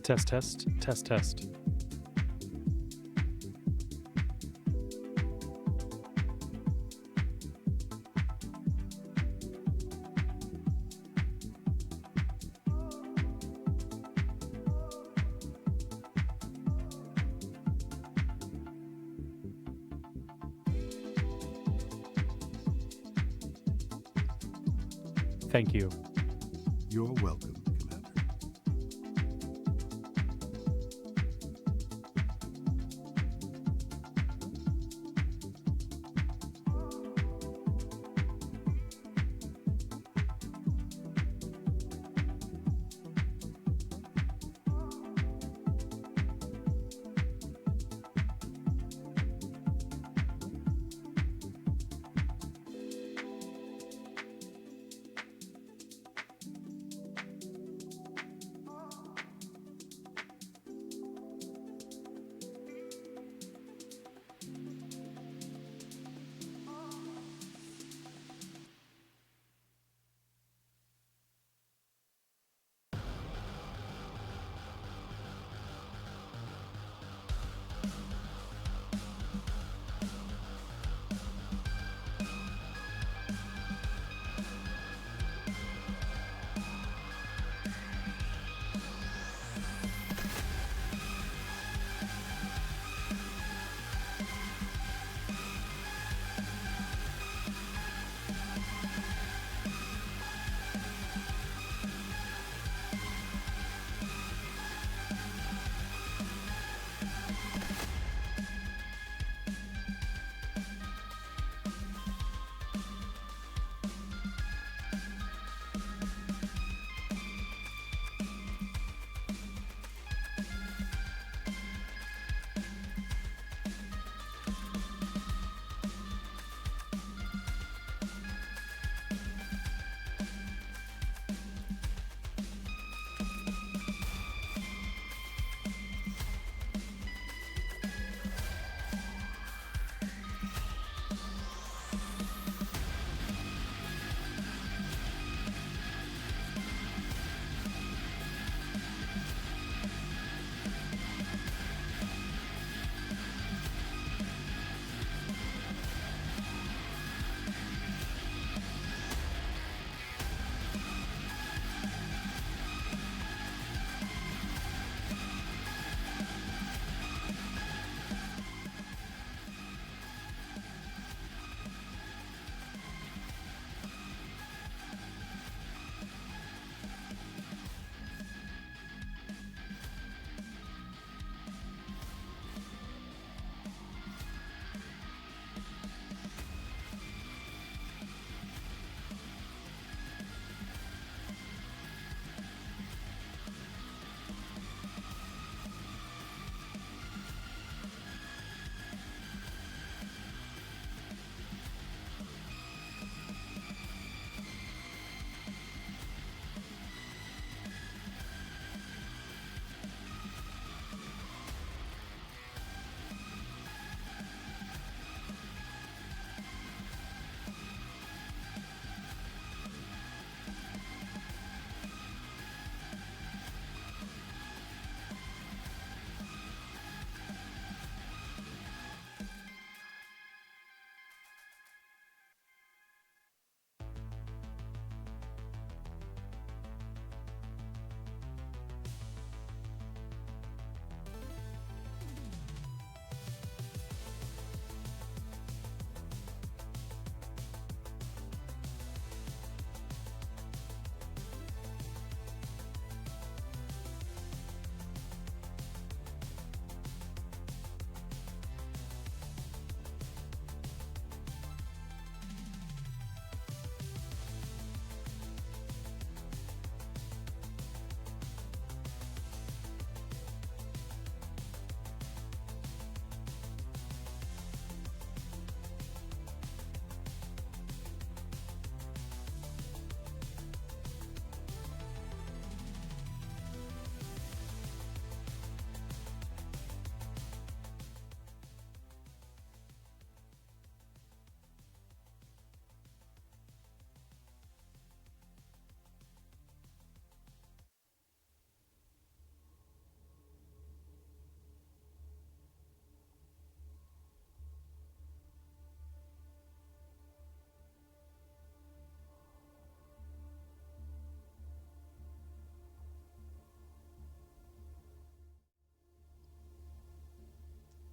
Test, test, test, test. Thank you. You're welcome, Commander.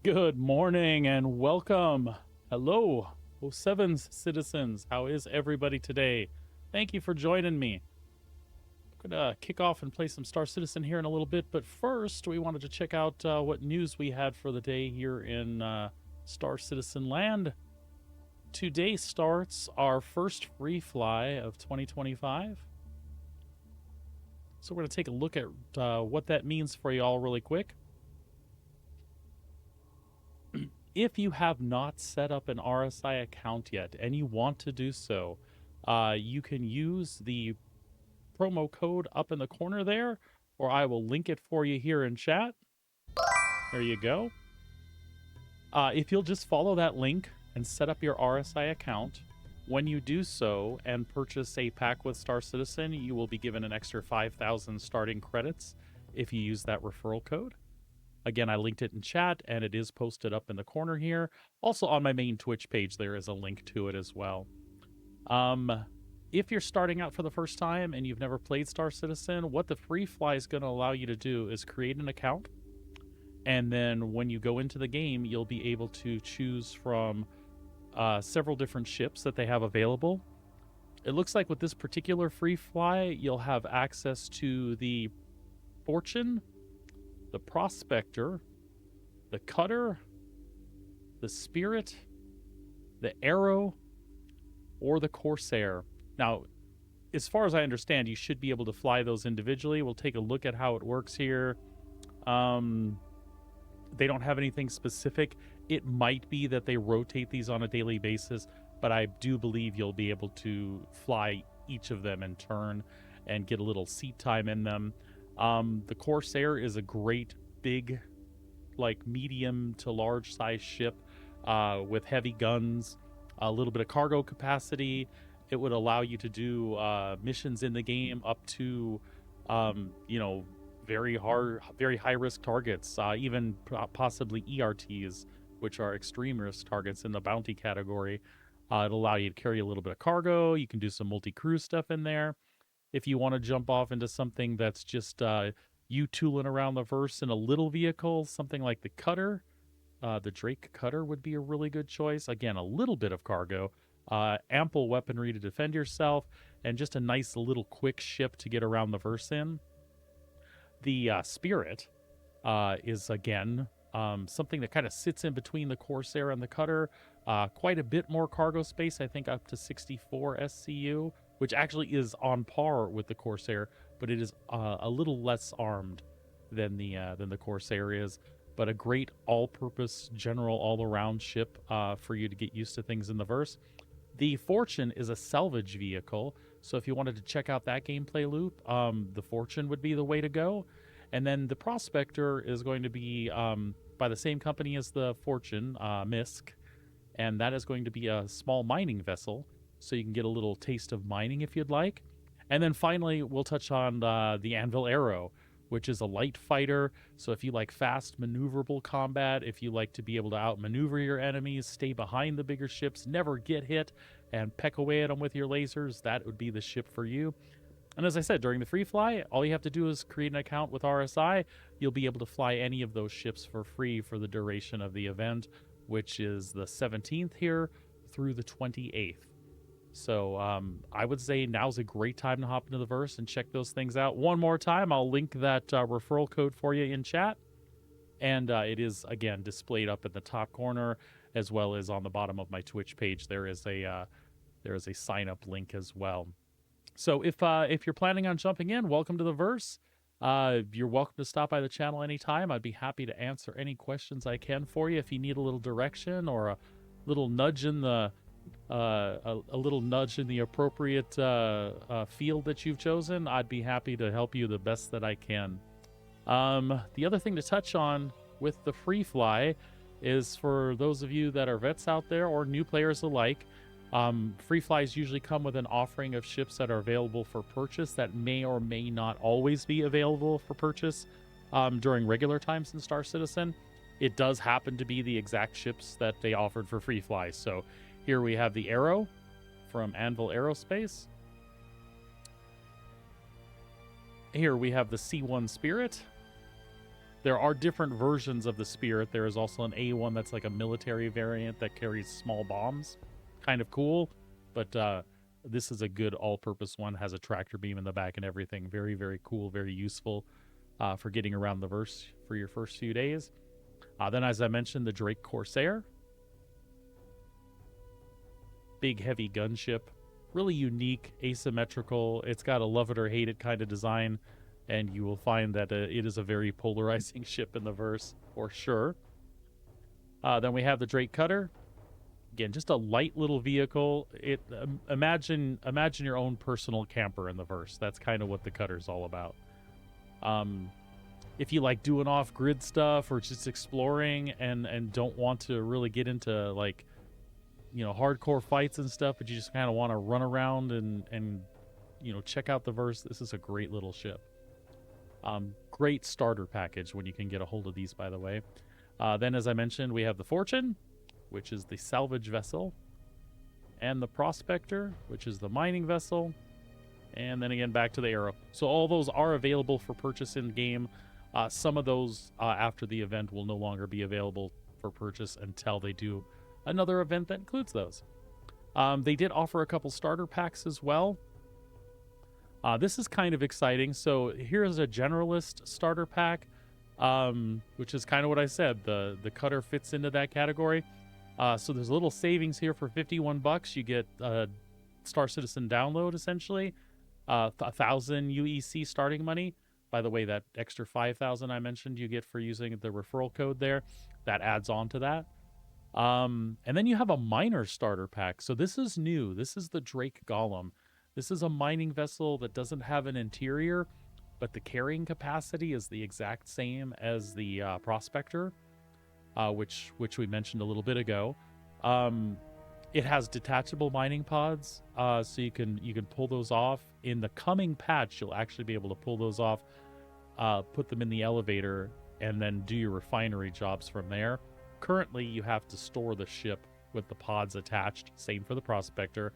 Good morning and welcome. Hello, O7's citizens. How is everybody today? Thank you for joining me. I'm going to kick off and play some Star Citizen here in a little bit, but first we wanted to check out what news we had for the day here in Star Citizen land. Today starts our first free fly of 2025. So we're going to take a look at what that means for you all really quick. If you have not set up an RSI account yet and you want to do so, you can use the promo code up in the corner there, or I will link it for you here in chat. There you go. If you'll just follow that link and set up your RSI account, when you do so and purchase a pack with Star Citizen, you will be given an extra 5,000 starting credits if you use that referral code. Again, I linked it in chat, and it is posted up in the corner here. Also on my main Twitch page, there is a link to it as well. If you're starting out for the first time and you've never played Star Citizen, what the free fly is going to allow you to do is create an account. And then when you go into the game, you'll be able to choose from several different ships that they have available. It looks like with this particular free fly, you'll have access to the Fortune, the Prospector, the Cutter, the Spirit, the Arrow, or the Corsair. Now, as far as I understand, you should be able to fly those individually. We'll take a look at how it works here. They don't have anything specific. It might be that they rotate these on a daily basis, but I do believe you'll be able to fly each of them in turn and get a little seat time in them. The Corsair is a great big, like medium to large size ship with heavy guns, a little bit of cargo capacity. It would allow you to do missions in the game up to, very high risk targets, even possibly ERTs, which are extreme risk targets in the bounty category. It'll allow you to carry a little bit of cargo. You can do some multi-crew stuff in there. If you want to jump off into something that's just you tooling around the verse in a little vehicle, something like the Cutter, the Drake Cutter would be a really good choice. Again, a little bit of cargo, ample weaponry to defend yourself, and just a nice little quick ship to get around the verse in. The Spirit is, again, something that kind of sits in between the Corsair and the Cutter. Quite a bit more cargo space, I think up to 64 SCU, which actually is on par with the Corsair, but it is a little less armed than the Corsair is. But a great all-purpose, general, all-around ship for you to get used to things in the verse. The Fortune is a salvage vehicle, so if you wanted to check out that gameplay loop, the Fortune would be the way to go. And then the Prospector is going to be by the same company as the Fortune, MISC, and that is going to be a small mining vessel, so you can get a little taste of mining if you'd like. And then finally, we'll touch on the Anvil Arrow, which is a light fighter. So if you like fast, maneuverable combat, if you like to be able to outmaneuver your enemies, stay behind the bigger ships, never get hit, and peck away at them with your lasers, that would be the ship for you. And as I said, during the free fly, all you have to do is create an account with RSI. You'll be able to fly any of those ships for free for the duration of the event, which is the 17th here through the 28th. So I would say now's a great time to hop into the verse and check those things out. One more time, I'll link that referral code for you in chat. And it is, again, displayed up in the top corner, as well as on the bottom of my Twitch page. There is a sign-up link as well. So if you're planning on jumping in, welcome to the verse. You're welcome to stop by the channel anytime. I'd be happy to answer any questions I can for you. If you need a little direction or a little nudge in the appropriate field that you've chosen, I'd be happy to help you the best that I can. The other thing to touch on with the free fly is for those of you that are vets out there or new players alike, free flies usually come with an offering of ships that are available for purchase that may or may not always be available for purchase during regular times in Star Citizen. It does happen to be the exact ships that they offered for free flies. So here we have the Arrow from Anvil Aerospace. Here we have the C1 Spirit. There are different versions of the Spirit. There is also an A1 that's like a military variant that carries small bombs. Kind of cool, but this is a good all-purpose one. Has a tractor beam in the back and everything. Very, very cool, very useful for getting around the verse for your first few days. Then, as I mentioned, the Drake Corsair. Big, heavy gunship. Really unique, asymmetrical. It's got a love it or hate it kind of design, and you will find that it is a very polarizing ship in the verse, for sure. Then we have the Drake Cutter. Again, just a light little vehicle. Imagine your own personal camper in the verse. That's kind of what the Cutter's all about. If you like doing off-grid stuff or just exploring and don't want to really get into like, you know, hardcore fights and stuff, but you just kind of want to run around and you know, check out the verse, this is a great little ship. Great starter package when you can get a hold of these, by the way. Then, as I mentioned, we have the Fortune, which is the salvage vessel, and the Prospector, which is the mining vessel, and then again back to the Arrow. So all those are available for purchase in game. Some of those after the event will no longer be available for purchase until they do another event that includes those. They did offer a couple starter packs as well. This is kind of exciting. So here's a generalist starter pack, which is kind of what I said. The Cutter fits into that category. So there's a little savings here for $51. You get Star Citizen download, essentially. 1,000 UEC starting money. By the way, that extra 5,000 I mentioned you get for using the referral code there, that adds on to that. And then you have a miner starter pack. So this is new. This is the Drake Golem. This is a mining vessel that doesn't have an interior, but the carrying capacity is the exact same as the Prospector, which we mentioned a little bit ago. It has detachable mining pods, so you can pull those off. In the coming patch, you'll actually be able to pull those off, put them in the elevator, and then do your refinery jobs from there. Currently, you have to store the ship with the pods attached, same for the Prospector,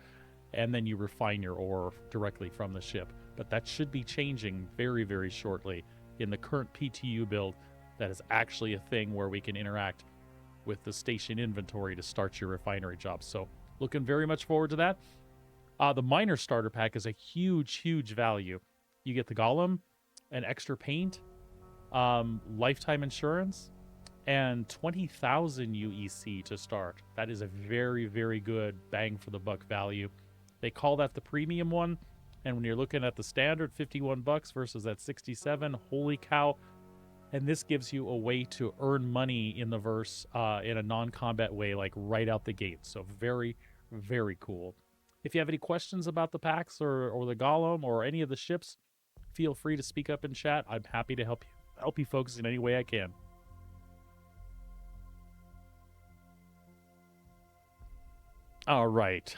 and then you refine your ore directly from the ship. But that should be changing very, very shortly. In the current PTU build, that is actually a thing where we can interact with the station inventory to start your refinery jobs. So looking very much forward to that. The miner starter pack is a huge, huge value. You get the Golem, an extra paint, lifetime insurance, and 20,000 UEC to start. That is a very, very good bang for the buck value. They call that the premium one. And when you're looking at the standard $51 versus that 67, holy cow. And this gives you a way to earn money in the verse in a non-combat way, like right out the gate. So very, very cool. If you have any questions about the packs or the Golem or any of the ships, feel free to speak up in chat. I'm happy to help you folks in any way I can. All right.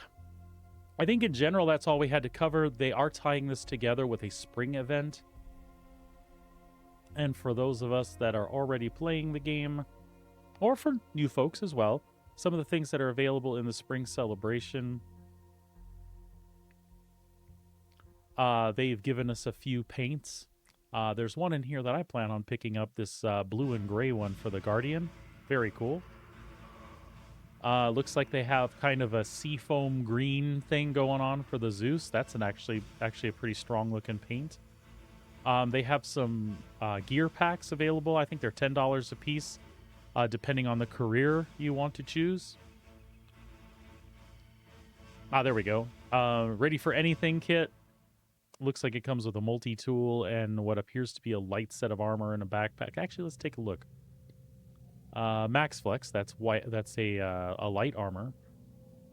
I think in general, that's all we had to cover. They are tying this together with a spring event. And for those of us that are already playing the game, or for new folks as well, some of the things that are available in the spring celebration, they've given us a few paints. There's one in here that I plan on picking up, this blue and gray one for the Guardian. Very cool. Looks like they have kind of a seafoam green thing going on for the Zeus. That's actually a pretty strong looking paint. They have some gear packs available. I think they're $10 a piece, depending on the career you want to choose. There we go. Ready for anything kit. Looks like it comes with a multi-tool and what appears to be a light set of armor and a backpack. Actually, let's take a look. Max Flex, that's a light armor.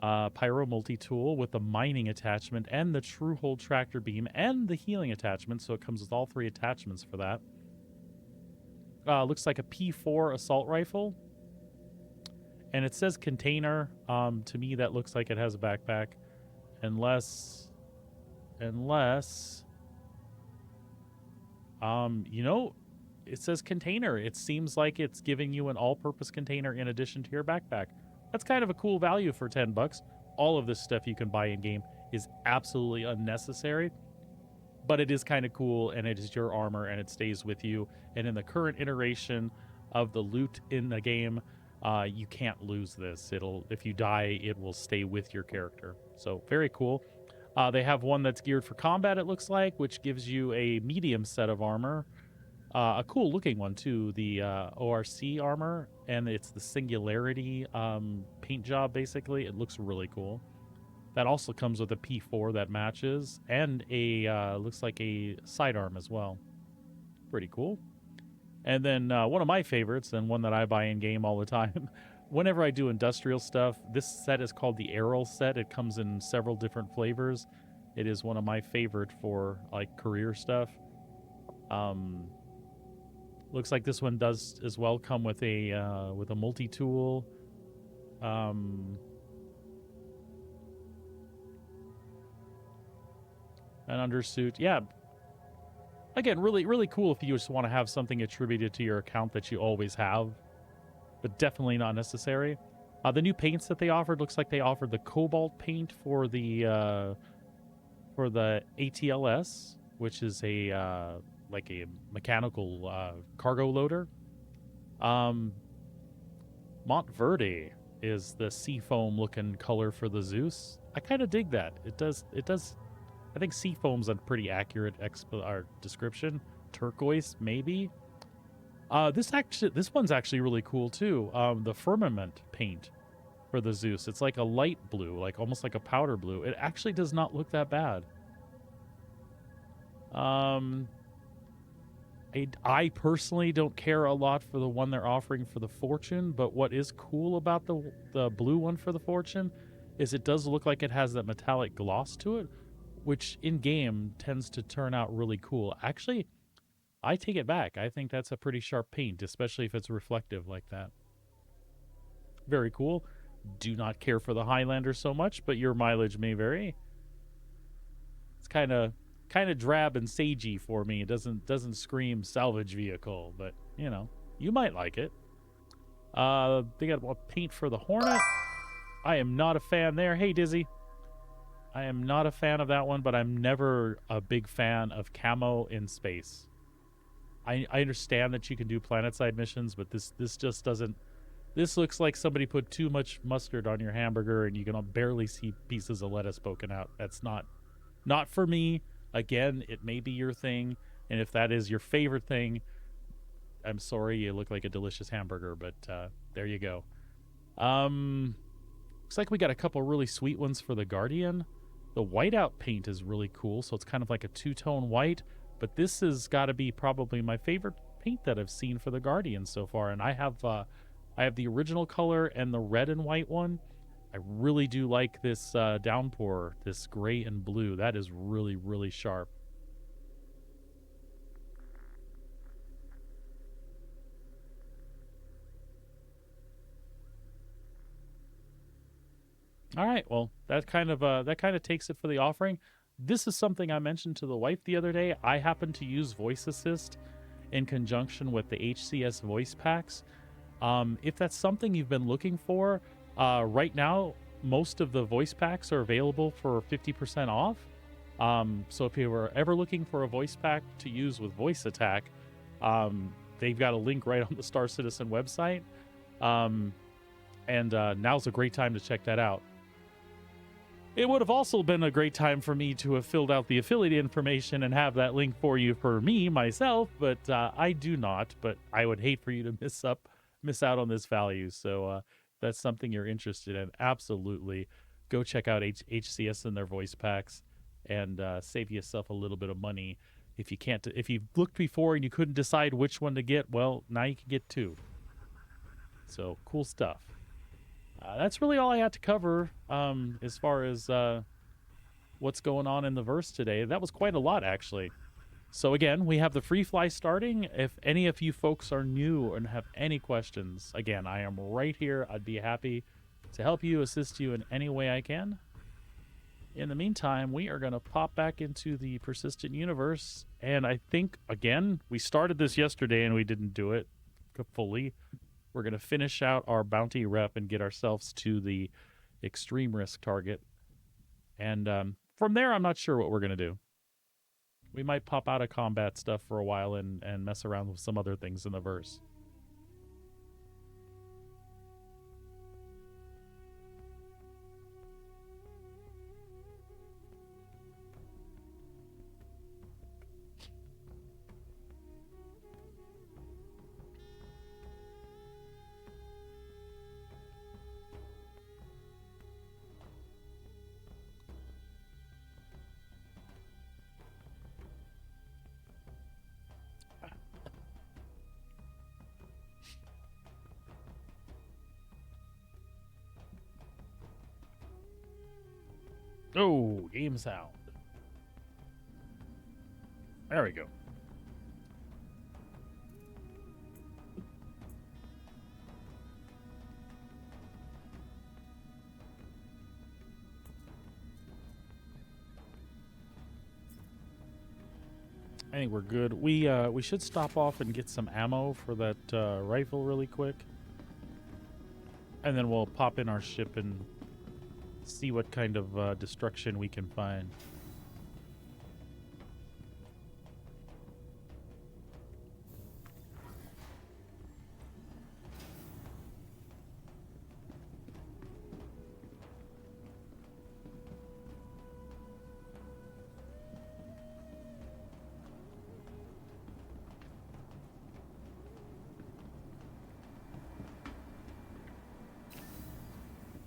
Pyro multi-tool with the mining attachment and the True Hold tractor beam and the healing attachment, so it comes with all three attachments for that. Looks like a P4 assault rifle. And it says container. To me, that looks like it has a backpack. Unless... it says container. It seems like it's giving you an all-purpose container in addition to your backpack. That's kind of a cool value for $10. All of this stuff you can buy in-game is absolutely unnecessary. but it is kind of cool, and it is your armor, and it stays with you. And in the current iteration of the loot in the game, you can't lose this. If you die, it will stay with your character. So very cool. They have one that's geared for combat, it looks like, which gives you a medium set of armor. A cool looking one too, the ORC armor, and it's the Singularity paint job. Basically, it looks really cool. That also comes with a P4 that matches, and a looks like a sidearm as well. Pretty cool. And then one of my favorites, and one that I buy in game all the time, whenever I do industrial stuff, this set is called the Aryl set. It comes in several different flavors. It is one of my favorite for like career stuff. Looks like this one does as well come with a multi-tool. An undersuit. Yeah. Again, really, really cool if you just want to have something attributed to your account that you always have, but definitely not necessary. The new paints that they offered, looks like they offered the cobalt paint for the ATLS, which is a like a mechanical cargo loader. Montverde is the seafoam looking color for the Zeus. I kind of dig that. It does. I think seafoam's a pretty accurate description. Turquoise, maybe. This one's actually really cool too. The firmament paint for the Zeus. It's like a light blue, like almost like a powder blue. It actually does not look that bad. I personally don't care a lot for the one they're offering for the Fortune, but what is cool about the blue one for the Fortune is it does look like it has that metallic gloss to it, which in game tends to turn out really cool. Actually, I take it back. I think that's a pretty sharp paint, especially if it's reflective like that. Very cool. Do not care for the Highlander so much, but your mileage may vary. It's kind of drab and sagey for me. It doesn't scream salvage vehicle, but you know, you might like it. They got a paint for the Hornet. I am not a fan there. Hey, Dizzy. I am not a fan of that one, but I'm never a big fan of camo in space. I understand that you can do planetside missions, but this just doesn't. This looks like somebody put too much mustard on your hamburger and you can barely see pieces of lettuce poking out. That's not for me. Again, it may be your thing, and if that is your favorite thing, I'm sorry, you look like a delicious hamburger, but there you go. Looks like we got a couple really sweet ones for the Guardian. The whiteout paint is really cool, so it's kind of like a two-tone white, but this has got to be probably my favorite paint that I've seen for the Guardian so far, and I have the original color and the red and white one. I really do like this downpour, this gray and blue. That is really, really sharp. All right, well, that kind of takes it for the offering. This is something I mentioned to the wife the other day. I happen to use Voice Assist in conjunction with the HCS voice packs. If that's something you've been looking for, right now, most of the voice packs are available for 50% off. So if you were ever looking for a voice pack to use with Voice Attack, they've got a link right on the Star Citizen website. And now's a great time to check that out. It would have also been a great time for me to have filled out the affiliate information and have that link for you for me, myself, but I do not. But I would hate for you to miss out on this value. So that's something you're interested in, absolutely go check out HCS and their voice packs and save yourself a little bit of money. If you've looked before and you couldn't decide which one to get, well, now you can get two. So cool stuff. That's really all I had to cover as far as what's going on in the verse today. That was quite a lot, actually. So again, we have the free fly starting. If any of you folks are new and have any questions, again, I am right here. I'd be happy to help you, assist you in any way I can. In the meantime, we are going to pop back into the persistent universe. And I think, again, we started this yesterday and we didn't do it fully. We're going to finish out our bounty rep and get ourselves to the extreme risk target. And from there, I'm not sure what we're going to do. We might pop out of combat stuff for a while and mess around with some other things in the verse. Oh, game sound. There we go. I think we're good. We should stop off and get some ammo for that rifle really quick. And then we'll pop in our ship and see what kind of destruction we can find.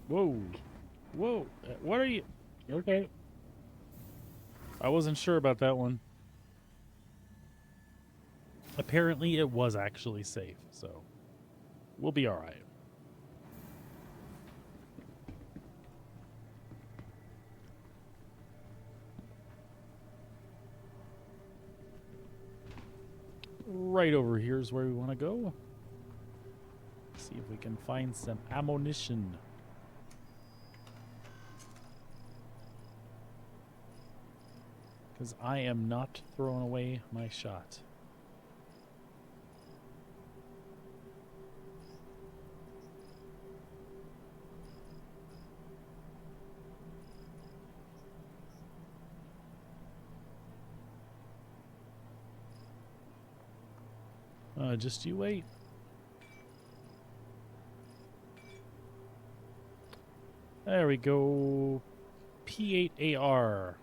Whoa. Whoa. What are you? Okay. I wasn't sure about that one. Apparently it was actually safe, so we'll be all right. Right over here is where we want to go. See if we can find some ammunition. Because I am not throwing away my shot. Just you wait. There we go. P8AR.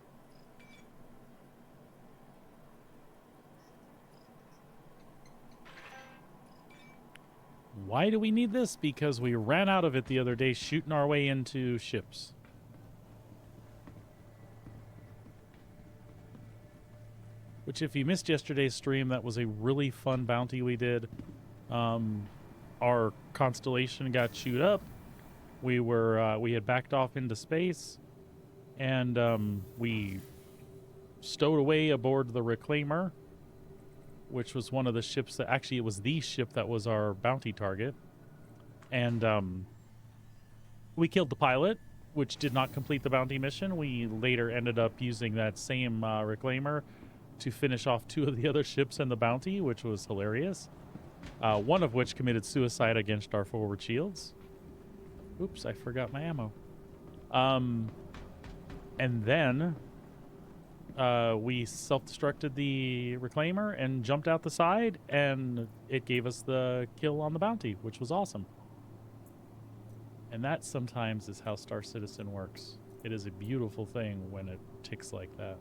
Why do we need this? Because we ran out of it the other day shooting our way into ships. Which, if you missed yesterday's stream, that was a really fun bounty we did. Our constellation got chewed up. We had backed off into space, and we stowed away aboard the Reclaimer, which was one of the ships that actually it was the ship that was our bounty target. And we killed the pilot, which did not complete the bounty mission. We later ended up using that same Reclaimer to finish off 2 of the other ships in the bounty, which was hilarious. One of which committed suicide against our forward shields. Oops, I forgot my ammo. And then we self-destructed the Reclaimer and jumped out the side, and it gave us the kill on the bounty, which was awesome. And that sometimes is how Star Citizen works. It is a beautiful thing when it ticks like that.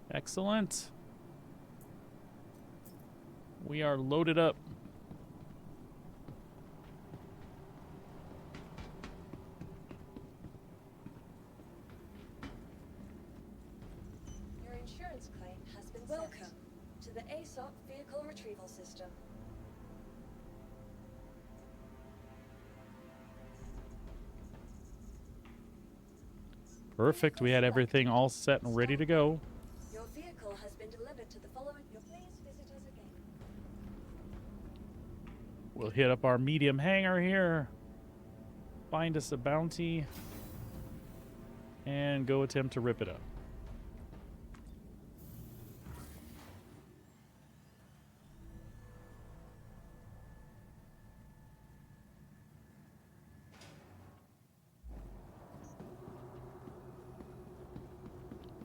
Excellent. We are loaded up. Your insurance claim has been Welcome to the ASOP Vehicle Retrieval System. Perfect. We had everything all set and ready to go. Your vehicle has been delivered to the following. Please visit us again. We'll hit up our medium hangar here, find us a bounty, and go attempt to rip it up.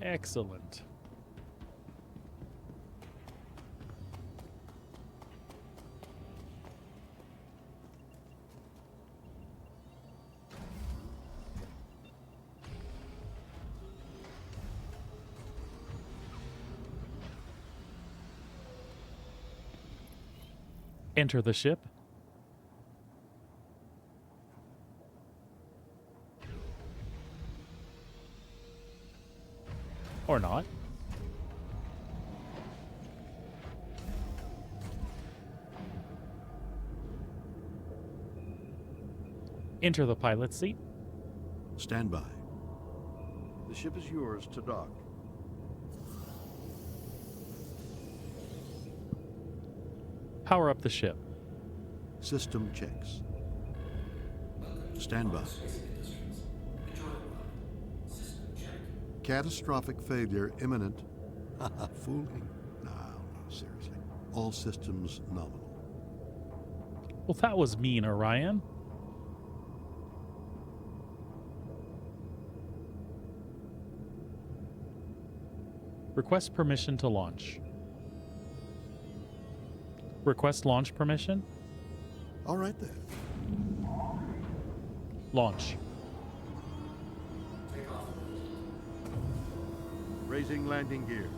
Excellent. Enter the ship. Or not. Enter the pilot's seat. Stand by. The ship is yours to dock. Power up the ship. System checks. Stand by. Catastrophic failure imminent. Haha, fooling. No, seriously. All systems nominal. Well, that was mean, Orion. Request permission to launch. Request launch permission. All right then. Launch. Raising landing gear.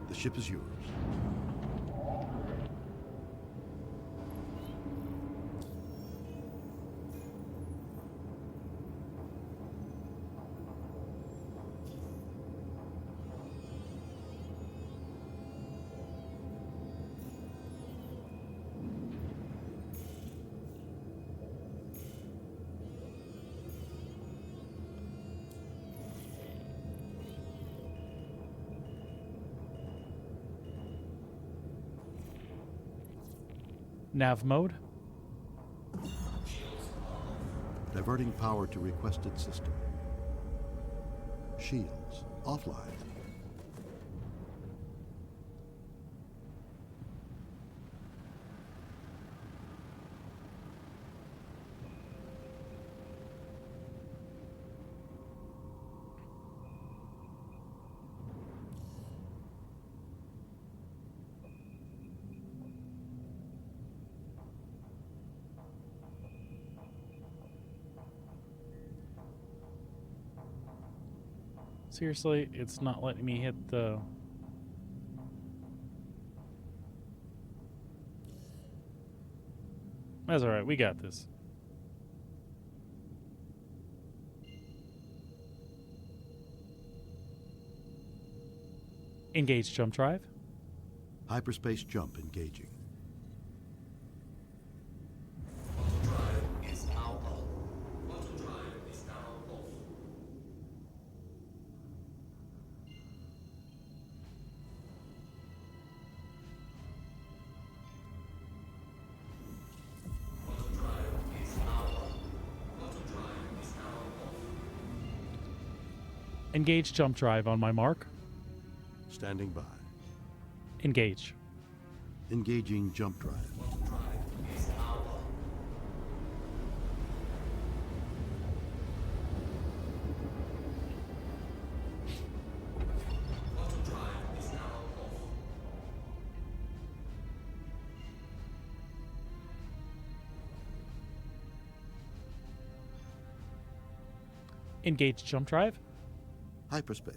The ship is yours. Nav mode. Diverting power to requested system. Shields offline. Seriously, it's not letting me hit the... That's alright, we got this. Engage jump drive. Hyperspace jump engaging. Engage jump drive on my mark. Standing by. Engage. Engaging jump drive. Engage jump drive. Hyperspace.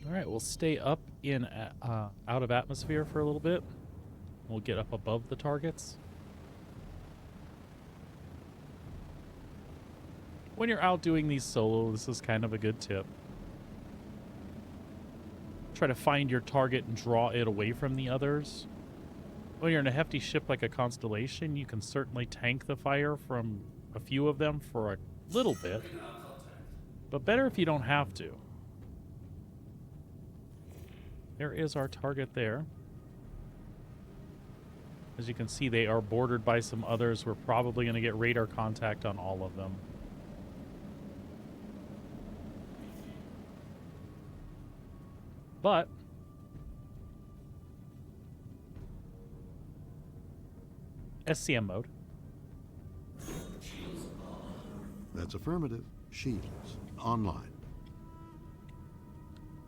All right, we'll stay up in out of atmosphere for a little bit. We'll get up above the targets. When you're out doing these solo, this is kind of a good tip. Try to find your target and draw it away from the others. when you're in a hefty ship like a Constellation, you can certainly tank the fire from a few of them for a little bit. But better if you don't have to. There is our target there. As you can see, they are bordered by some others. We're probably going to get radar contact on all of them. But SCM mode. That's affirmative. Shields online.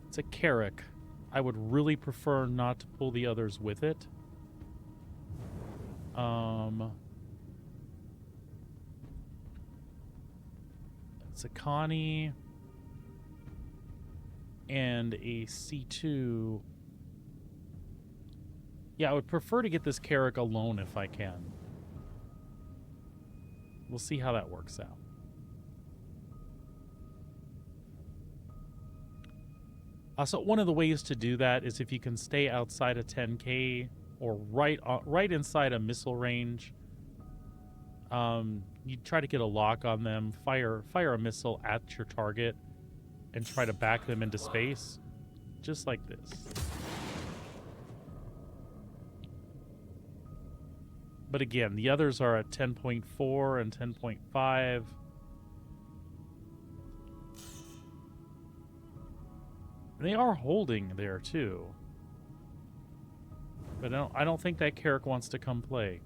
It's a Carrack. I would really prefer not to pull the others with it. It's a Connie and a C2. Yeah, I would prefer to get this Carrack alone if I can. We'll see how that works out. So one of the ways to do that is if you can stay outside of 10K or right inside a missile range. You try to get a lock on them, fire a missile at your target, and try to back them into space, just like this. But again, the others are at 10.4 and 10.5. They are holding there too. But I don't think that Carrack wants to come play.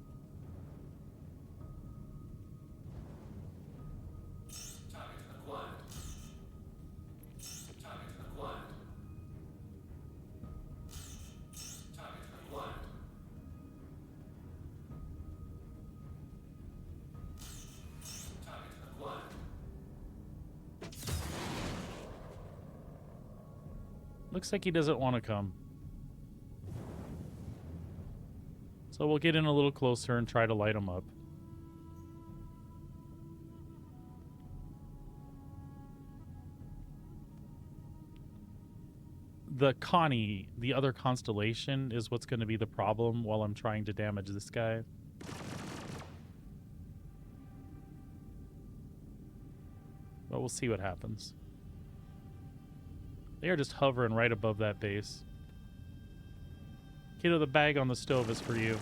Looks like he doesn't want to come. So we'll get in a little closer and try to light him up. The Connie, the other Constellation, is what's going to be the problem while I'm trying to damage this guy. But we'll see what happens. They are just hovering right above that base. Kiddo, the bag on the stove is for you.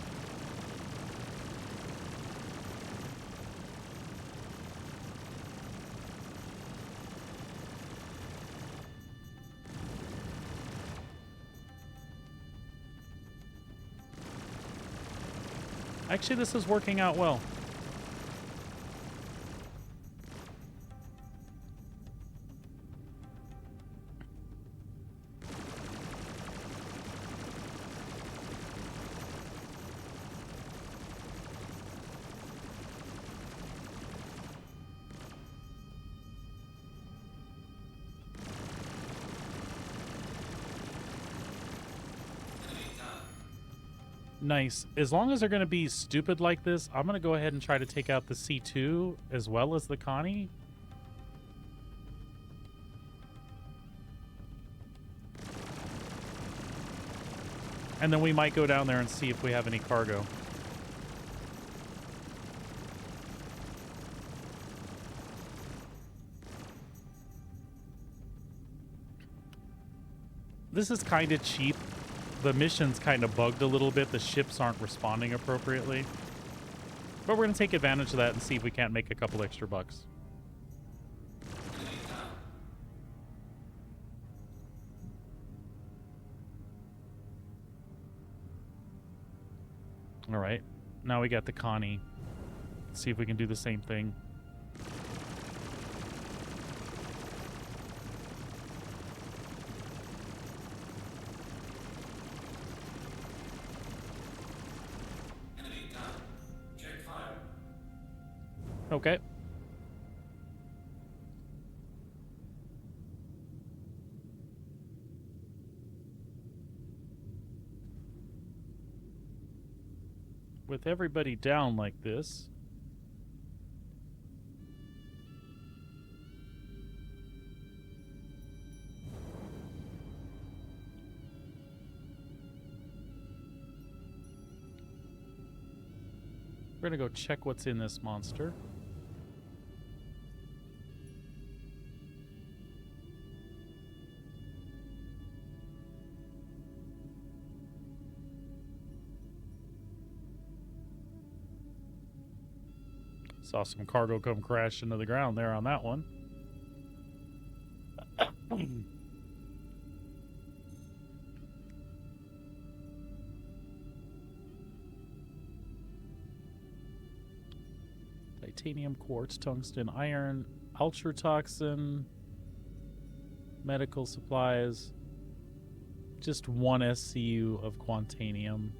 Actually, this is working out well. Nice. As long as they're going to be stupid like this, I'm going to go ahead and try to take out the C2 as well as the Connie. And then we might go down there and see if we have any cargo. This is kind of cheap. The mission's kind of bugged a little bit. The ships aren't responding appropriately. But we're going to take advantage of that and see if we can't make a couple extra bucks. All right. Now we got the Connie. Let's see if we can do the same thing. Okay. With everybody down like this, We're gonna go check what's in this monster. Saw some cargo come crash into the ground there on that one. Titanium, quartz, tungsten, iron, ultratoxin, medical supplies, just one SCU of quantanium.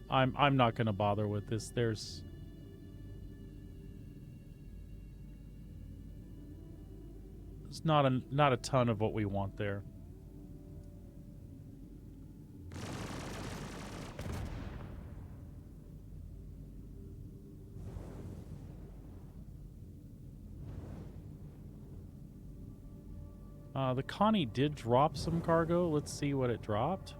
I'm not gonna bother with this. There's not a ton of what we want there. The Connie did drop some cargo. Let's see what it dropped.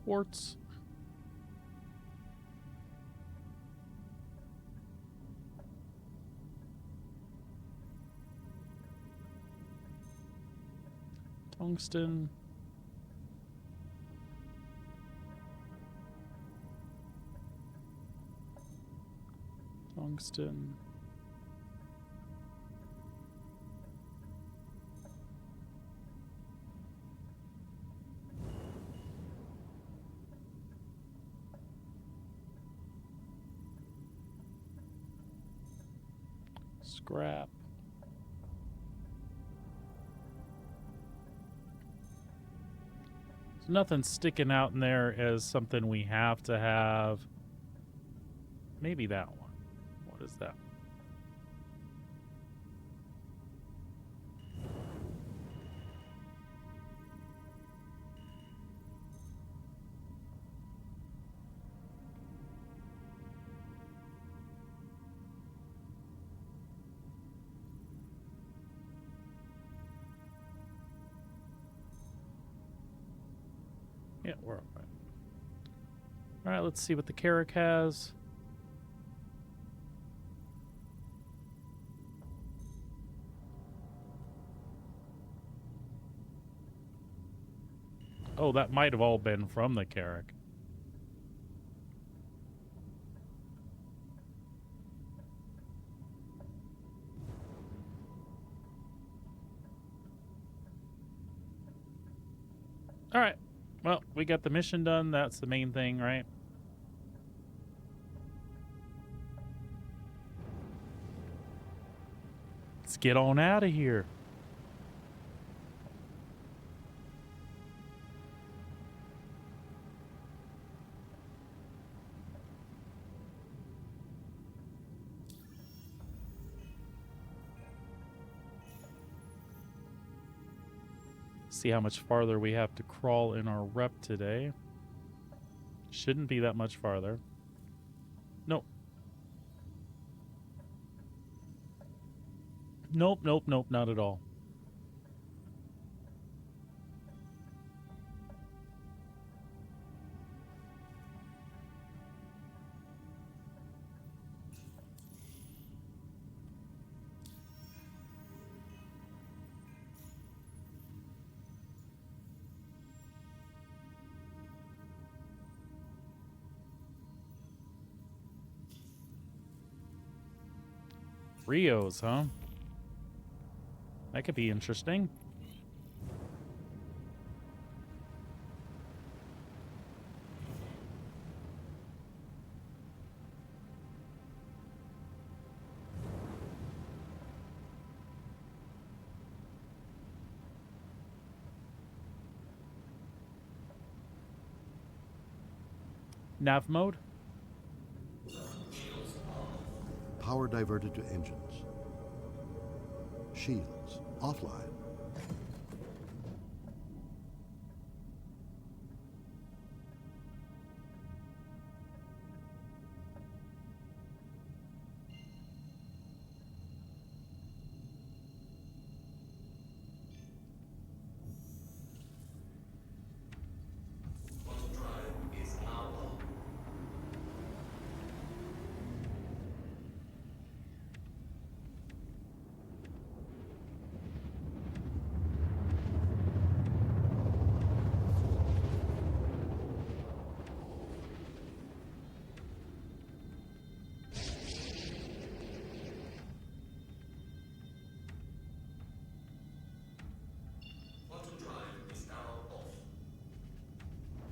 Quartz. Tungsten. Tungsten. Scrap. There's nothing sticking out in there as something we have to have. Maybe that one. What is that? Yeah, we're all right. All right, let's see what the Carrack has. Oh, that might have all been from the Carrack. All right. Well, we got the mission done. That's the main thing, right? Let's get on out of here. See how much farther we have to crawl in our rep today. Shouldn't be that much farther. Nope. Nope, nope, nope, not at all. Rios, huh? That could be interesting. Nav mode? Power diverted to engines. Shields offline.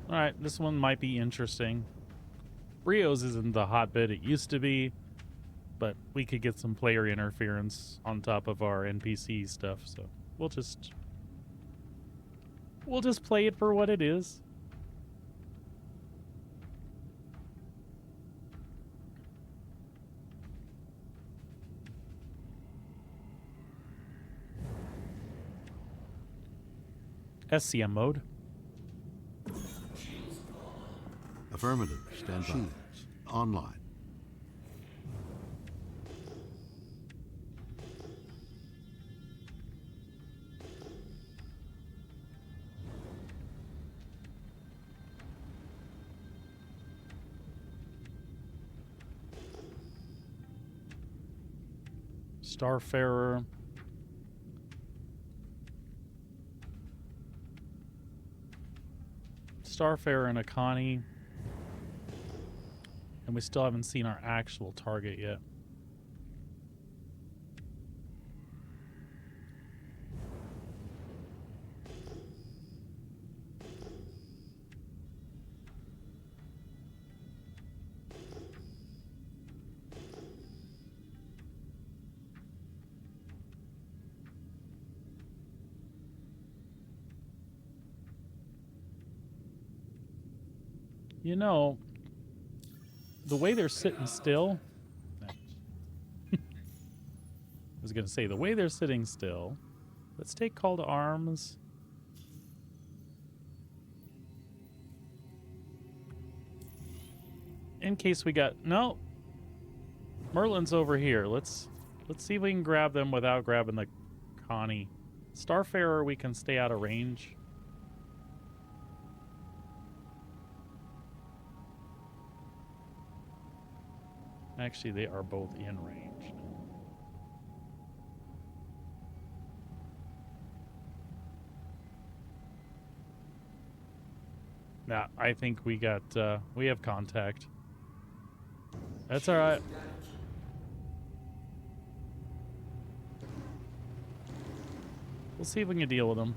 Alright, this one might be interesting. Rios isn't the hotbed it used to be, but we could get some player interference on top of our NPC stuff, so we'll just play it for what it is. SCM mode. Affirmative. Stand by. Shields online. Starfarer. Starfarer and Akani. And we still haven't seen our actual target yet. You know, the way they're sitting still, I was going to say, the way they're sitting still, let's take call to arms. In case we got, no, Merlin's over here. Let's see if we can grab them without grabbing the Connie. Starfarer, we can stay out of range. Actually, they are both in range. Nah, I think we got, we have contact. That's all right. We'll see if we can deal with them.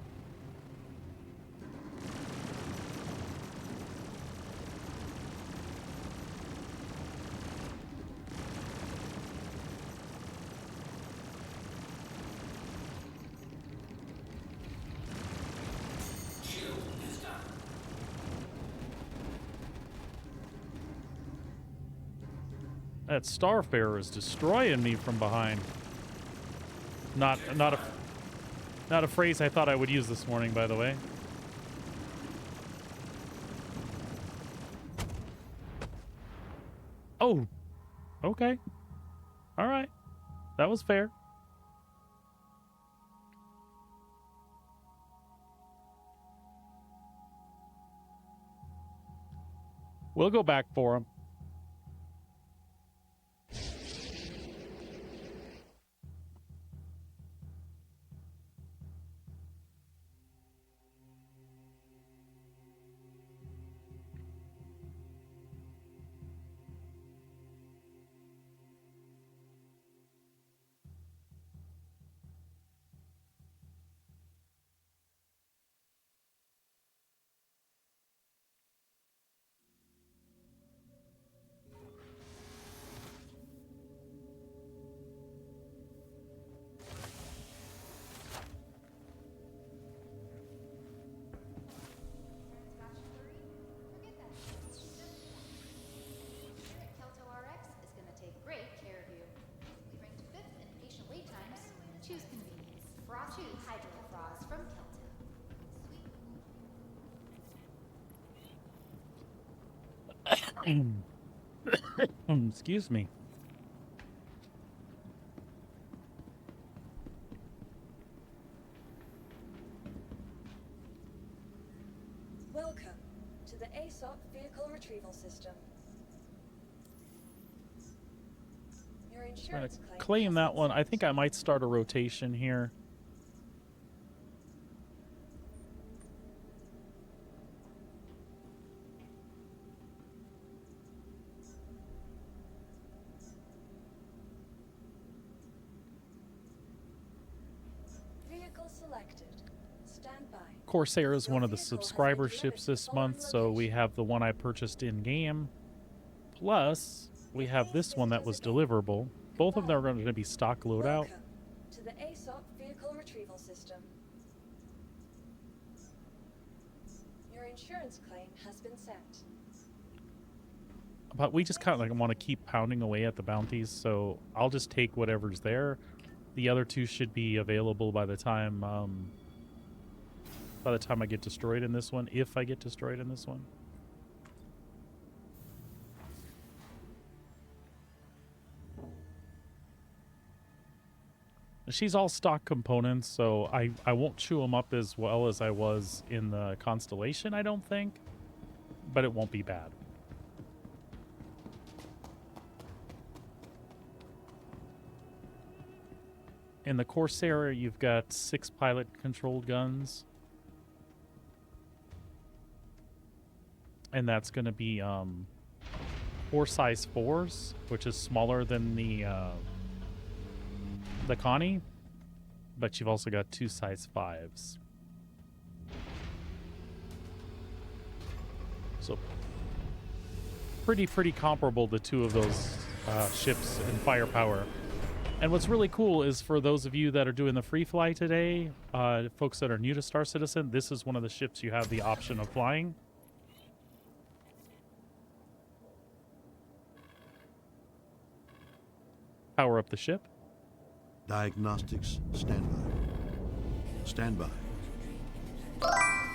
That Starfarer is destroying me from behind. Not a phrase I thought I would use this morning, by the way. Oh, okay. All right. That was fair. We'll go back for him. Excuse me. Welcome to the ASOP vehicle retrieval system. Your Trying insurance to claim claim has that been one. I sent. think I might start a rotation here. Vehicle selected. Stand by. Corsair is one of the subscriber ships this month, so we have the one I purchased in-game. Plus, we have this one that was deliverable. Both of them are going to be stock loadout. Welcome to the ASOP vehicle retrieval system. Your insurance claim has been set. But we just kind of like want to keep pounding away at the bounties, so I'll just take whatever's there. The other two should be available by the time I get destroyed in this one, if I get destroyed in this one. She's all stock components, so I won't chew them up as well as I was in the Constellation, I don't think. But it won't be bad. In the Corsair, you've got 6 pilot-controlled guns. And that's going to be 4 size 4s, which is smaller than the Connie. But you've also got 2 size 5s. So pretty comparable, the two of those ships in firepower. And what's really cool is for those of you that are doing the free fly today, folks that are new to Star Citizen, this is one of the ships you have the option of flying. Power up the ship. Diagnostics standby. Standby. How's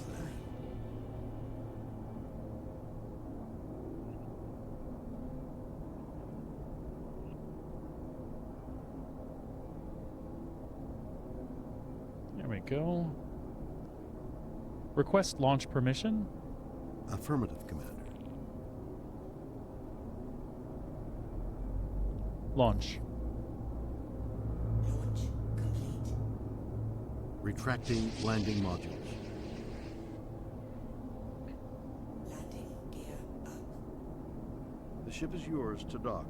that? There we go. Request launch permission. Affirmative, Commander. Launch. Launch complete. Retracting landing modules. Landing gear up. The ship is yours to dock.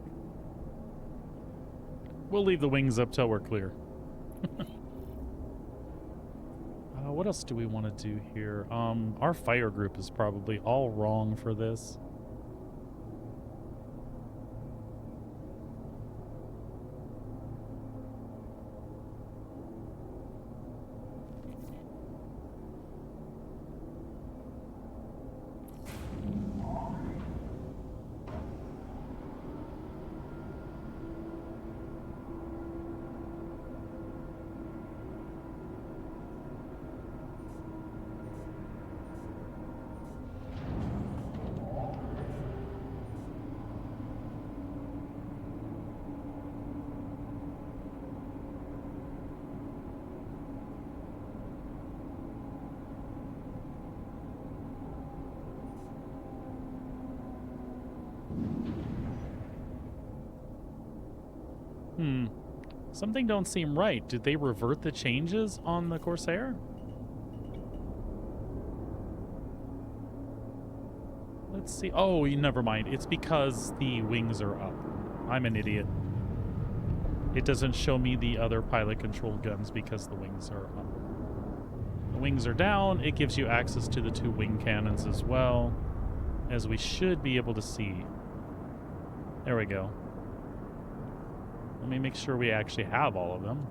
We'll leave the wings up till we're clear. What else do we want to do here? Our fire group is probably all wrong for this. Something don't seem right. Did they revert the changes on the Corsair? Let's see. Oh, never mind. It's because the wings are up. I'm an idiot. It doesn't show me the other pilot-controlled guns because the wings are up. The wings are down. It gives you access to the 2 wing cannons as well, as we should be able to see. There we go. Let me make sure we actually have all of them.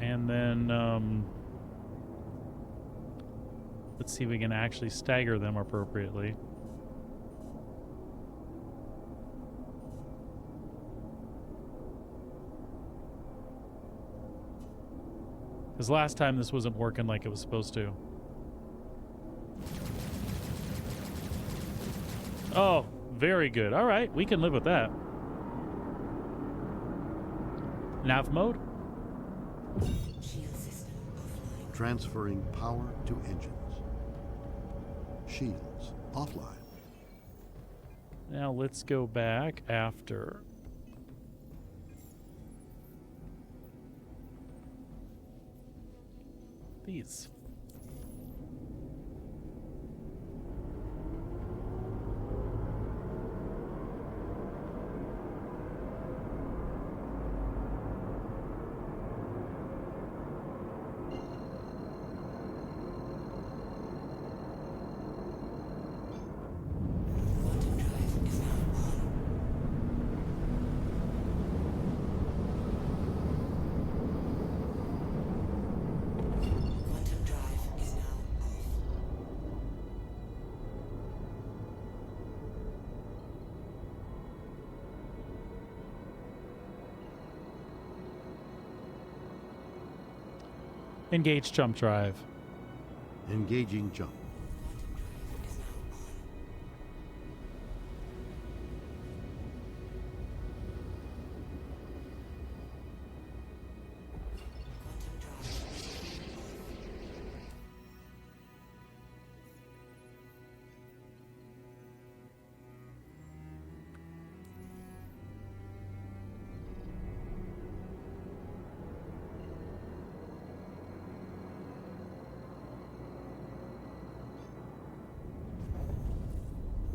And then, let's see if we can actually stagger them appropriately. Because last time this wasn't working like it was supposed to. Oh, very good. All right, we can live with that. Nav mode. Shield system offline. Transferring power to engines. Shields offline. Now let's go back after. These. Engage jump drive. Engaging jump.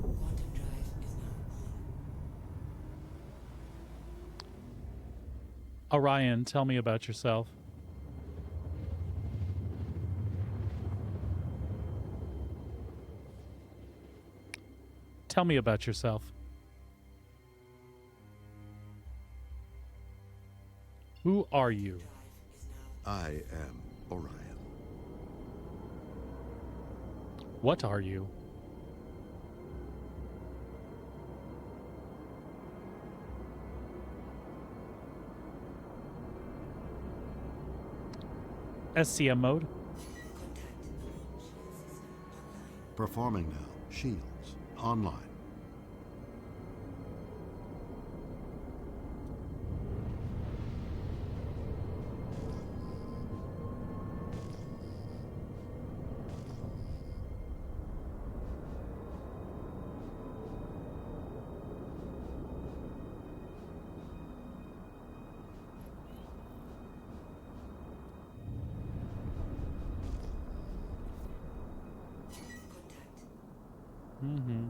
Quantum drive is now on. Orion, tell me about yourself. Tell me about yourself. Who are you? I am Orion. What are you? SCM mode. Performing now. Shields. Online. Mm-hmm.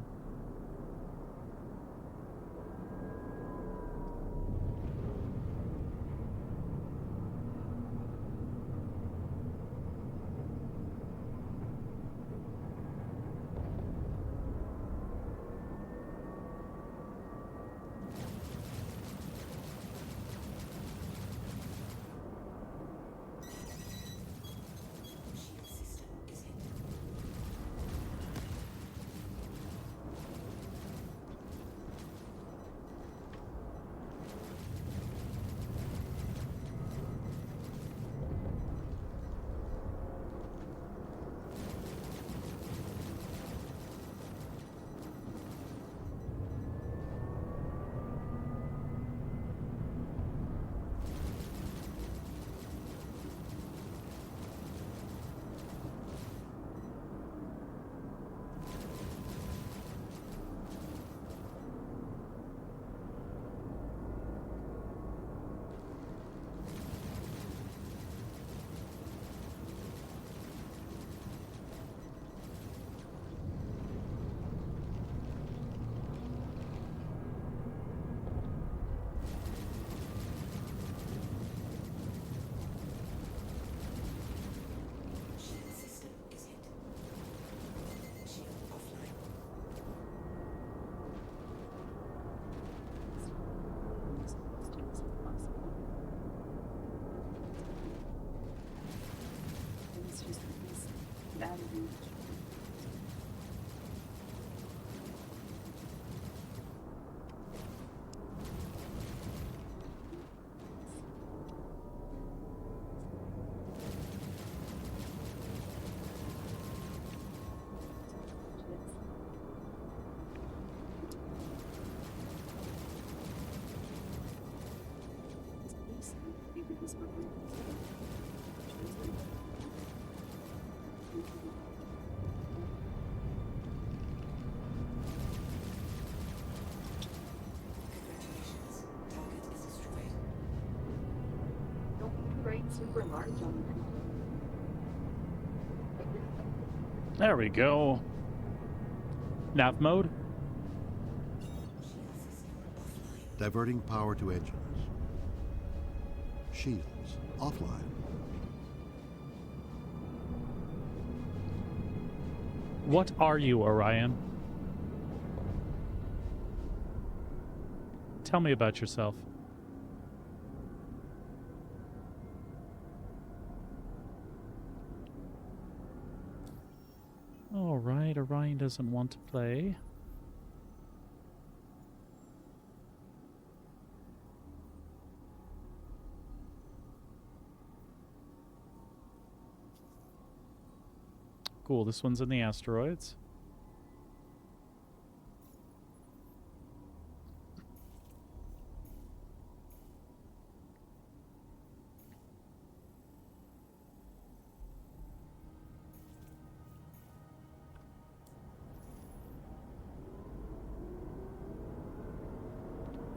Shield system is hit. Shield system is hit. Shield offline. Congratulations. Target is destroyed. Super large on There we go. Nav mode. Shield system offline. Diverting power to engines. Shields. Offline. What are you, Orion? Tell me about yourself. All right, Orion doesn't want to play. Cool. This one's in the asteroids.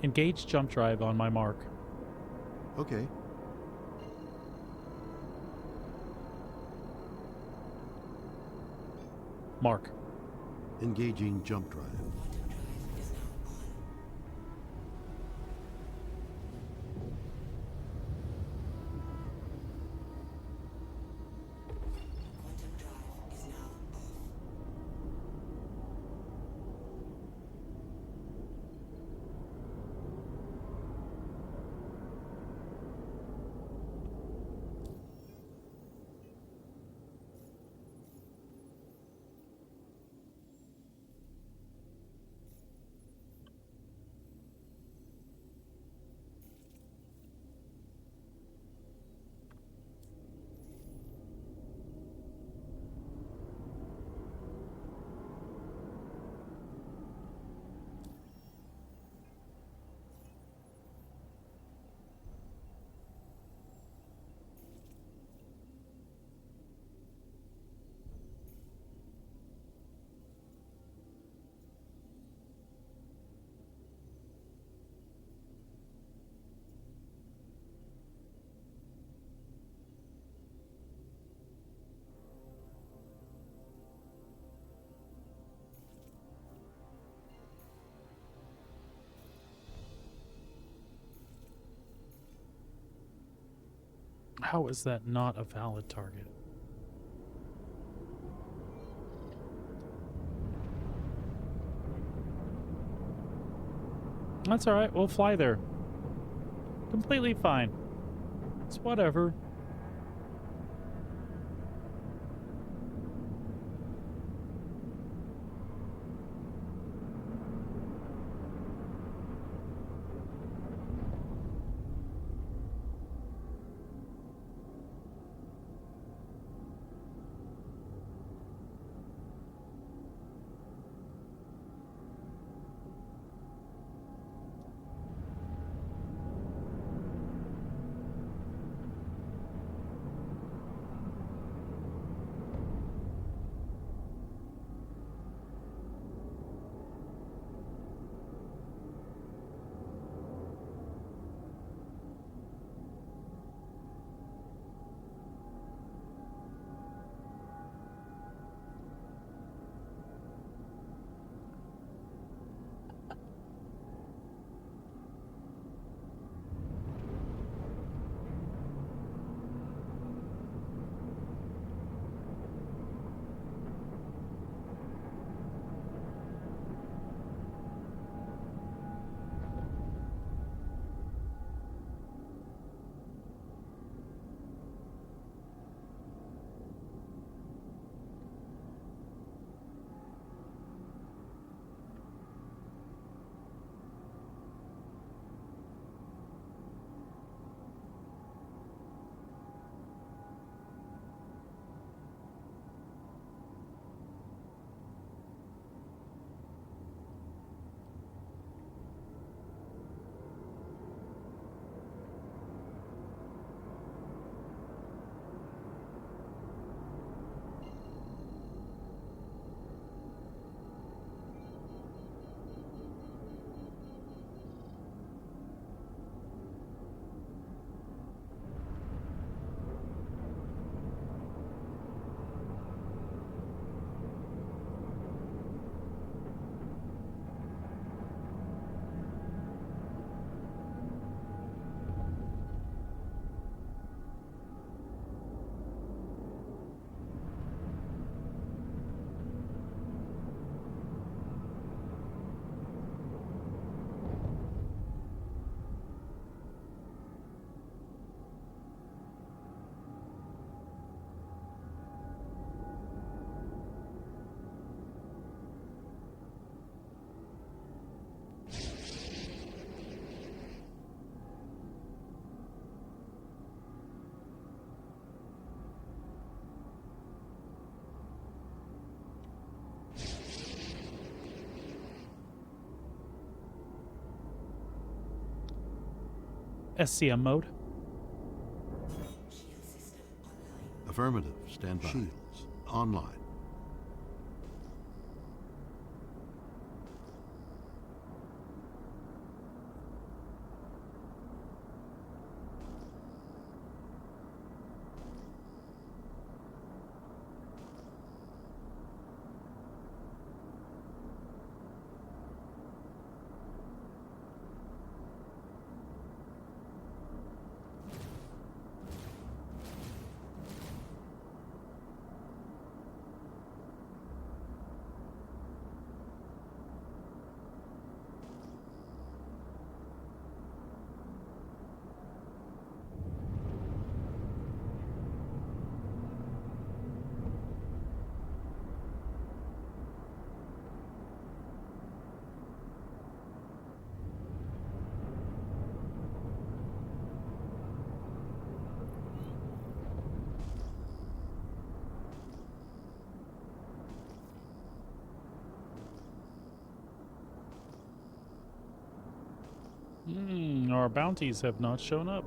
Engage jump drive on my mark. Okay. Mark. Engaging jump drive. Quantum drive is now on. Quantum drive is now off. How is that not a valid target? That's alright, we'll fly there. Completely fine. It's whatever. SCM mode. Shield system online. Affirmative. Stand by. Shields online. Our bounties have not shown up.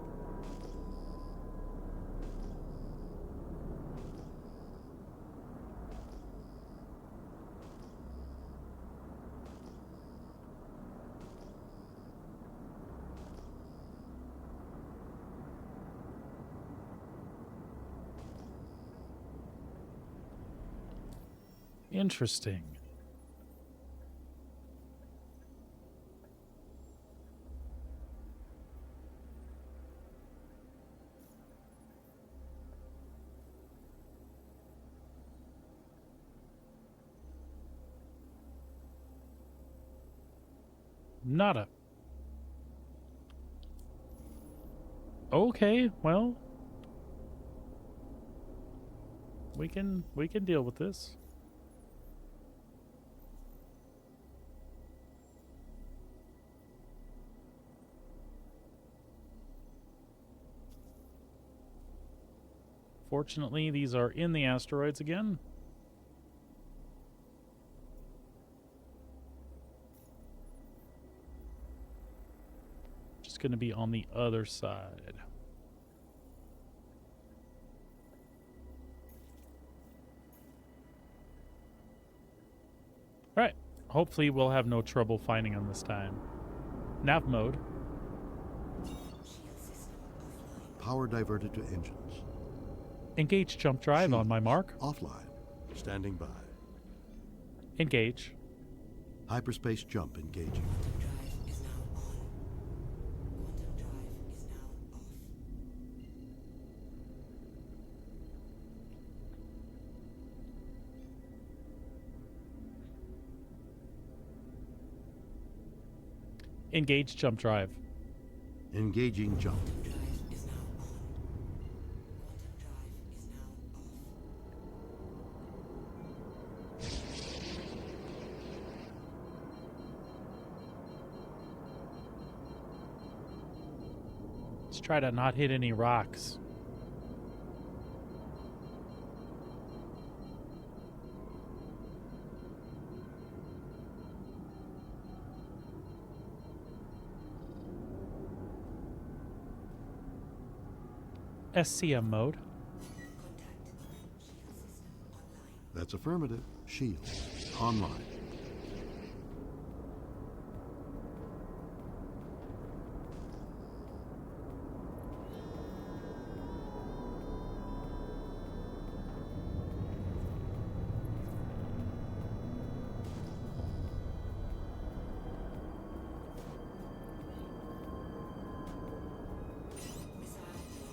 Interesting. Nada. Okay, well, we can deal with this. Fortunately, these are in the asteroids again. Just going to be on the other side. Alright, hopefully we'll have no trouble finding them this time. Nav mode. Shield system offline. Power diverted to engines. Engage jump drive on my mark. Offline. Standing by. Engage. Hyperspace jump engaging. Quantum drive is now on. Quantum drive is now off. Engage jump drive. Engaging jump. Drive is now on. Quantum drive is now off. Let's try to not hit any rocks. SCM mode. Contact. Shield system online. That's affirmative. Shield online. Missile locked.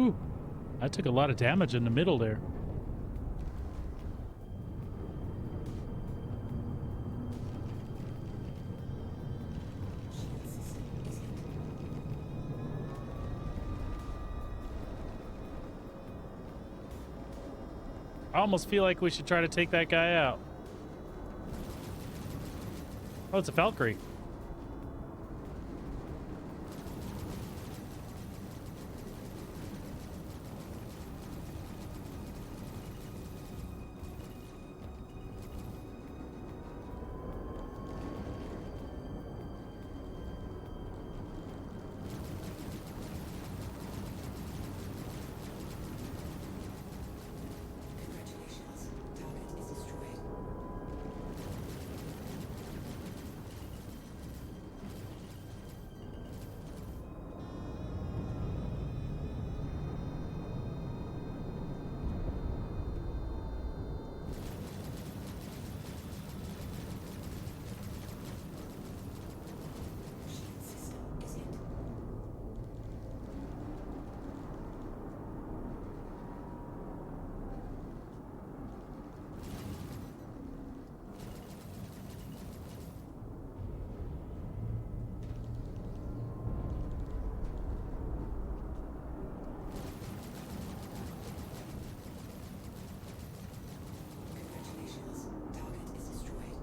Ooh, I took a lot of damage in the middle there. Shield system is hit. I almost feel like we should try to take that guy out. Oh, it's a Valkyrie. Congratulations. Target is destroyed. Shield system is hit. Congratulations. Target is destroyed.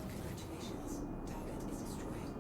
Congratulations. Target is destroyed.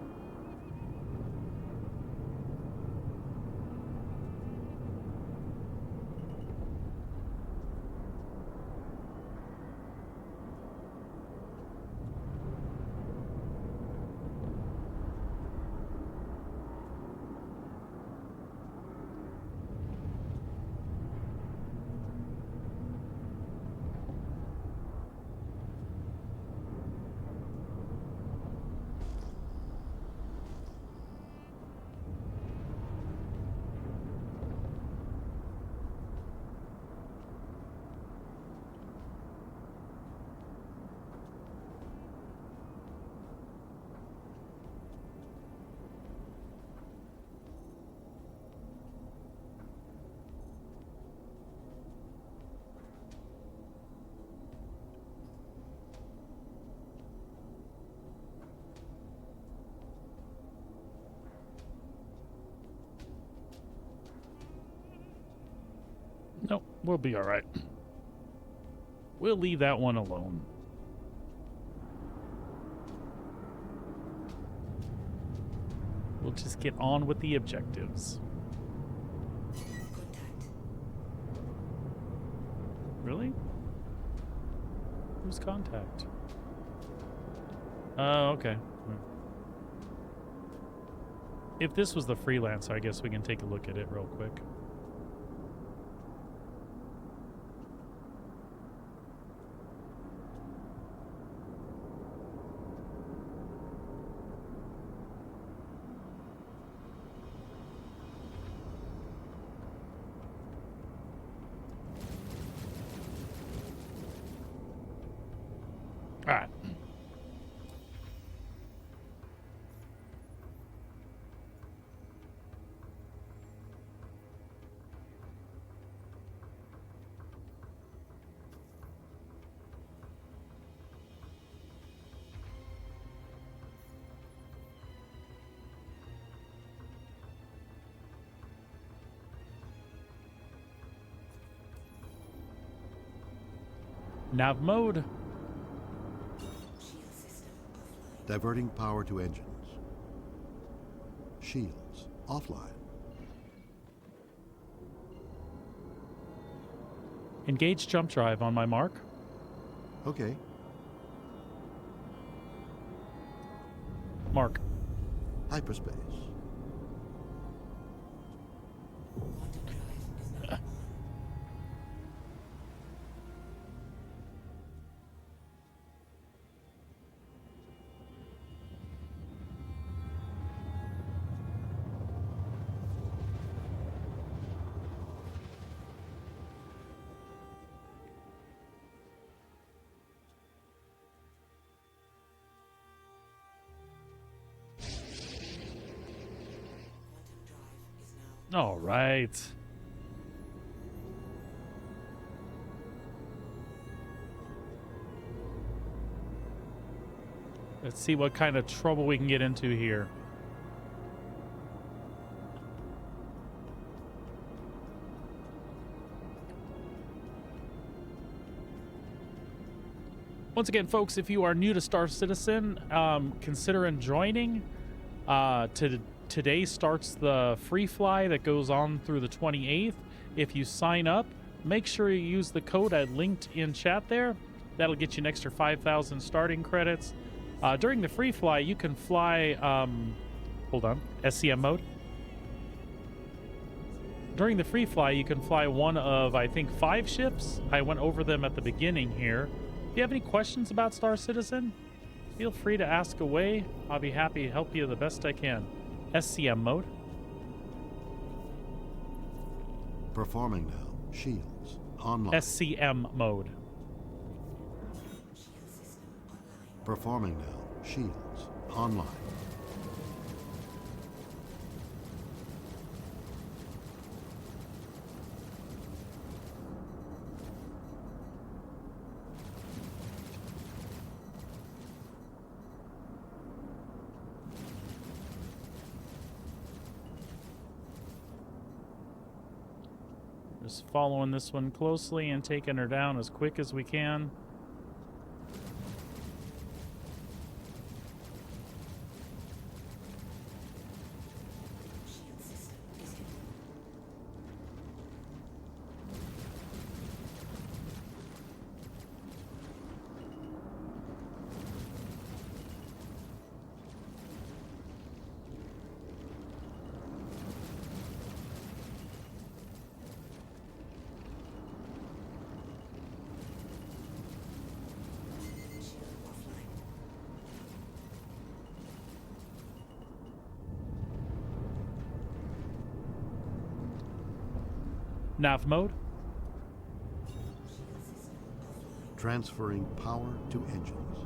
Nope, we'll be all right. We'll leave that one alone. We'll just get on with the objectives. Contact. Really? Who's contact? Oh, okay. If this was the freelancer, I guess we can take a look at it real quick. All right. Nav mode. Shield system offline. Diverting power to engines. Shields offline. Engage jump drive on my mark. Okay. Mark. Hyperspace. Quantum drive is now on. All right. Let's see what kind of trouble we can get into here. Once again, folks, if you are new to Star Citizen, consider joining. Today starts the free fly that goes on through the 28th. If you sign up, make sure you use the code I linked in chat there. That'll get you an extra 5,000 starting credits. During the free fly, you can fly, hold on, SCM mode. During the free fly, you can fly one of, I think, 5 ships. I went over them at the beginning here. If you have any questions about Star Citizen, feel free to ask away. I'll be happy to help you the best I can. SCM mode. Performing now. Shields. Online. SCM mode. Shield system online. Performing now. Shields. Online. Just following this one closely and taking her down as quick as we can. Shield system is hidden. Shield offline. Nav mode. Shield system offline. Transferring power to engines.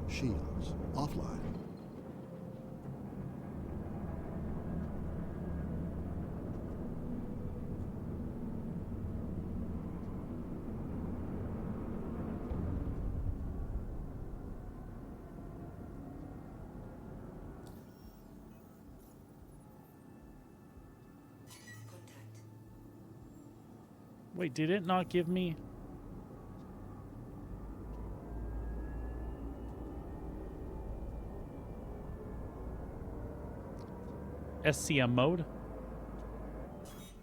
Shields. Offline. Contact. Wait, did it not give me? SCM mode?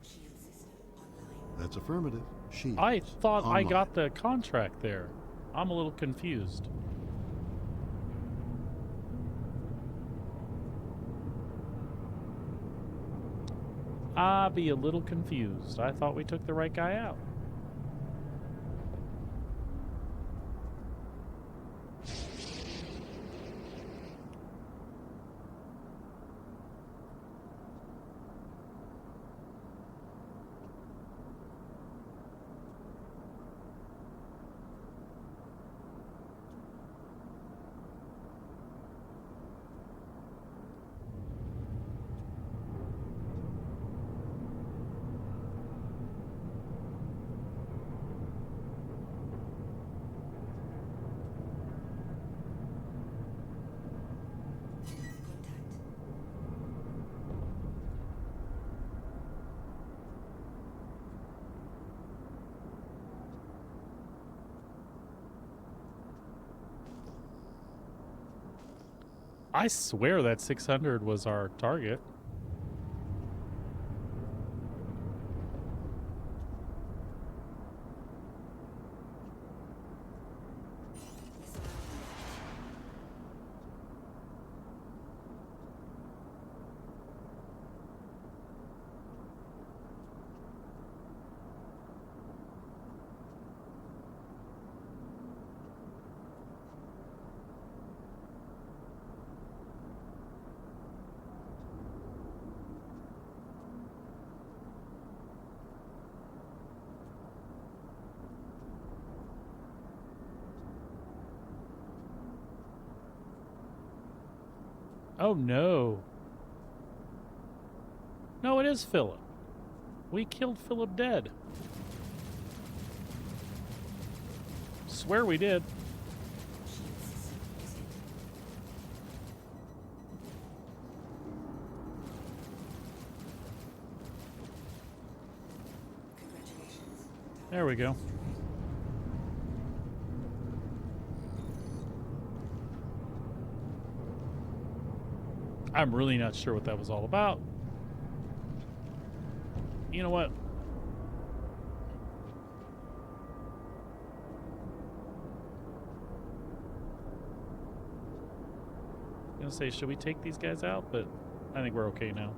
Shield system online. That's affirmative. Shields. I thought I online. got the contract there. I'm a little confused. I'll be a little confused. I thought we took the right guy out. Contact. I swear that 600 was our target. Missile Oh no. No, it is Philip. We killed Philip dead. Swear we did. Shield system is hit. Congratulations. There we go. I'm really not sure what that was all about. You know what? I'm gonna say, should we take these guys out? But I think we're okay now.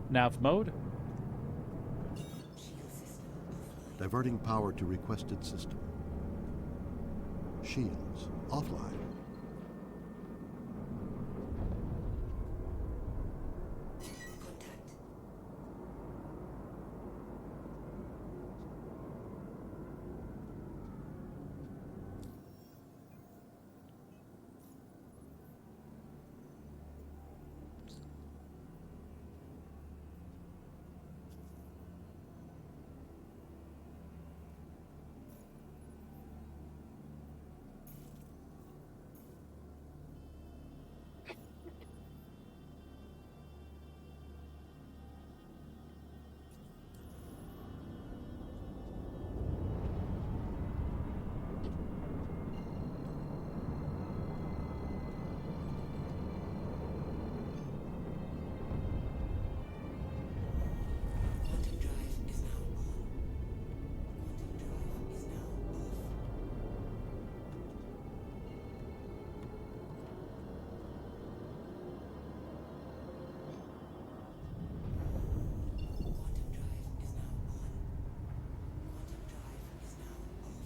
Nav mode. Shield system offline. Diverting power to requested system. Shields offline. Contact. Quantum drive is now on. Quantum drive is now off. Quantum drive is now on. Quantum drive is now off.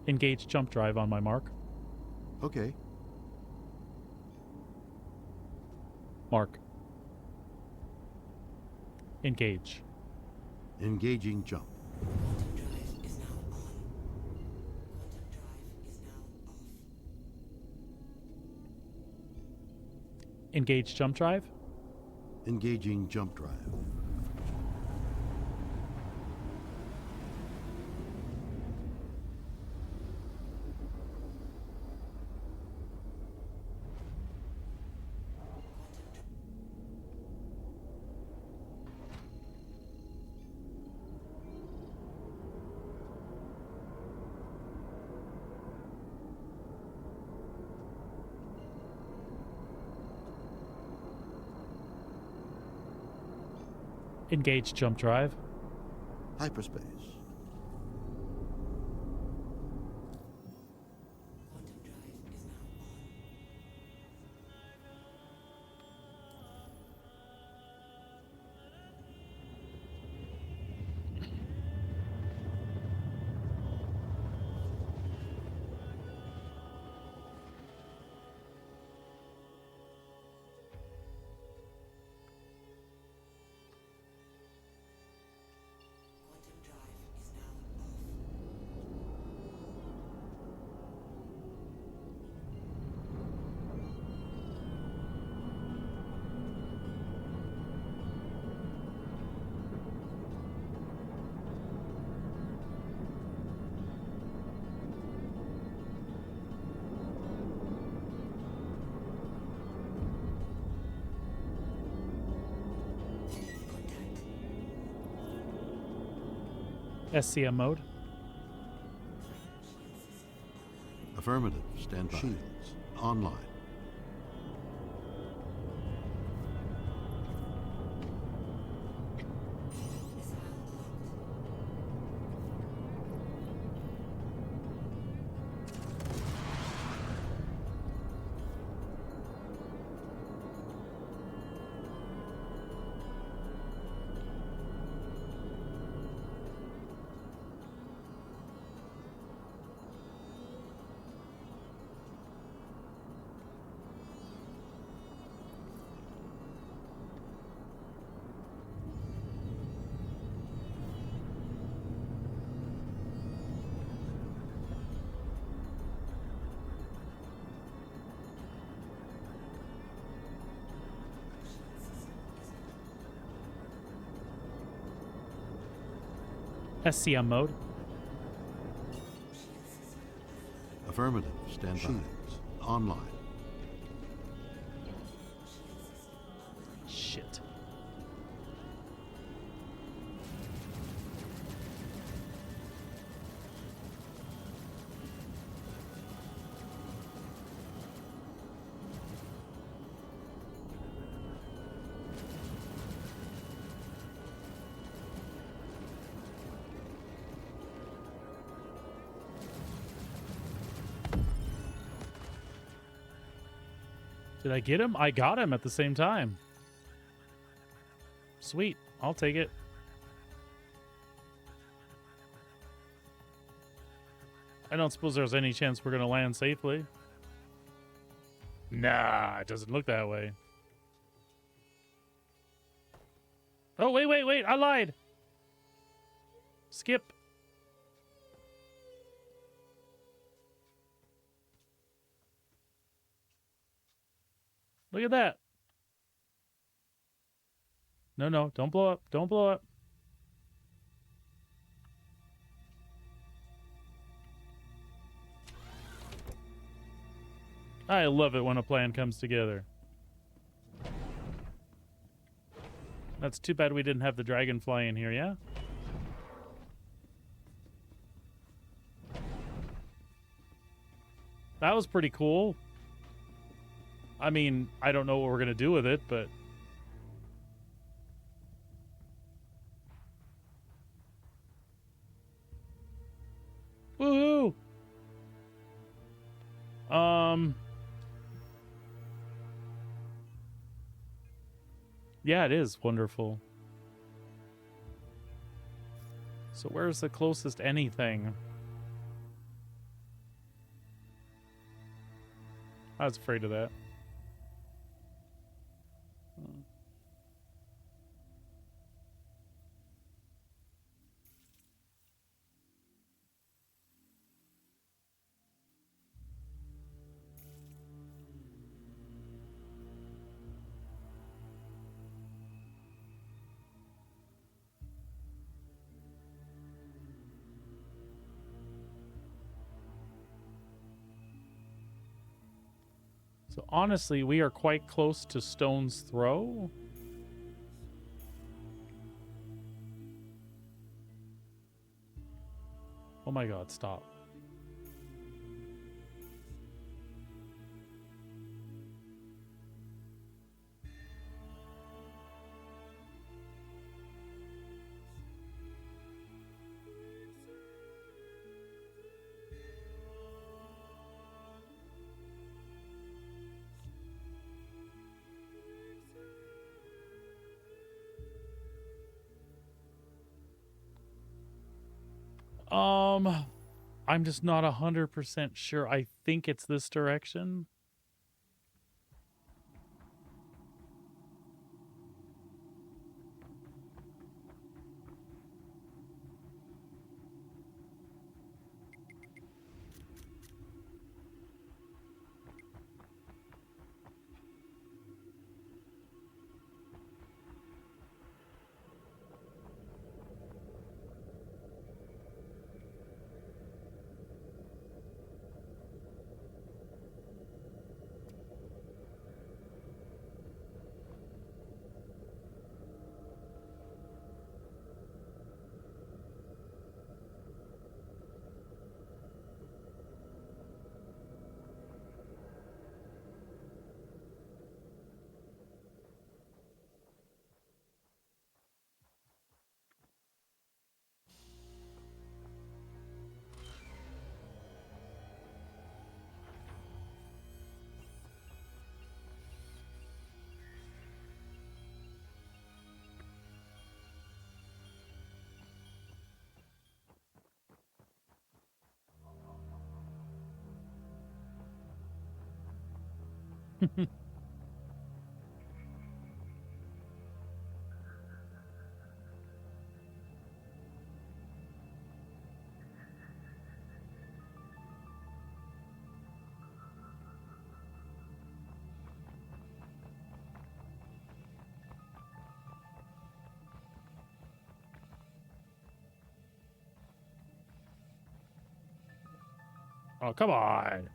Engage jump drive on my mark. Okay. Mark. Engage. Engaging jump. Quantum drive is now on. Quantum drive is now off. Engage jump drive. Engaging jump drive. Engage jump drive. Hyperspace. Quantum drive is now on. Quantum drive is now off. Contact. SCM mode. Shield system online. Affirmative. Stand by. Shields online. Missile locked. SCM mode. Affirmative. Stand by. Online. Shit. Did I get him? I got him at the same time. Sweet. I'll take it. I don't suppose there's any chance we're going to land safely. Nah, it doesn't look that way. Oh, wait. I lied. Skip. Look at that. No, don't blow up. Don't blow up. I love it when a plan comes together. That's too bad we didn't have the dragonfly in here, yeah? That was pretty cool. I mean, I don't know what we're going to do with it, but... Woohoo! Yeah, it is wonderful. So where's the closest anything? I was afraid of that. So honestly, we are quite close to Stone's Throw. Oh my god, stop. I'm just not 100% sure. I think it's this direction. Oh, come on.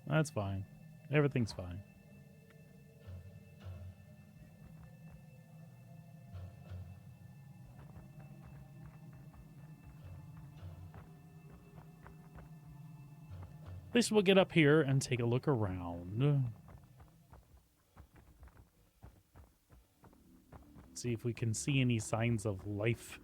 That's fine. Everything's fine. At least we'll get up here and take a look around. See if we can see any signs of life.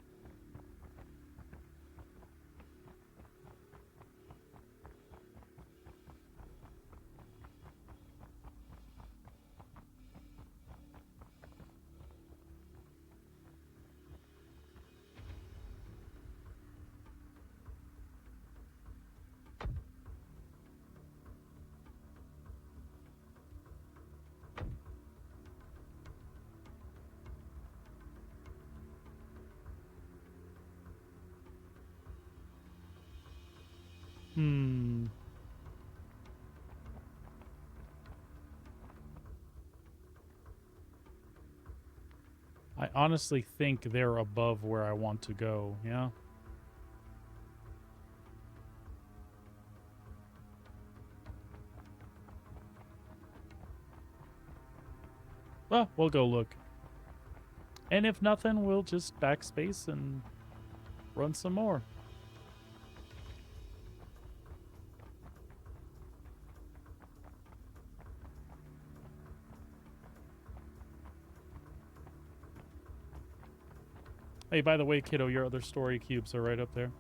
I honestly think they're above where I want to go, yeah? Well, we'll go look. And if nothing, we'll just backspace and run some more. Hey, by the way, kiddo, your other story cubes are right up there.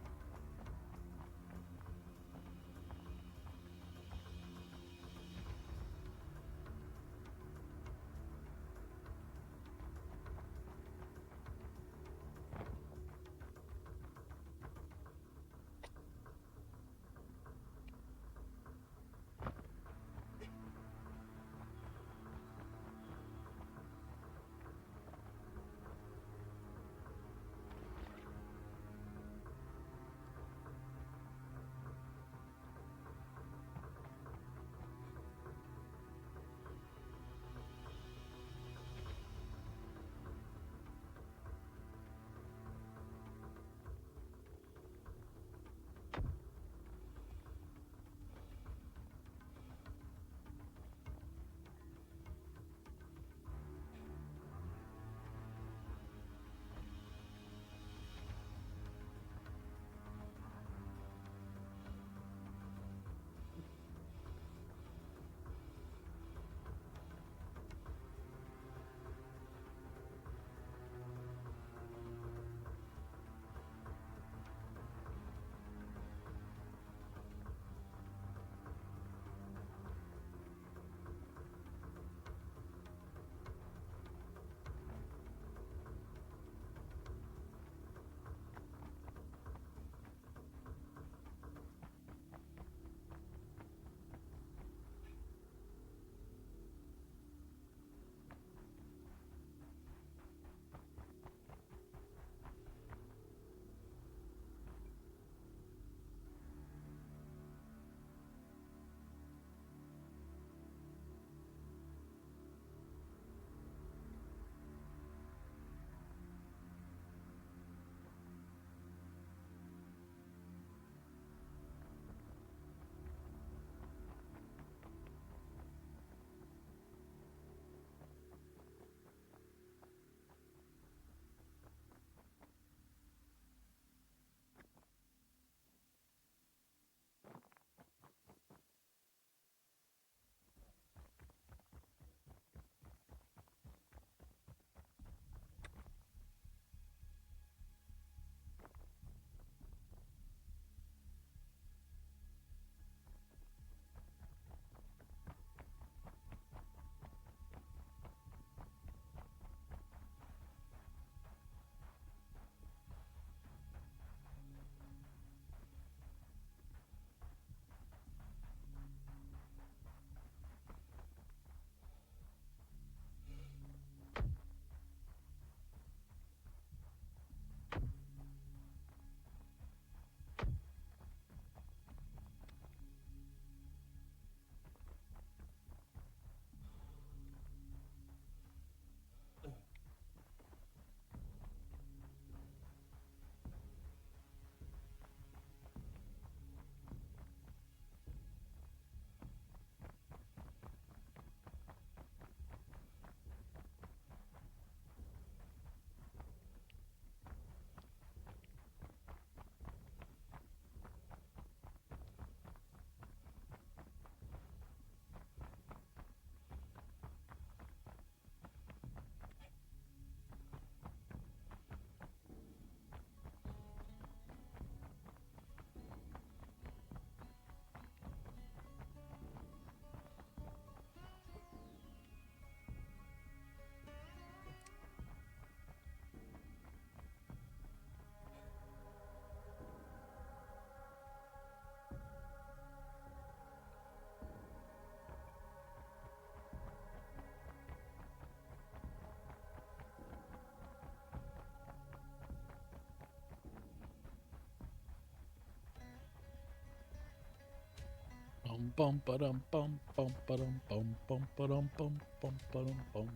bum ba-dum bum bum ba-dum bum bum ba-dum bum bum ba-dum bum.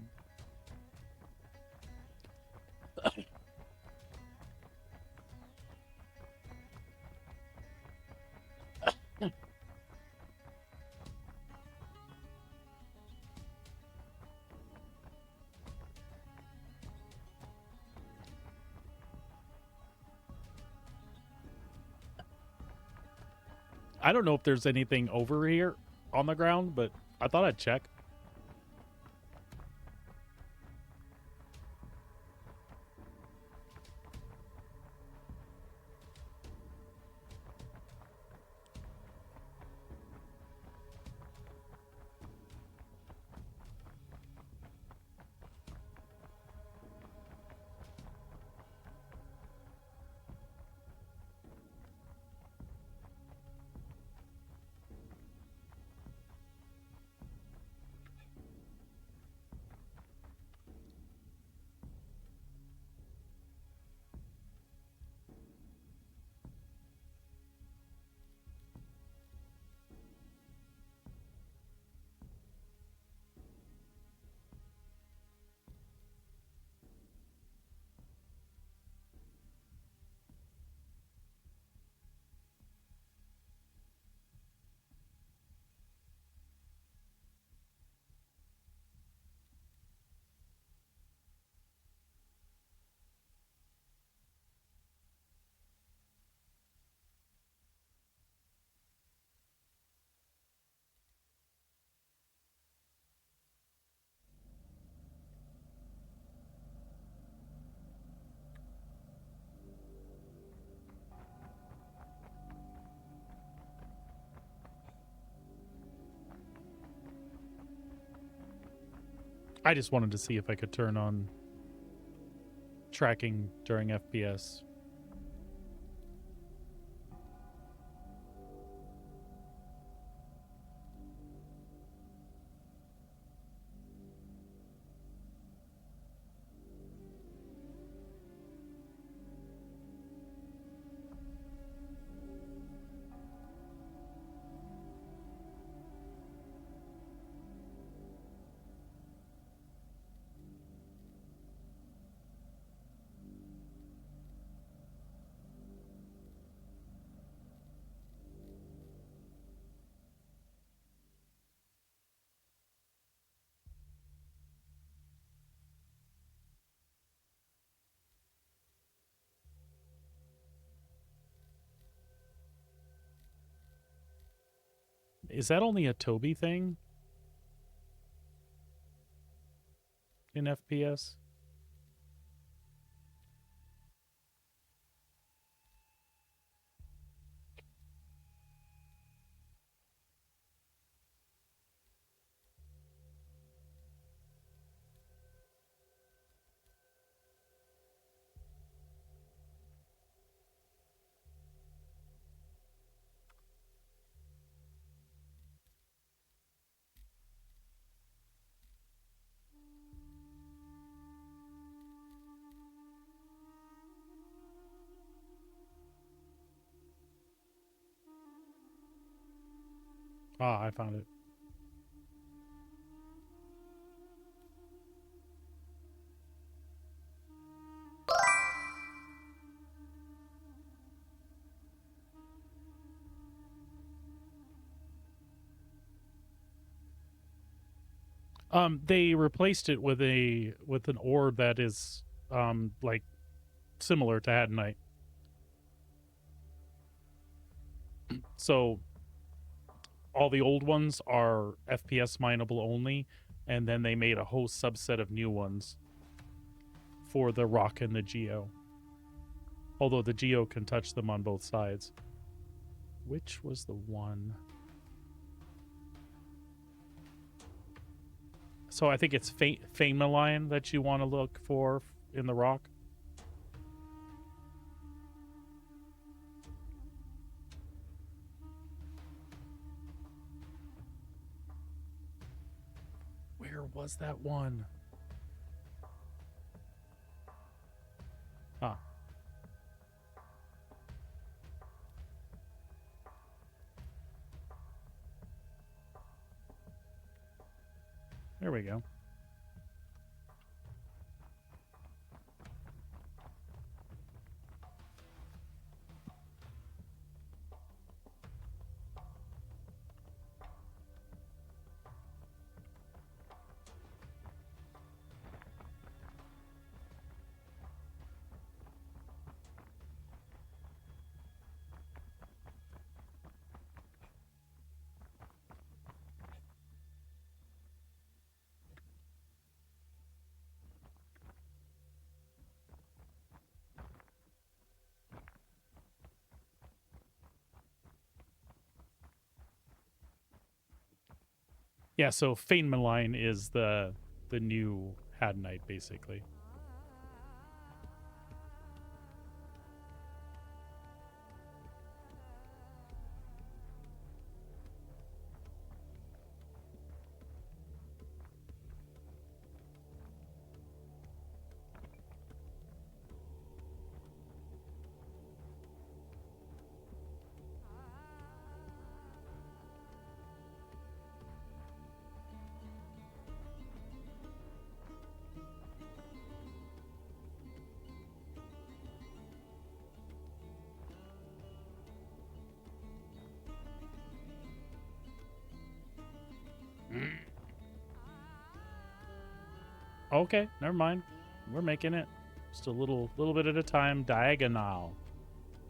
I don't know if there's anything over here on the ground, but I thought I'd check. I just wanted to see if I could turn on tracking during FPS. Is that only a Toby thing in FPS? Ah, I found it. They replaced it with an ore that is like similar to Hadanite. So all the old ones are FPS mineable only, and then they made a whole subset of new ones for the rock and the geo. Although the geo can touch them on both sides. Which was the one? So I think it's Famalion that you want to look for in the rock. Where was that one? Ah. There we go. Yeah, so Fane Malign is the new Had Knight, basically. Okay, never mind. We're making it. Just a little bit at a time. Diagonal.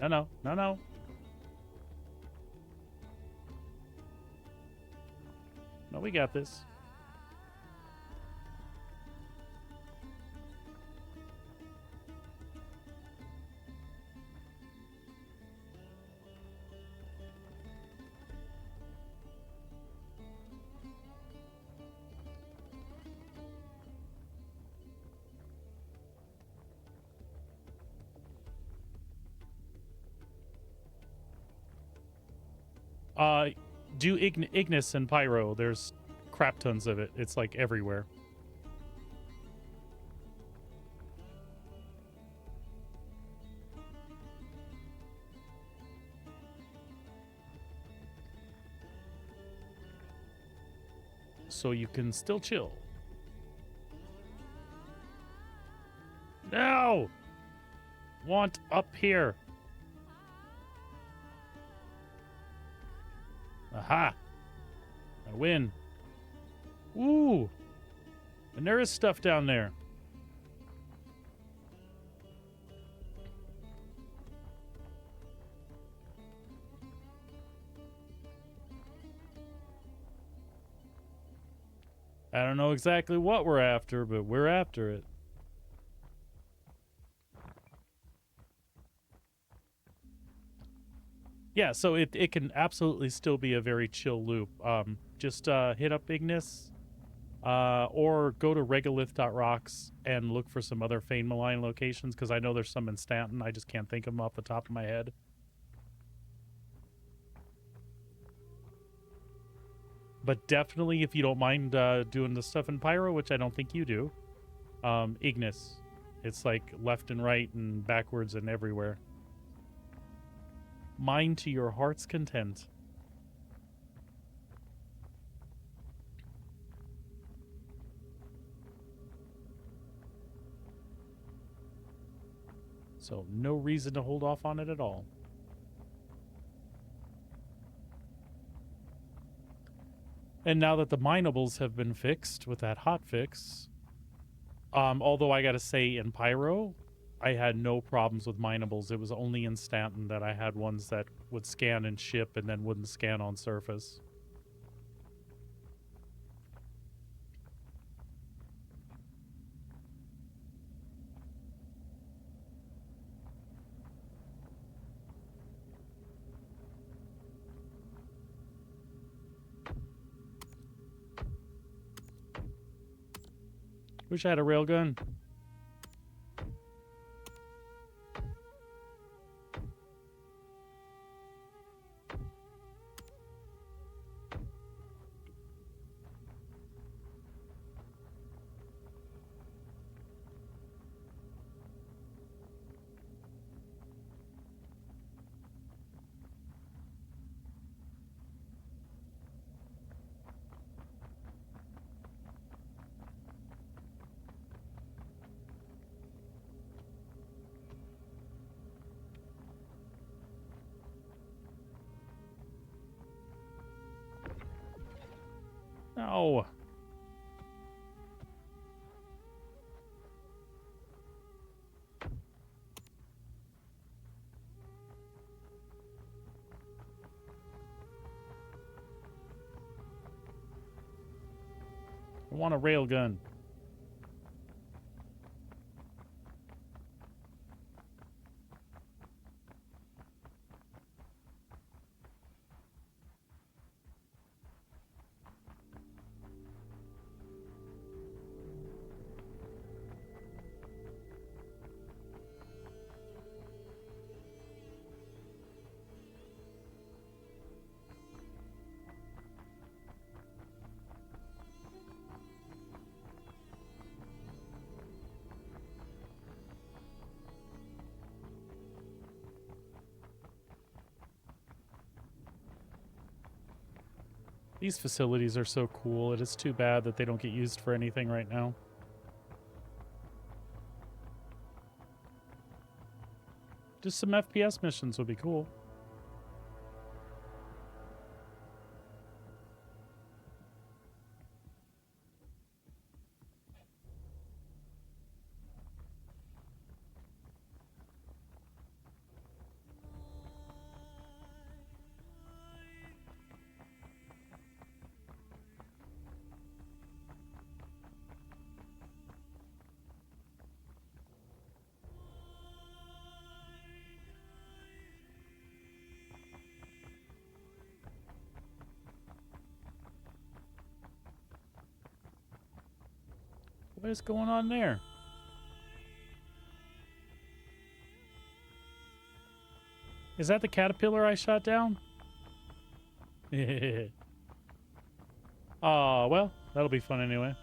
No. No, we got this. Do Ignis and Pyro. There's crap tons of it. It's like everywhere. So you can still chill. No! Want up here. Aha! I win. Ooh! And there is stuff down there. I don't know exactly what we're after, but we're after it. Yeah, so it can absolutely still be a very chill loop. Just hit up Ignis, or go to regolith.rocks and look for some other Fane Malign locations, because I know there's some in Stanton. I just can't think of them off the top of my head. But definitely, if you don't mind doing the stuff in Pyro, which I don't think you do, Ignis. It's like left and right and backwards and everywhere. Mine to your heart's content. So no reason to hold off on it at all. And now that the minables have been fixed with that hot fix, although I gotta say in Pyro, I had no problems with minables. It was only in Stanton that I had ones that would scan and ship and then wouldn't scan on surface. Wish I had a railgun. No. I want a railgun. These facilities are so cool. It is too bad that they don't get used for anything right now. Just some FPS missions would be cool. What is going on there? Is that the caterpillar I shot down? Oh, well, that'll be fun anyway.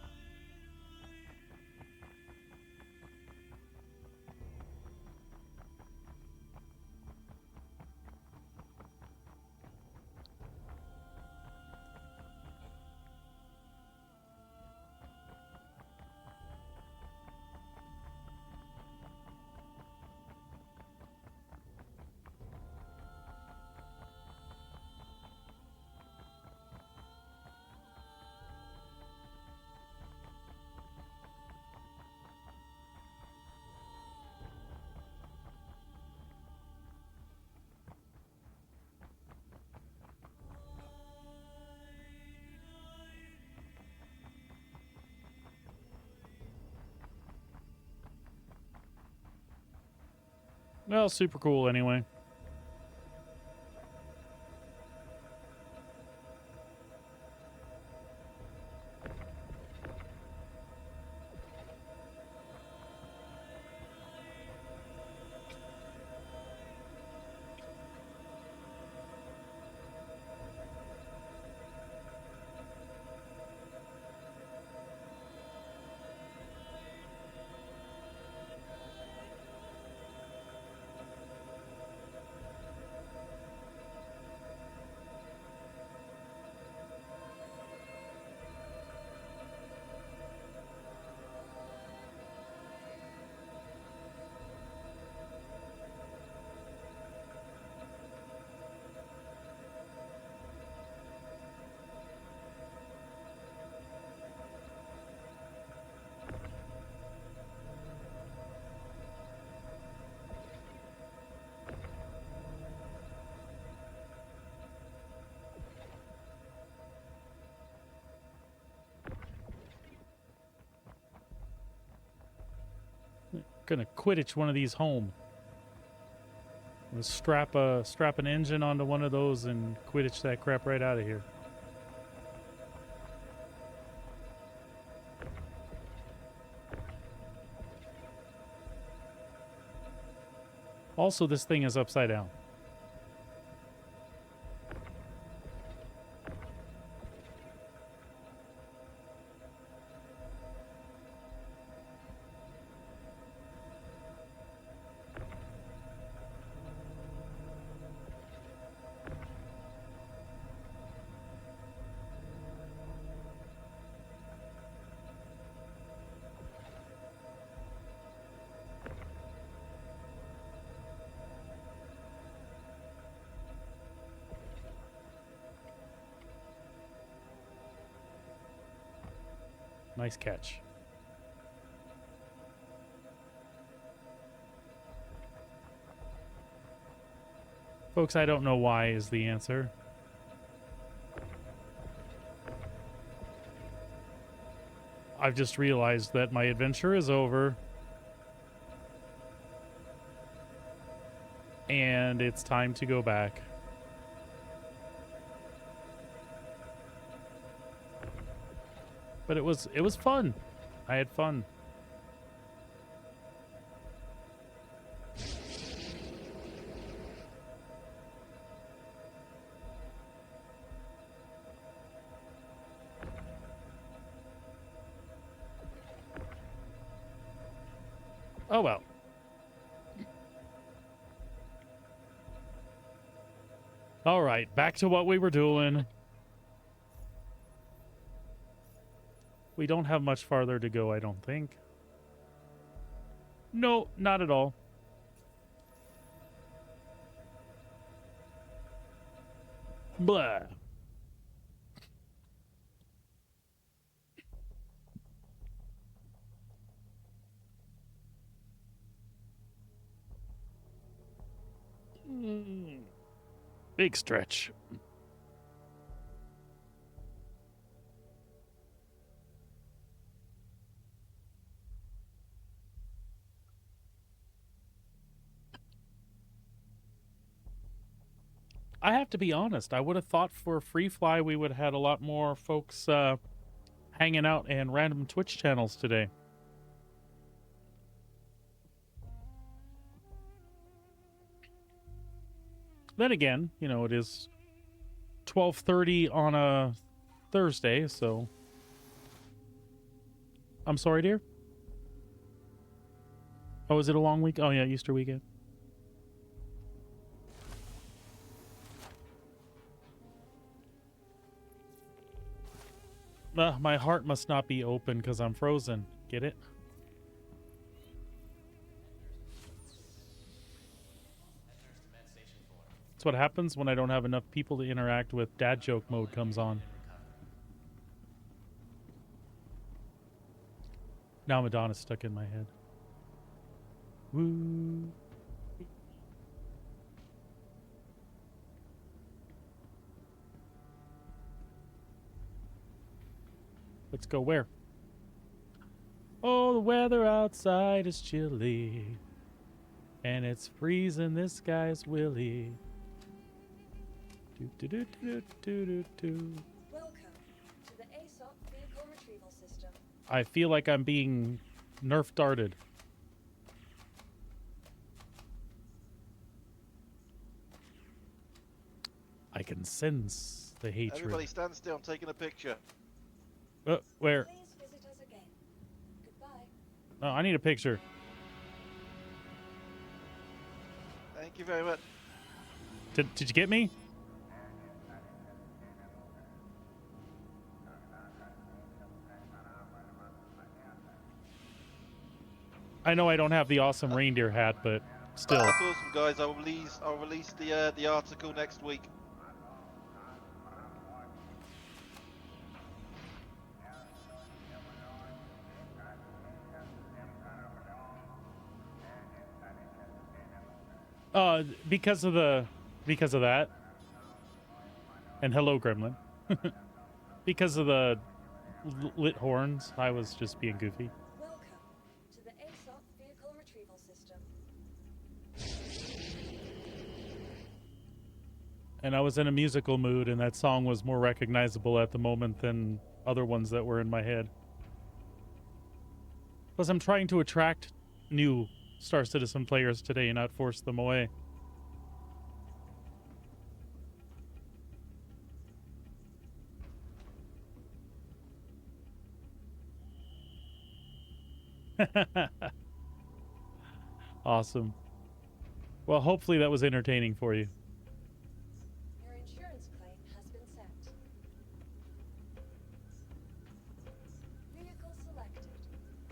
Well, super cool anyway. Gonna Quidditch one of these home. Gonna strap an engine onto one of those and Quidditch that crap right out of here. Also, this thing is upside down. Nice catch. Folks, I don't know why is the answer. I've just realized that my adventure is over. And it's time to go back. But it was fun. I had fun. Oh well. All right, back to what we were doing. We don't have much farther to go, I don't think. No, not at all. Blah. Big stretch. I have to be honest. I would have thought for Free Fly we would have had a lot more folks hanging out and random Twitch channels today. Then again, you know, it is 12:30 on a Thursday, so... I'm sorry, dear? Oh, is it a long week? Oh, yeah, Easter weekend. My heart must not be open because I'm frozen. Get it? That's what happens when I don't have enough people to interact with. Dad joke mode comes on. Now Madonna's stuck in my head. Woo. Let's go where? Oh, the weather outside is chilly. And it's freezing, this sky's willy. Do, do, do, do, do, do, do. Welcome to the ASOP vehicle retrieval system. I feel like I'm being nerf darted. I can sense the hatred. Everybody stand still. I'm taking a picture. Where? Please visit us again. Goodbye. Oh, I need a picture. Thank you very much. Did you get me? I know I don't have the awesome reindeer hat, but still. That's awesome, guys. I'll release the article next week. Because of that. And hello, Gremlin. Because of the lit horns, I was just being goofy. Welcome to the ASOP vehicle retrieval system. And I was in a musical mood, and that song was more recognizable at the moment than other ones that were in my head. Plus, I'm trying to attract new Star Citizen players today and not force them away. Awesome. Well, hopefully that was entertaining for you. Your insurance claim has been sent. Vehicle selected.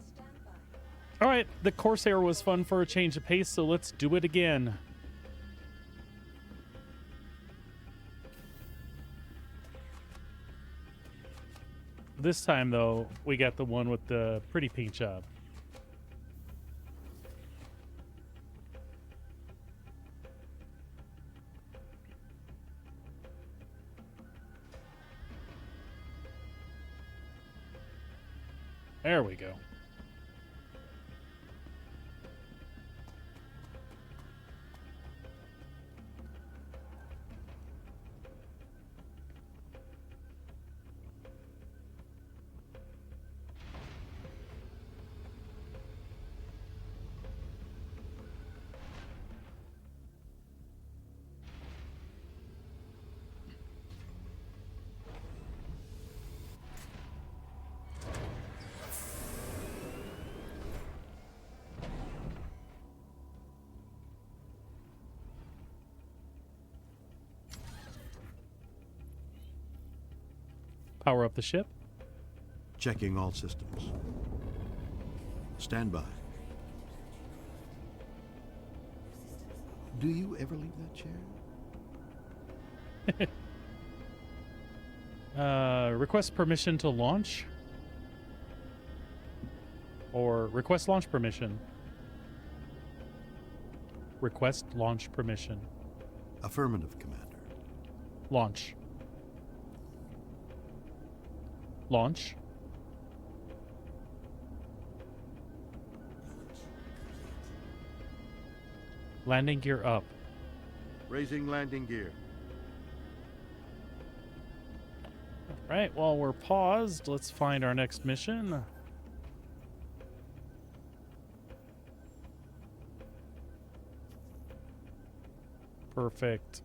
Stand by. All right, the Corsair was fun for a change of pace, so let's do it again. this time, though, we got the one with the pretty paint job. There we go. Power up the ship. Checking all systems. Stand by. Do you ever leave that chair? Request permission to launch? Or request launch permission? Request launch permission. Affirmative, Commander. Launch. Launch. Landing gear up. Raising landing gear. Right, while we're paused, let's find our next mission. Perfect.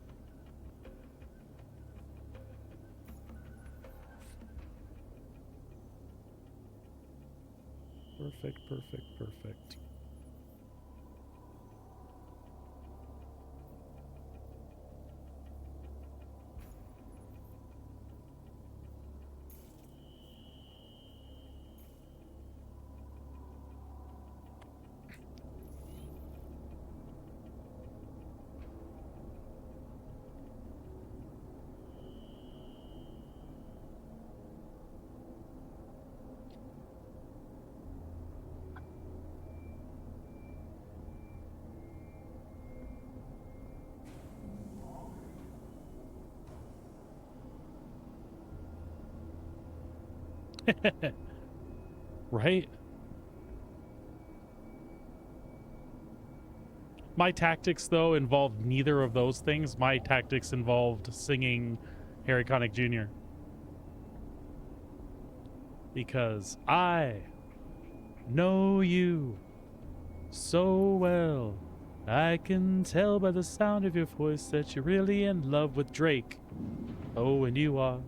Perfect, perfect, perfect. Right? My tactics, though, involved neither of those things. My tactics involved singing Harry Connick Jr. Because I know you so well. I can tell by the sound of your voice that you're really in love with Drake. Oh, and you are.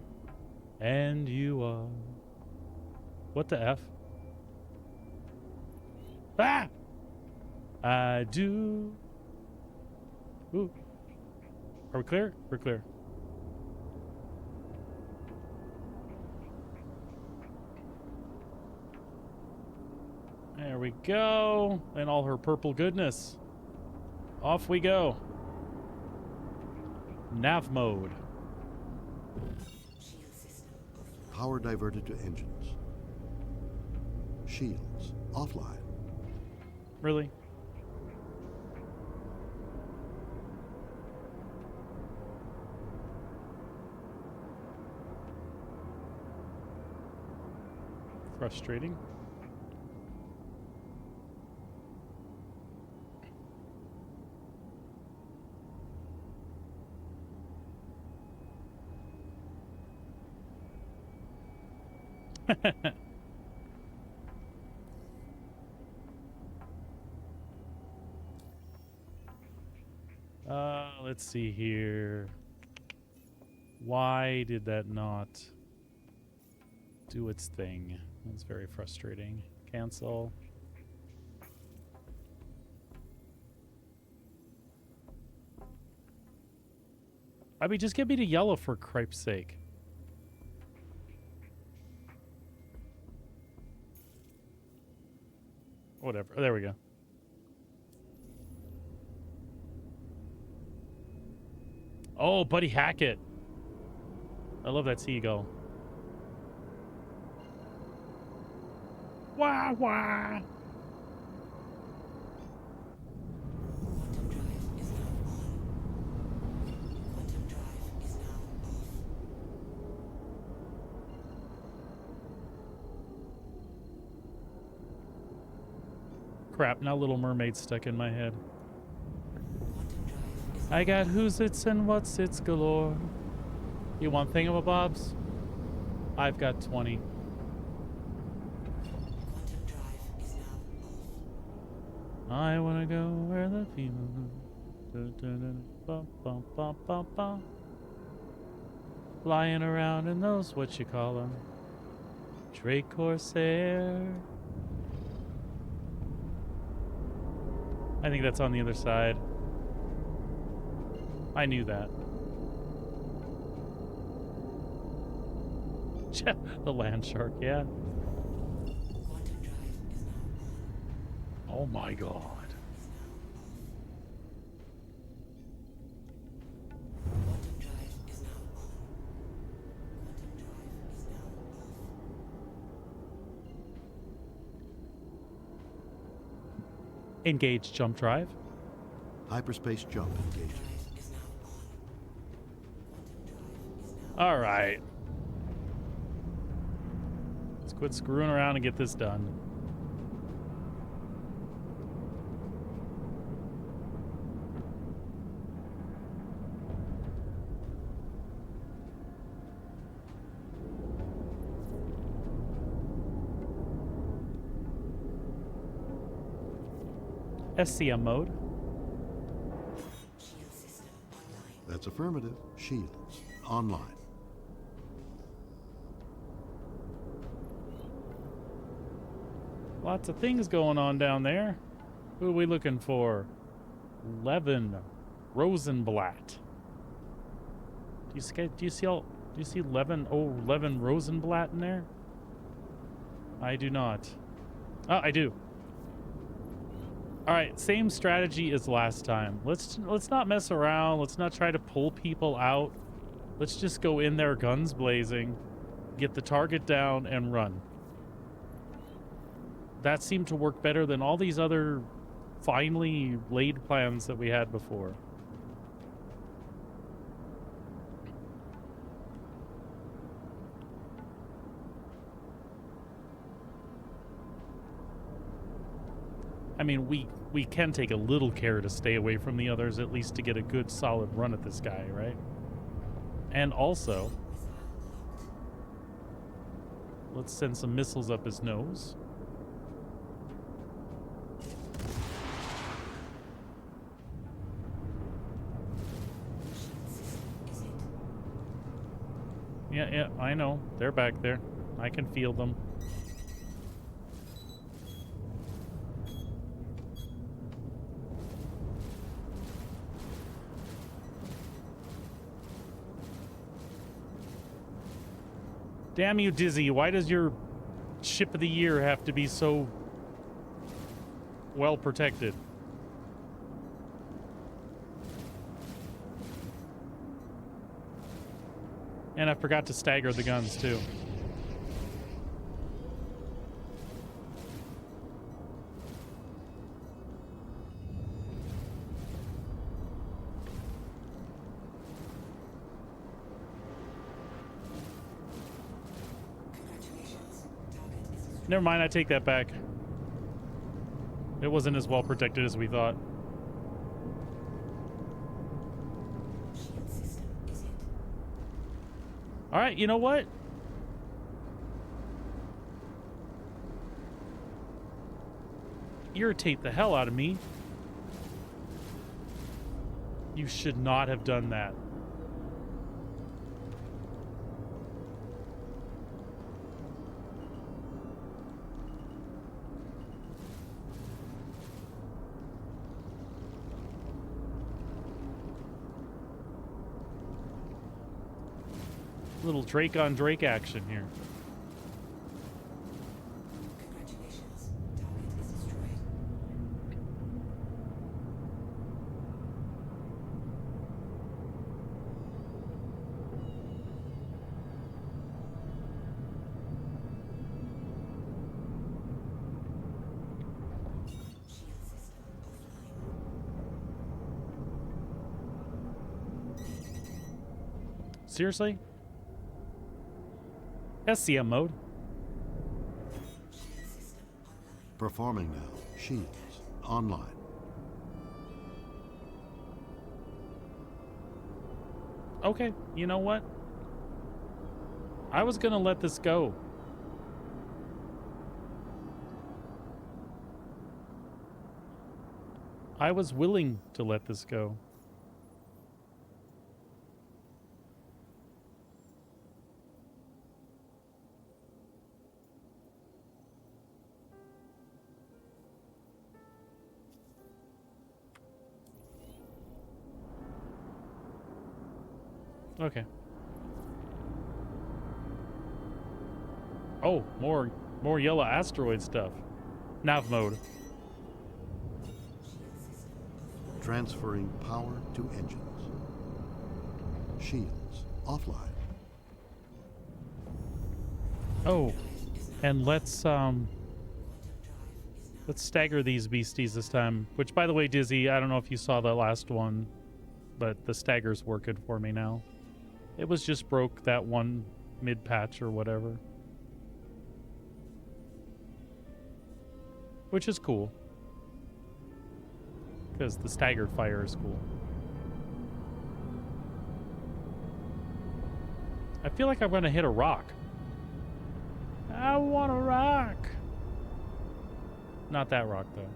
And you are. What the F? Ah! I do. Ooh. Are we clear? We're clear. There we go. And all her purple goodness. Off we go. Nav mode. Shield system offline. Power diverted to engines. Shields offline. Really? Frustrating. Let's see here. Why did that not do its thing? That's very frustrating. Cancel. I mean, just get me to yellow for cripe's sake. Whatever. There we go. Oh, Buddy Hackett. I love that seagull. Wah wah. Quantum drive is now on. Quantum drive is now off. Crap, now Little Mermaid stuck in my head. Quantum drive is I got who's its and what's its galore. You want thingamabobs? I've got 20. quantum drive is now off. I wanna go where the people bum, bum, bum, bum, bum. Flying around in those what you call them, Drake Corsair. I think that's on the other side. I knew that. The land shark, yeah. Quantum drive is now on. Oh my god. Is now off. Quantum drive is now on. Quantum drive is now off. Engage jump drive. Hyperspace jump engaged. Drive is now on. Quantum drive is now All right. Let's quit screwing around and get this done. SCM mode. shield system online. That's affirmative. Shield online. Lots of things going on down there. Who are we looking for? Levin Rosenblatt. Do you see Levin Rosenblatt in there? I do not. Oh, I do. All right, same strategy as last time. Let's not mess around. Let's not try to pull people out. Let's just go in there guns blazing, get the target down and run. That seemed to work better than all these other finely laid plans that we had before. I mean, we can take a little care to stay away from the others, at least to get a good solid run at this guy, right? And also, let's send some missiles up his nose. Yeah, I know. They're back there. I can feel them. Damn you, Dizzy. Why does your ship of the year have to be so well protected? And I forgot to stagger the guns, too. Congratulations. Target is destroyed. Never mind, I take that back. It wasn't as well protected as we thought. Shield system is hit. All right, you know what? Irritate the hell out of me. You should not have done that. Little Drake on Drake action here. Congratulations. Target is destroyed. Seriously? SCM mode. Performing now. Shields online. Okay, you know what? I was gonna let this go. I was willing to let this go. Okay. Oh, more yellow asteroid stuff. Nav mode. Transferring power to engines. Shields offline. Oh, and let's stagger these beasties this time. Which, by the way, Dizzy, I don't know if you saw the last one, but the stagger's working for me now. It was just broke that one mid-patch or whatever. Which is cool. Because the staggered fire is cool. I feel like I'm going to hit a rock. I want a rock. Not that rock, though.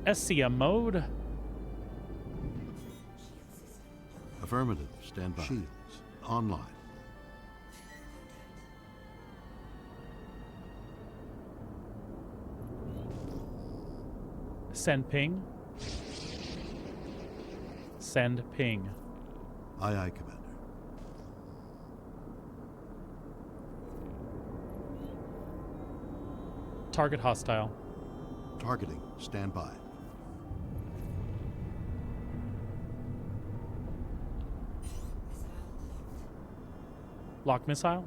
SCM mode. Affirmative. Stand by. Shields online. Send ping. Send ping. Aye, aye, Commander. Target hostile. Targeting. Stand by. Lock missile.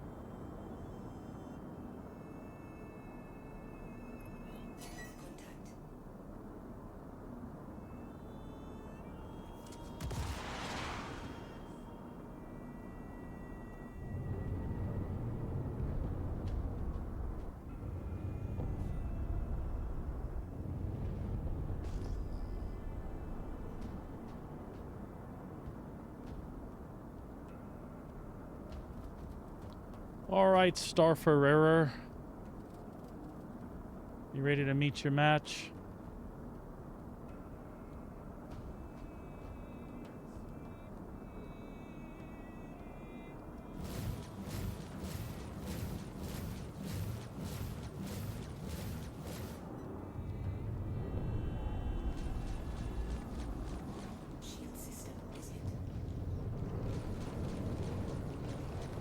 All right, Starfarer. You ready to meet your match?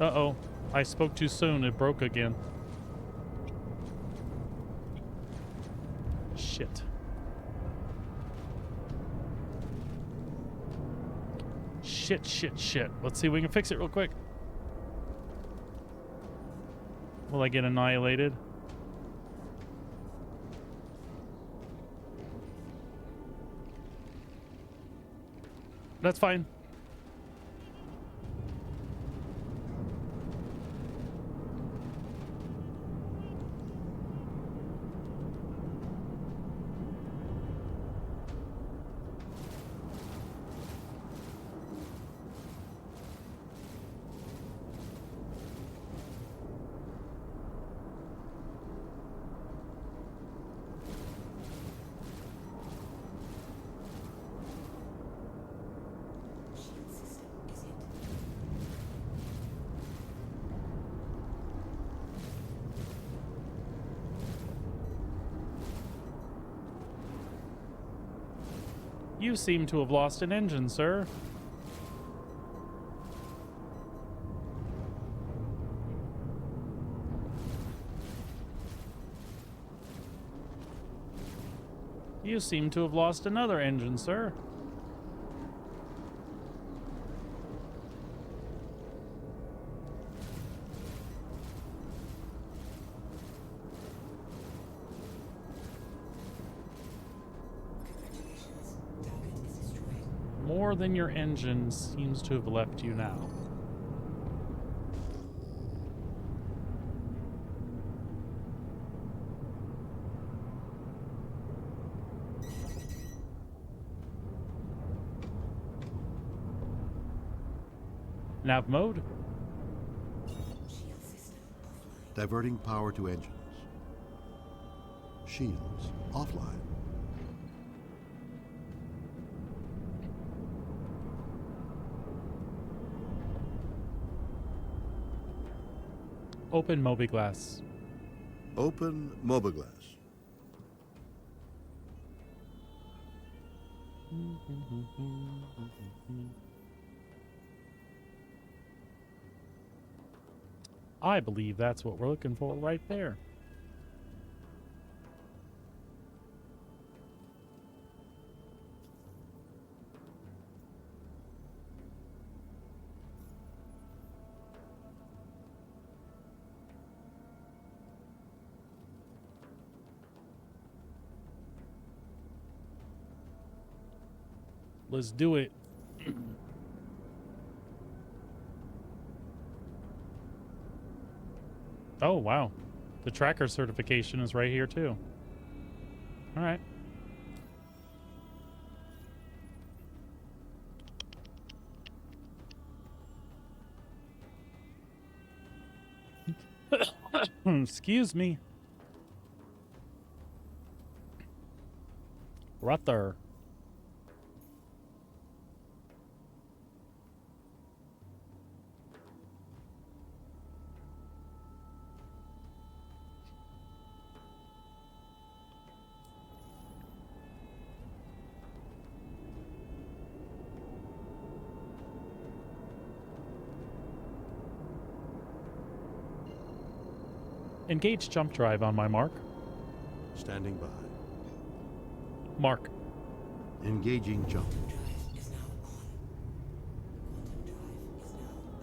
Uh-oh. I spoke too soon. It broke again. Shit. Shit. Let's see if we can fix it real quick. Will I get annihilated? That's fine. You seem to have lost an engine, sir. You seem to have lost another engine, sir. more than your engine seems to have left you now. Nav mode. Shield system offline. Diverting power to engines. Shields offline. Open Mobiglass. Open Mobiglass. I believe that's what we're looking for right there. Let's do it. Oh, wow. The tracker certification is right here, too. All right. Excuse me. Right there. Engage jump drive on my mark. Standing by. Mark. Engaging jump. Drive is now on. Quantum drive is now off.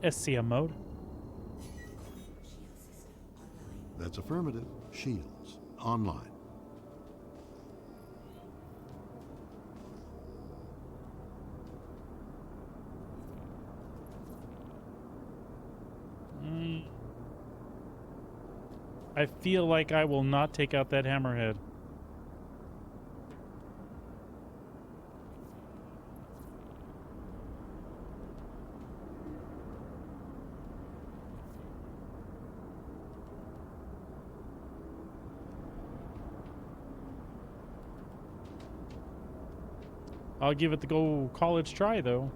SCM mode. Shield system online. That's affirmative. Shields online. I feel like I will not take out that hammerhead. I'll give it the go college try, though.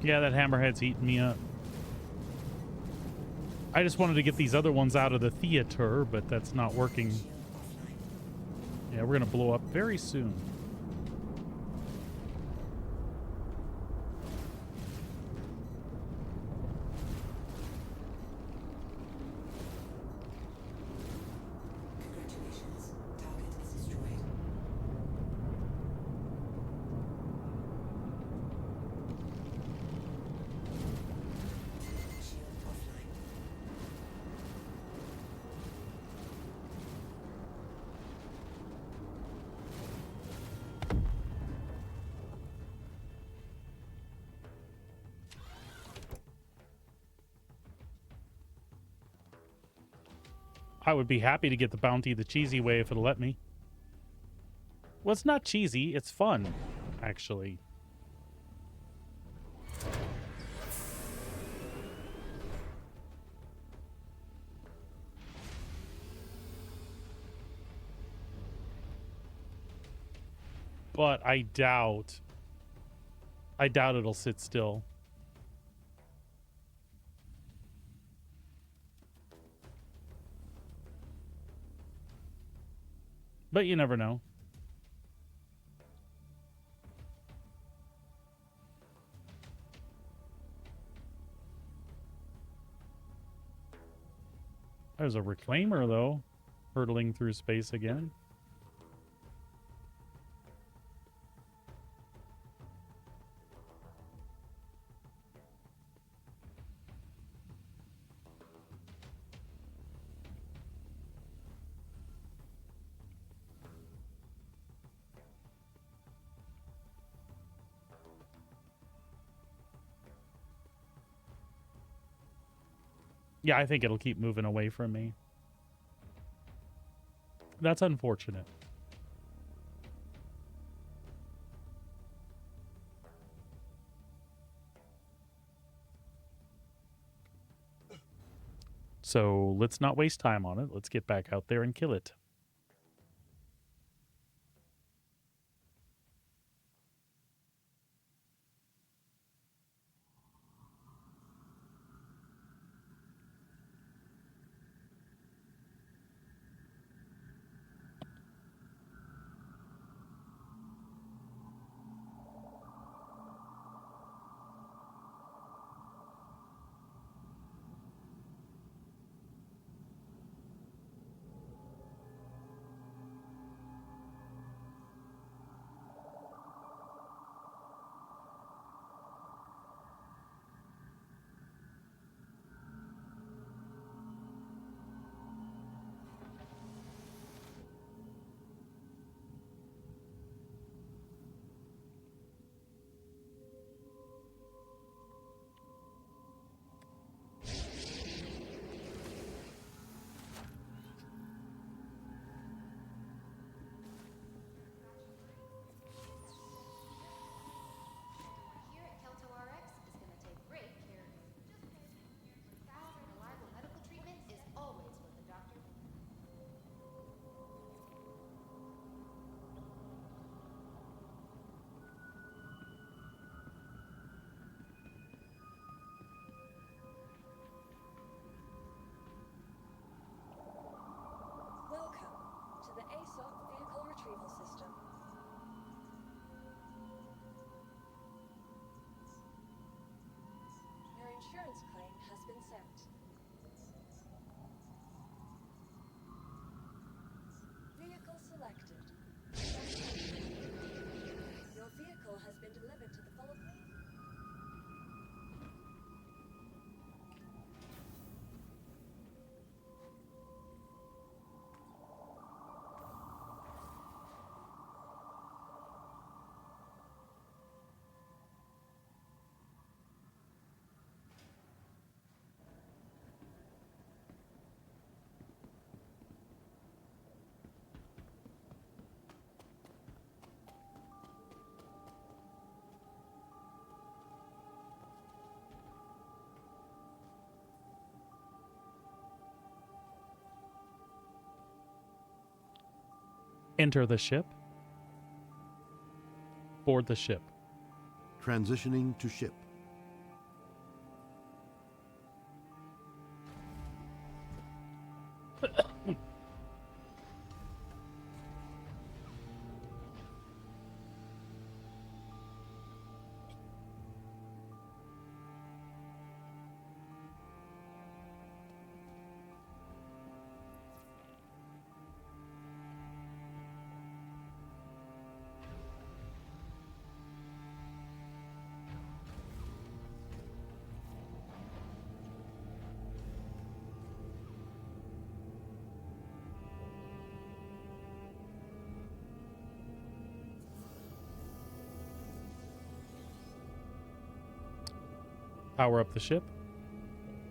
Yeah, that hammerhead's eating me up. I just wanted to get these other ones out of the theater, but that's not working. Shield offline. Yeah, we're gonna blow up very soon. Congratulations. Target is destroyed. Shield offline. I would be happy to get the bounty the cheesy way if it'll let me. Well, it's not cheesy. It's fun, actually. But I doubt it'll sit still. But you never know. There's a reclaimer, though, hurtling through space again. Yeah, I think it'll keep moving away from me. That's unfortunate. So let's not waste time on it. Let's get back out there and kill it. Here at Kelto RX is going to take great care of you. Fast and reliable medical treatment is always what the doctor Welcome to the ASOC vehicle retrieval system. Your insurance claim has been sent. Vehicle selected. Your vehicle has been delivered to the following. Enter the ship. Board the ship. Transitioning to ship. Power up the ship.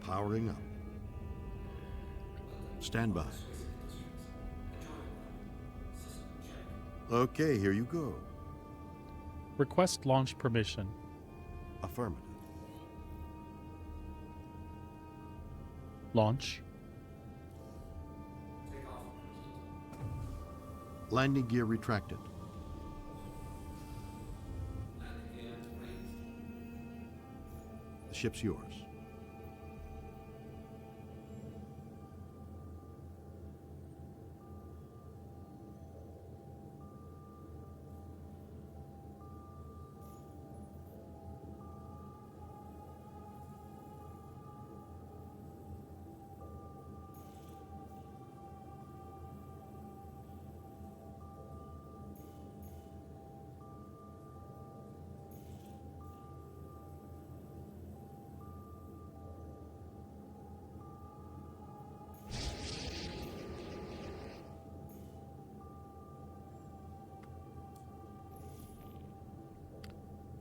Powering up. Stand by. Okay, here you go. Request launch permission. Affirmative. Launch. Landing gear retracted. The ship's yours.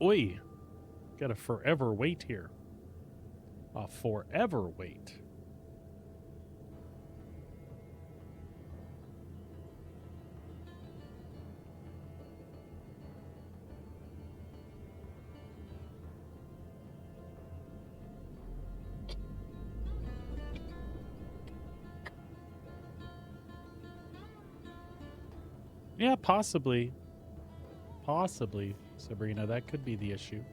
Oi. Got a forever wait here. A forever wait. Yeah, possibly. Possibly, Sabrina. That could be the issue.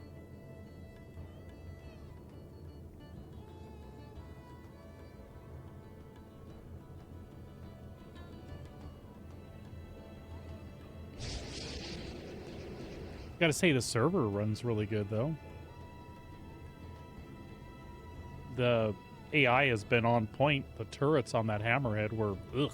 Gotta say, the server runs really good, though. The AI has been on point. The turrets on that hammerhead were, ugh.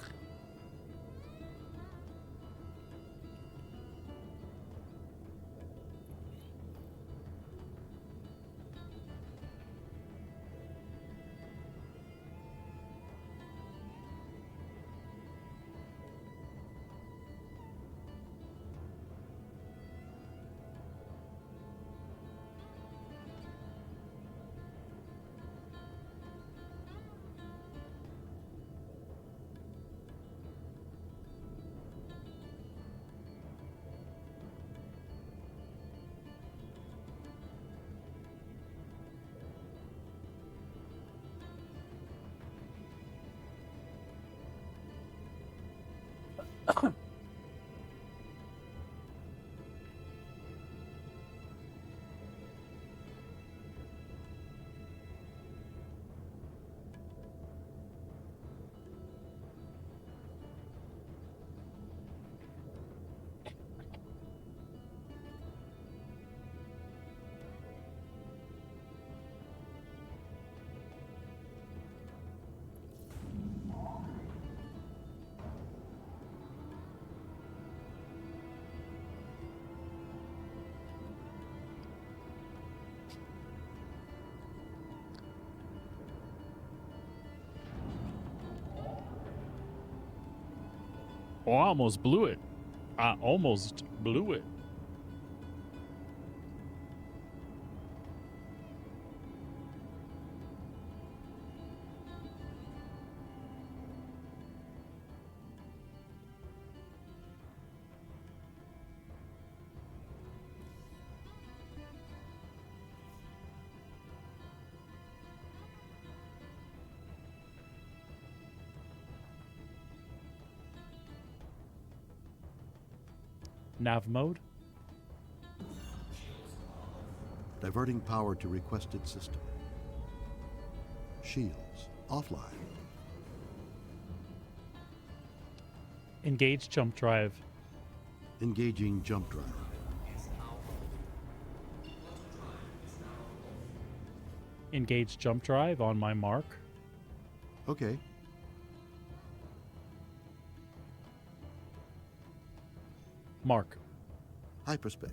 Oh, I almost blew it. I almost blew it. Nav mode. Diverting power to requested system. Shields offline. Engage jump drive. Engaging jump drive. Engage jump drive on my mark. Okay. Mark. Hyperspace.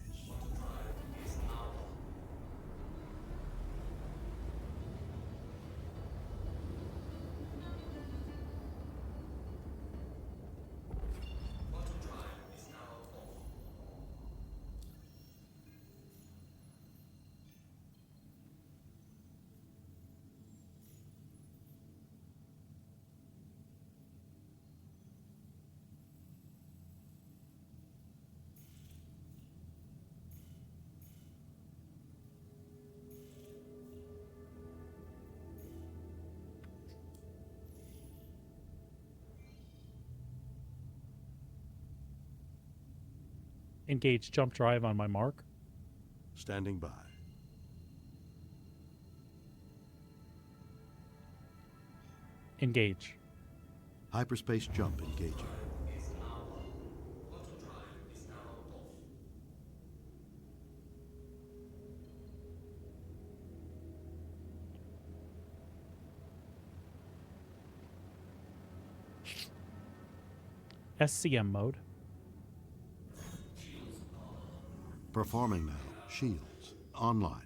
Engage jump drive on my mark. Standing by. Engage. Hyperspace jump engaging. SCM mode. Performing now. Shields. Online.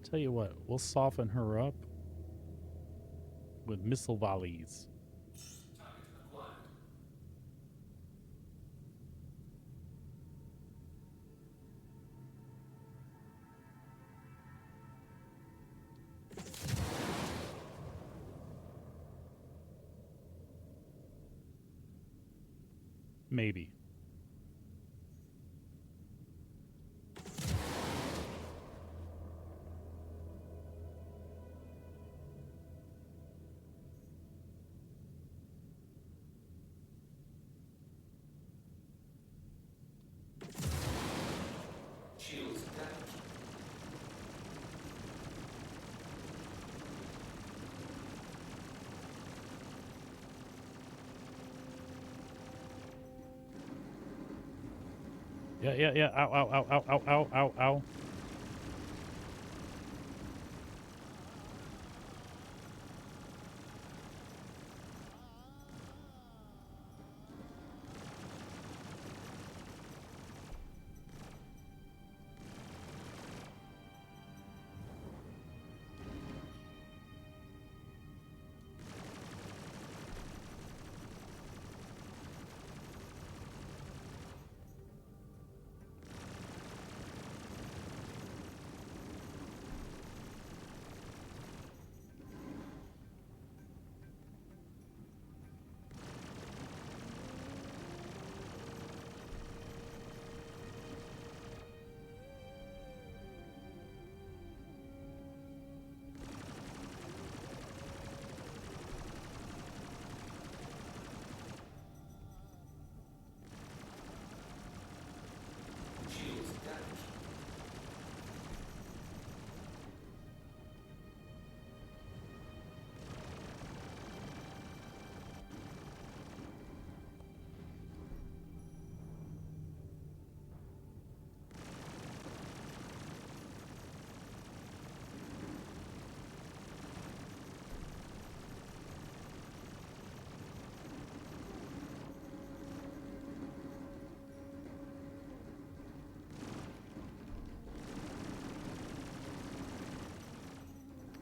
Tell you what, we'll soften her up with missile volleys. Maybe. Yeah. Ow, ow, ow, ow, ow, ow, ow, ow.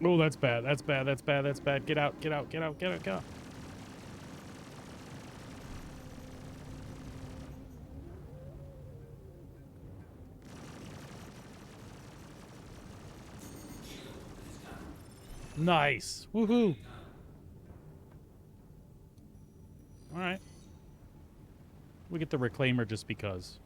Oh, that's bad. That's bad. That's bad. That's bad. Get out. Get out. Get out. Get out. Get out. Nice. Woohoo. All right. We get the reclaimer just because.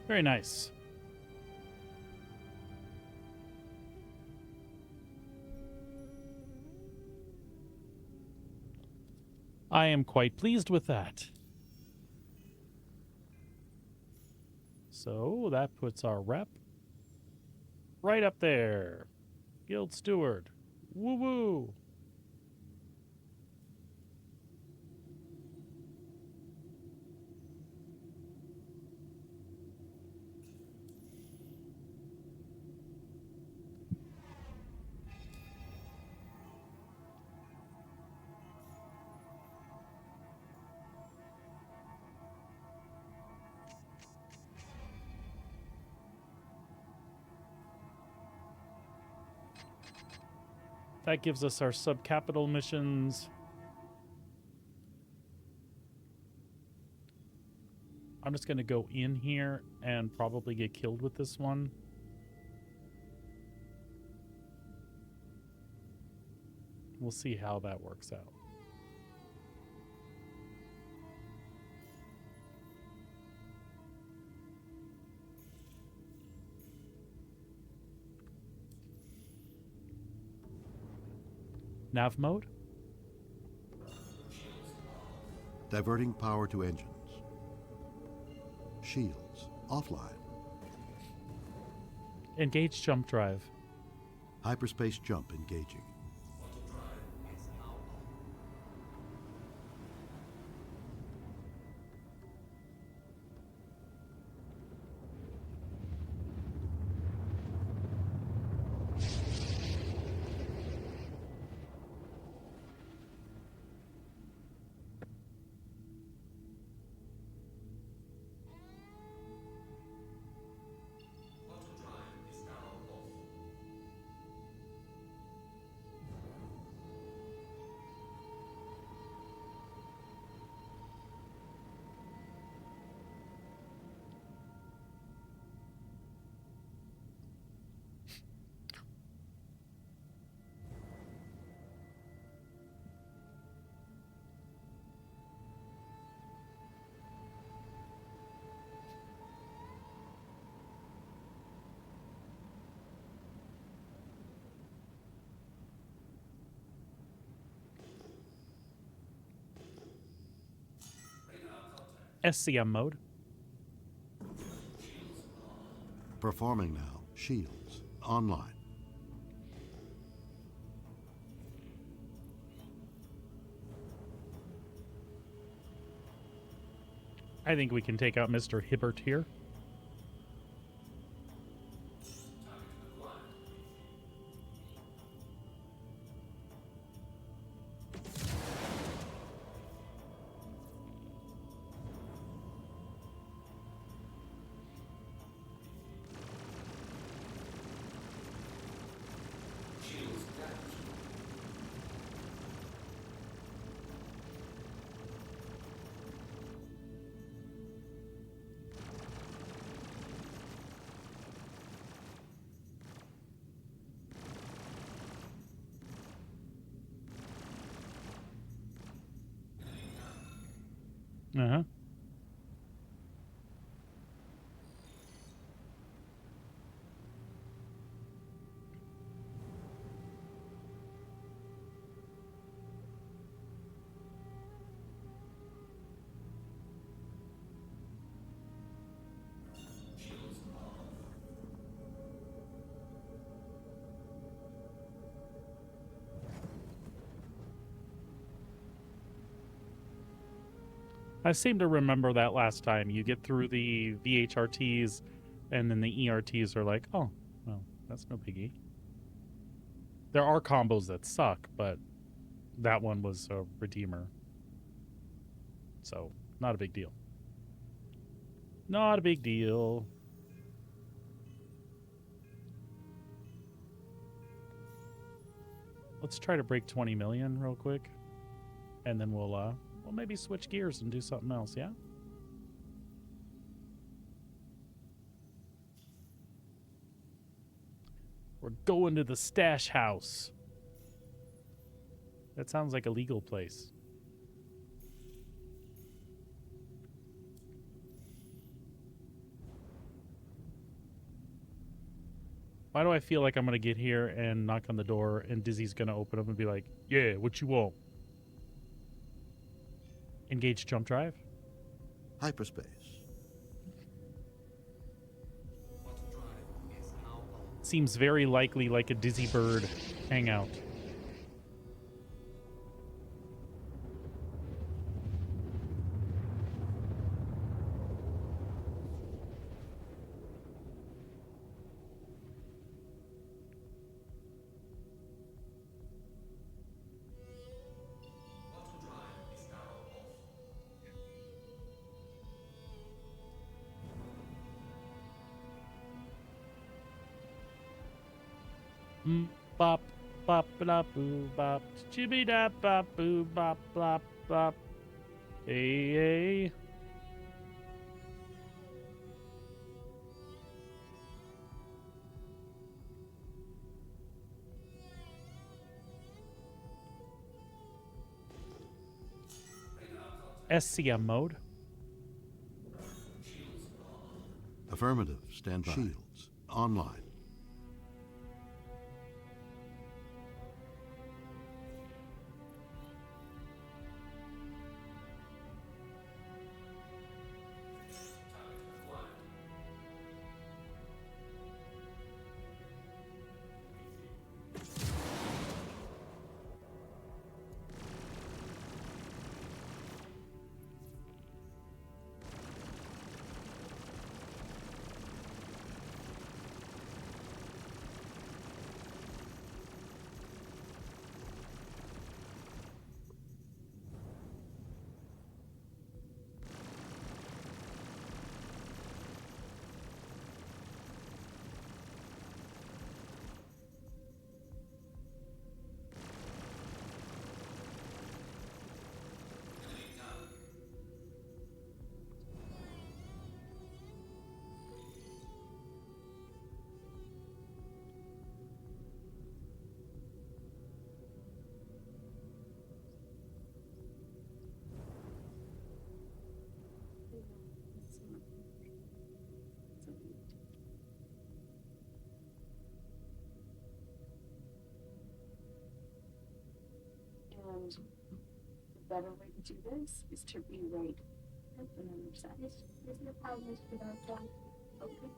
Very nice. I am quite pleased with that. So that puts our rep right up there. Guild Steward. Woo woo. That gives us our sub-capital missions. I'm just going to go in here and probably get killed with this one. We'll see how that works out. Nav mode? Diverting power to engines. Shields offline. Engage jump drive. Hyperspace jump engaging. SCM mode. Performing now. Shields online. I think we can take out Mr. Hibbert here. Uh-huh. I seem to remember that last time. You get through the VHRTs, and then the ERTs are like, oh, well, that's no biggie. There are combos that suck, but that one was a redeemer. So, not a big deal. Not a big deal. Let's try to break 20 million real quick. And then we'll maybe switch gears and do something else, yeah? We're going to the stash house. That sounds like a legal place. Why do I feel like I'm going to get here and knock on the door and Dizzy's going to open up and be like, yeah, what you want? Engage jump drive. Hyperspace. Seems very likely like a Dizzy Bird hangout. Bop, bop, da boo, bop, chibby da bop, boo, bop, bop, bop. Hey, hey. SCM mode. Affirmative. Stand by. Shields. Online. And the better way to do this is to rewrite the number set. There's no problem without that. Okay.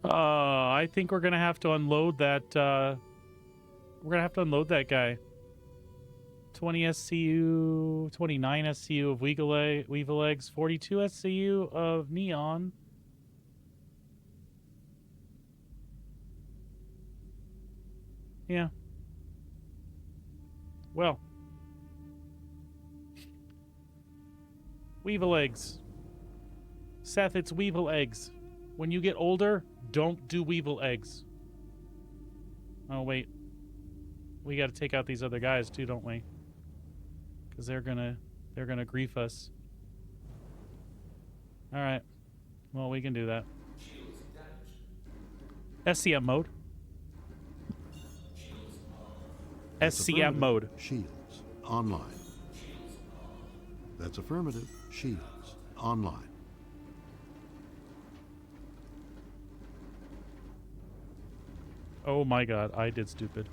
I think we're gonna have to unload that, we're gonna have to unload that guy. 20 SCU, 29 SCU of Weevil Eggs, 42 SCU of Neon. Yeah. Well. Weevil Eggs. Seth, it's Weevil Eggs. When you get older, don't do Weevil Eggs. Oh, wait. We gotta take out these other guys, too, don't we? Because they're gonna grief us. Alright. Well, we can do that. SCM mode. That's SCM affirmative. mode. Shields. Online. That's affirmative. Shields. Online. Oh my god, I did stupid.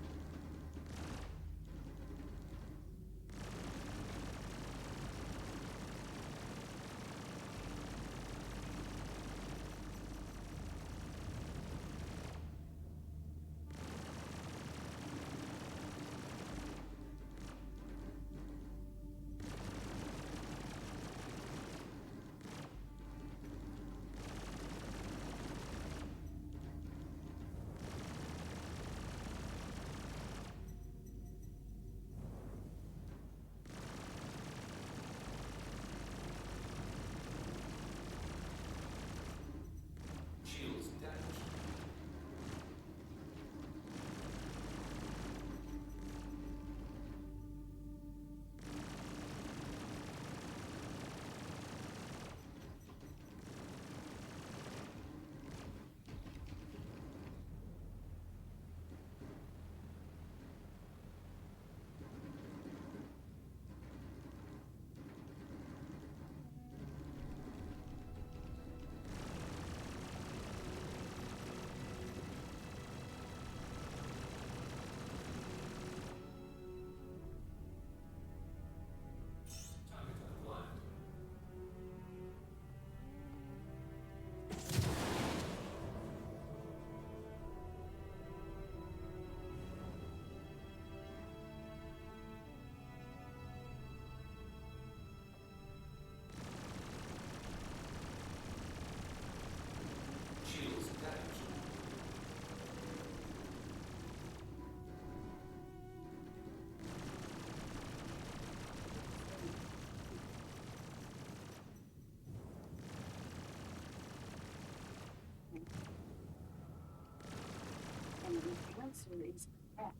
answer is correct.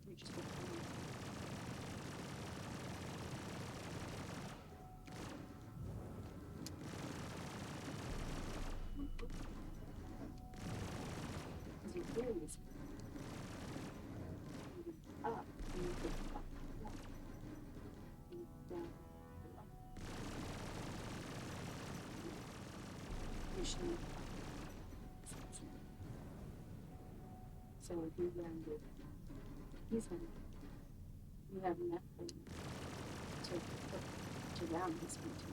You're just looking at because your theory is up, and you go up, and down, up. Usually, so if you landed, he's landed. You have nothing to round this one to.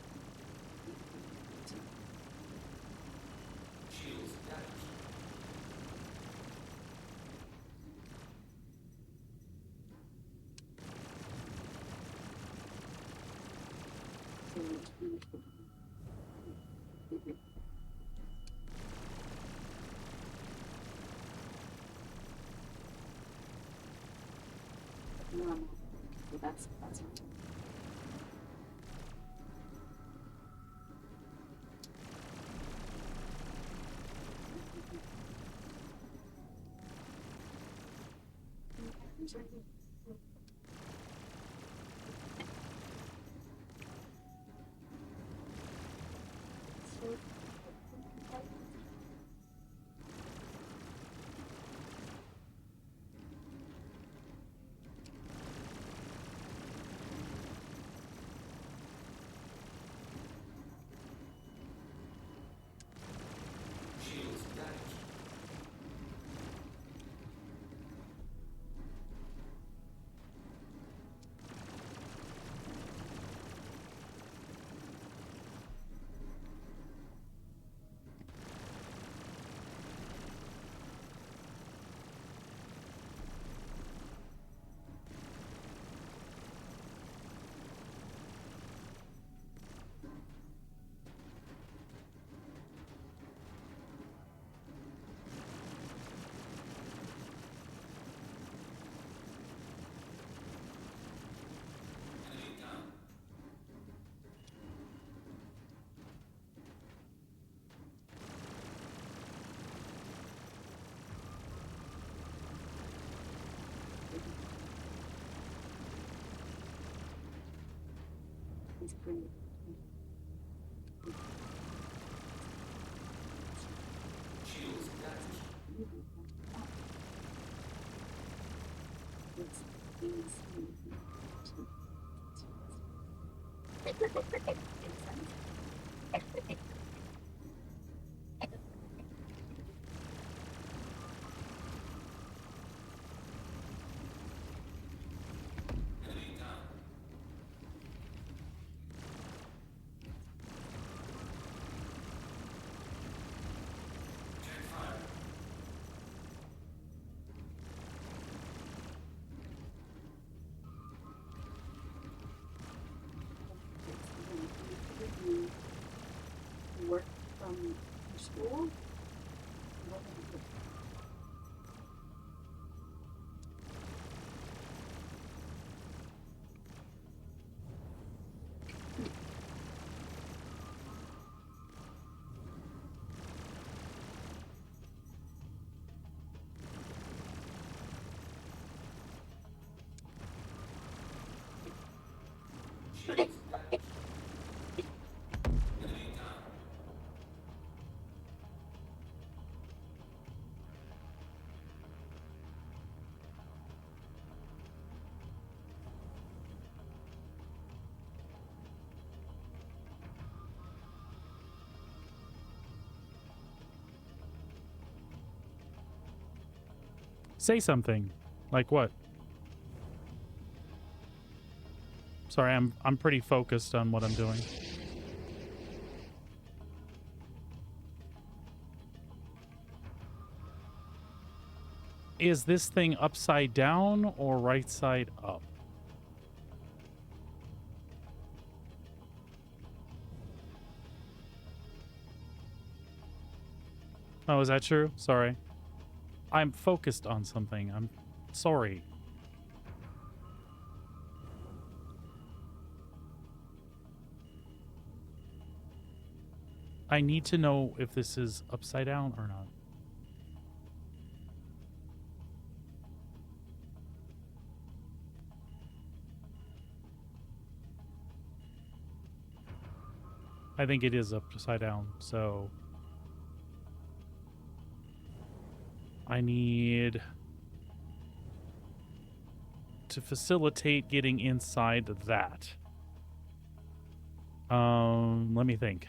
So it's beautiful. Normal. So that's not. It's pretty. It's easy. You work from your school. What do you do? Say something. Like what? Sorry, I'm pretty focused on what I'm doing. Is this thing upside down or right side up? Oh, is that true? Sorry. I'm focused on something. I'm sorry. I need to know if this is upside down or not. I think it is upside down, so I need to facilitate getting inside that. Let me think.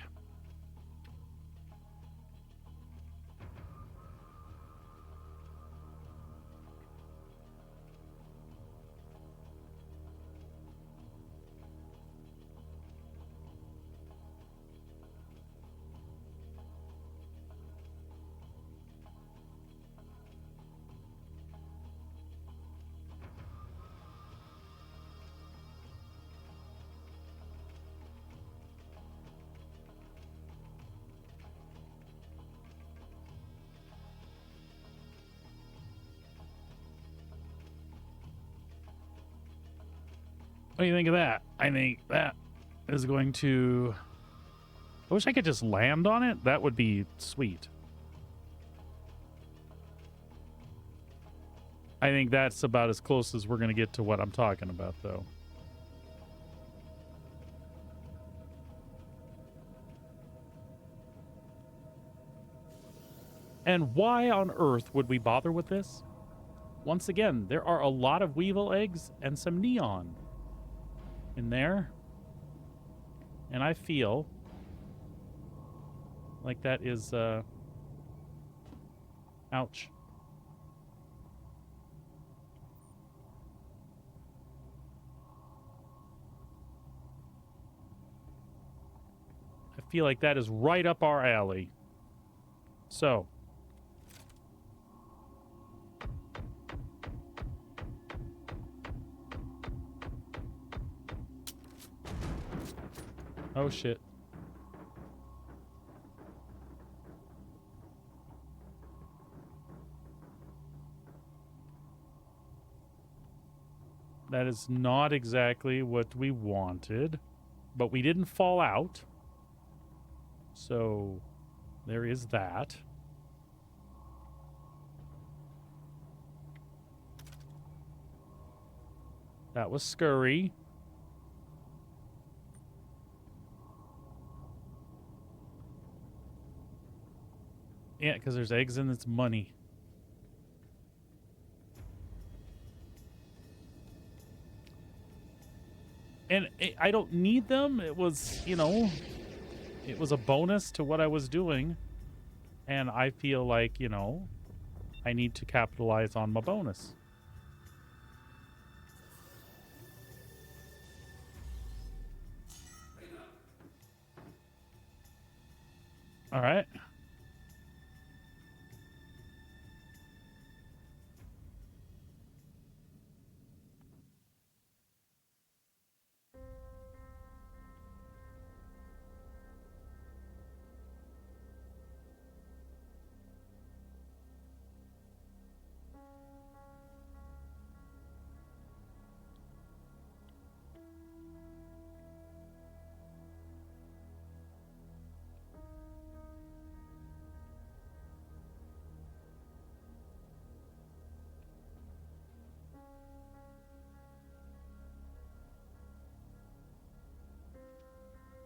What do you think of that? I think that is going to... I wish I could just land on it. That would be sweet. I think that's about as close as we're going to get to what I'm talking about, though. And why on earth would we bother with this? Once again, there are a lot of Weevil eggs and some neon in there. And I feel like that is, ouch. I feel like that is right up our alley. So. Oh, shit. That is not exactly what we wanted, but we didn't fall out. So there is that. That was scurry. Yeah, because there's eggs and it's money. And I don't need them. It was, you know, it was a bonus to what I was doing. And I feel like, you know, I need to capitalize on my bonus. All right.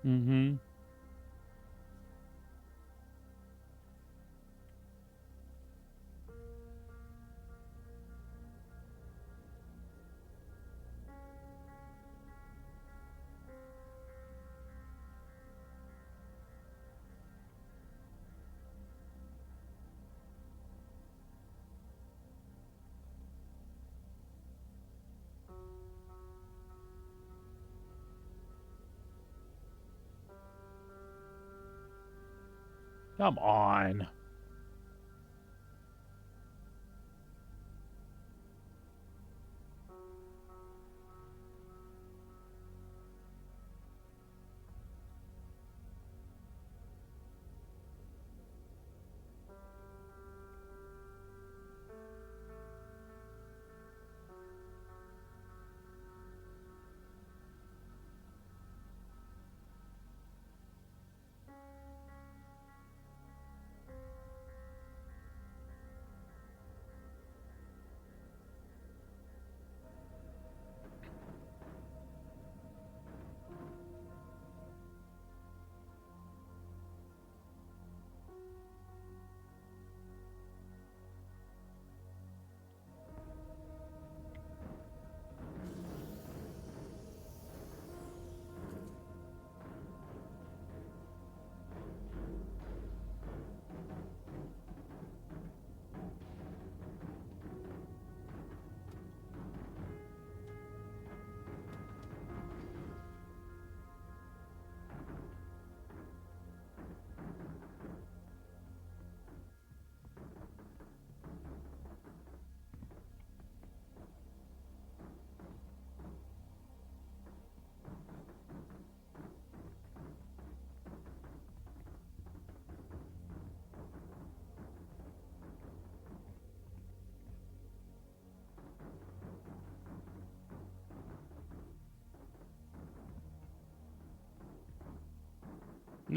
Mm-hmm. Come on.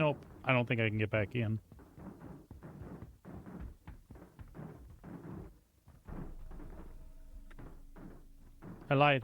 Nope. I don't think I can get back in. I lied.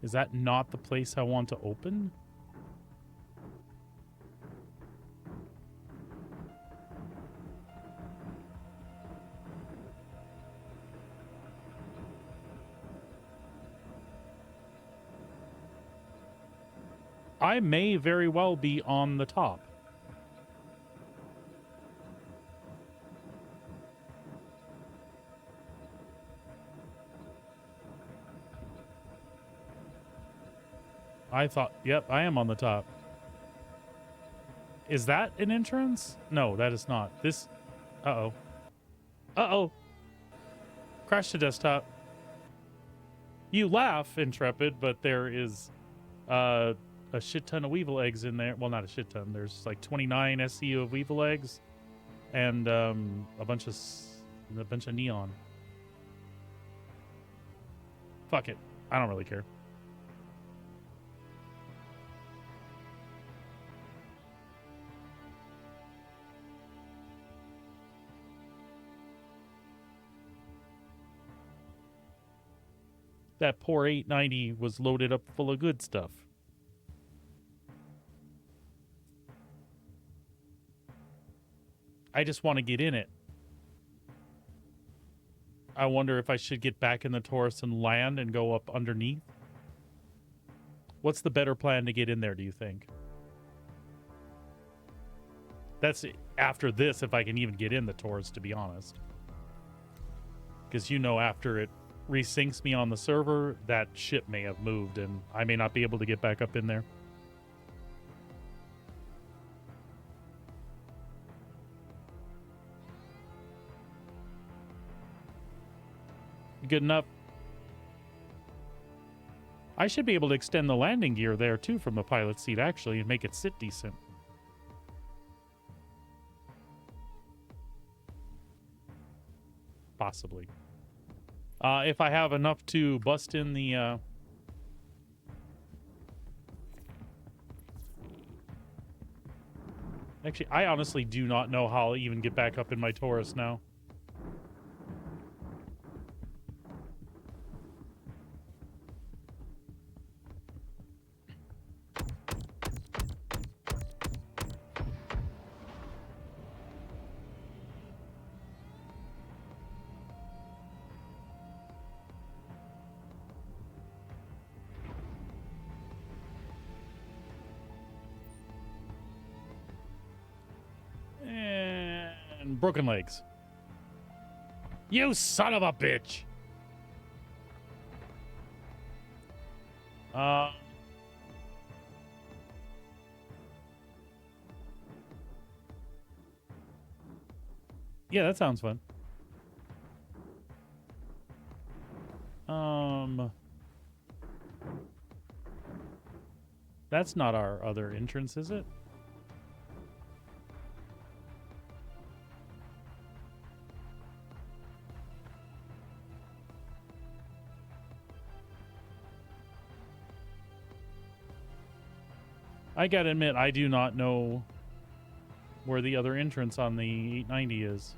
Is that not the place I want to open? I may very well be on the top. I thought, yep, I am on the top. Is that an entrance? No, that is not. This, uh-oh. Uh-oh. Crash to desktop. You laugh, Intrepid, but there is a shit ton of weevil eggs in there. Well, not a shit ton. There's like 29 SCU of weevil eggs and a bunch of neon. Fuck it. I don't really care. That poor 890 was loaded up full of good stuff. I just want to get in it. I wonder if I should get back in the Taurus and land and go up underneath. What's the better plan to get in there, do you think? That's after this, if I can even get in the Taurus, to be honest. Because you know, after it resyncs me on the server, that ship may have moved and I may not be able to get back up in there. Good enough. I should be able to extend the landing gear there too from the pilot seat actually and make it sit decent. Possibly. If I have enough to bust in the Actually, I honestly do not know how I'll even get back up in my Taurus now. And broken legs. You son of a bitch! Yeah, that sounds fun. That's not our other entrance, is it? I gotta admit, I do not know where the other entrance on the 890 is.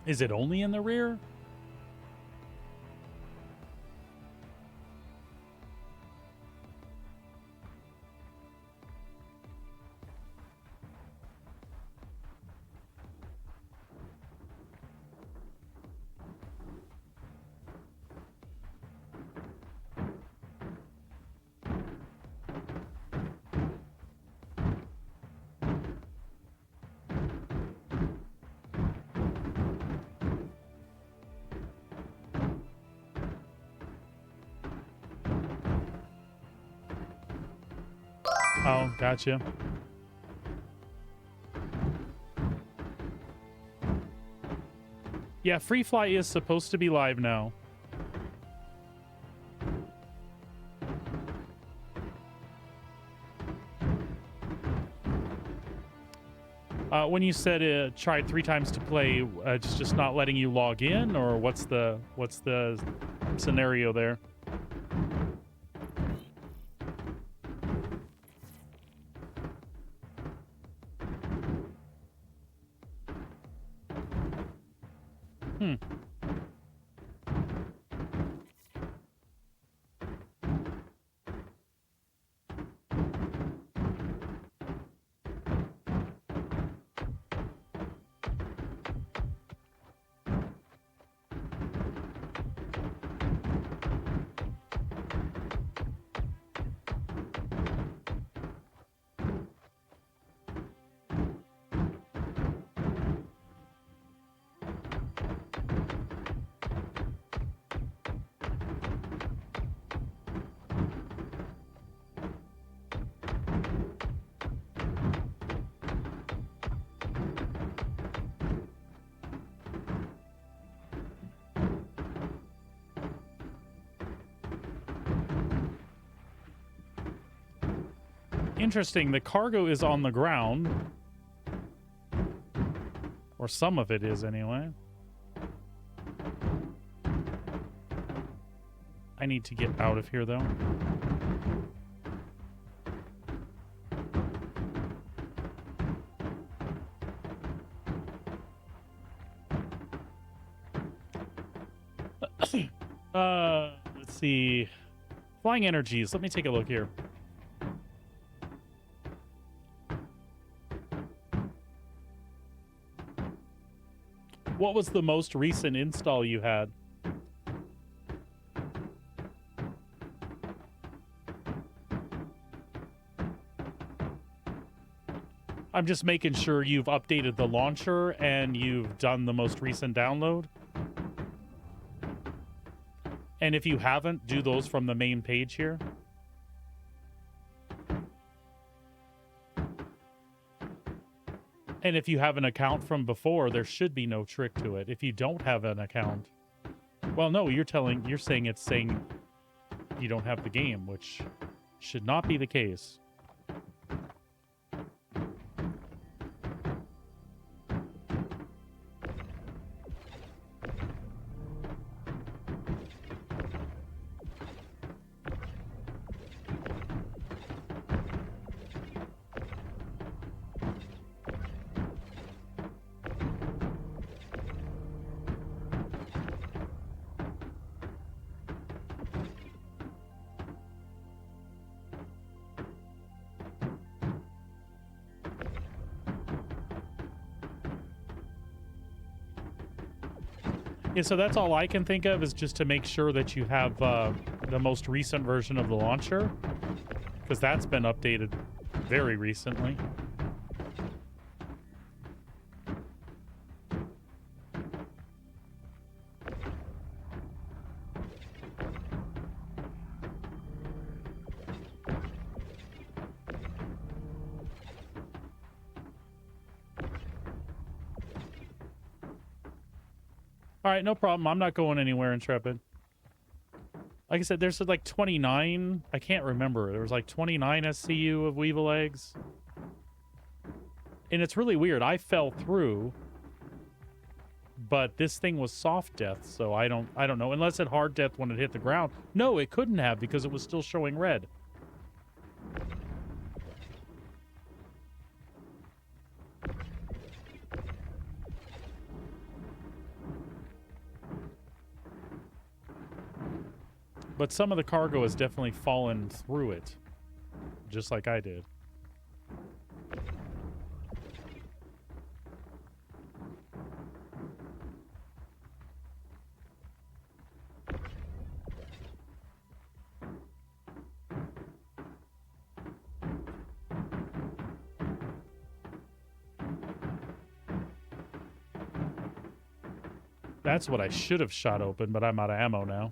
Is it only in the rear? Oh, gotcha. Yeah, Free Fly is supposed to be live now. When you said it tried 3 times to play, it's just not letting you log in, or what's the scenario there? Hmm. Interesting. The cargo is on the ground. Or some of it is, anyway. I need to get out of here, though. Let's see. Flying energies. Let me take a look here. What was the most recent install you had? I'm just making sure you've updated the launcher and you've done the most recent download. And if you haven't, do those from the main page here. And if you have an account from before, there should be no trick to it. If you don't have an account, well, no, you're saying it's saying you don't have the game, which should not be the case. Yeah, so that's all I can think of is just to make sure that you have the most recent version of the launcher, because that's been updated very recently. All right, no problem. I'm not going anywhere, Intrepid. Like I said, there's like 29. I can't remember. There was like 29 SCU of Weevil eggs. And it's really weird. I fell through, but this thing was soft death, so I don't know. Unless it hard death when it hit the ground. No, it couldn't have because it was still showing red. But some of the cargo has definitely fallen through it, just like I did. That's what I should have shot open, but I'm out of ammo now.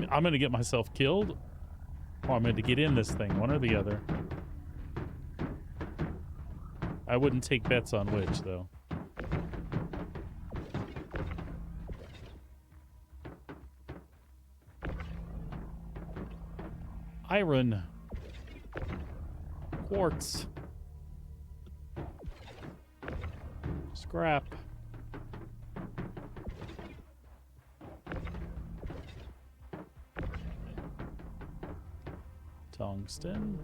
I'm gonna get myself killed, or I'm gonna get in this thing, one or the other. I wouldn't take bets on which, though. Iron. Quartz. Scrap. Tungsten.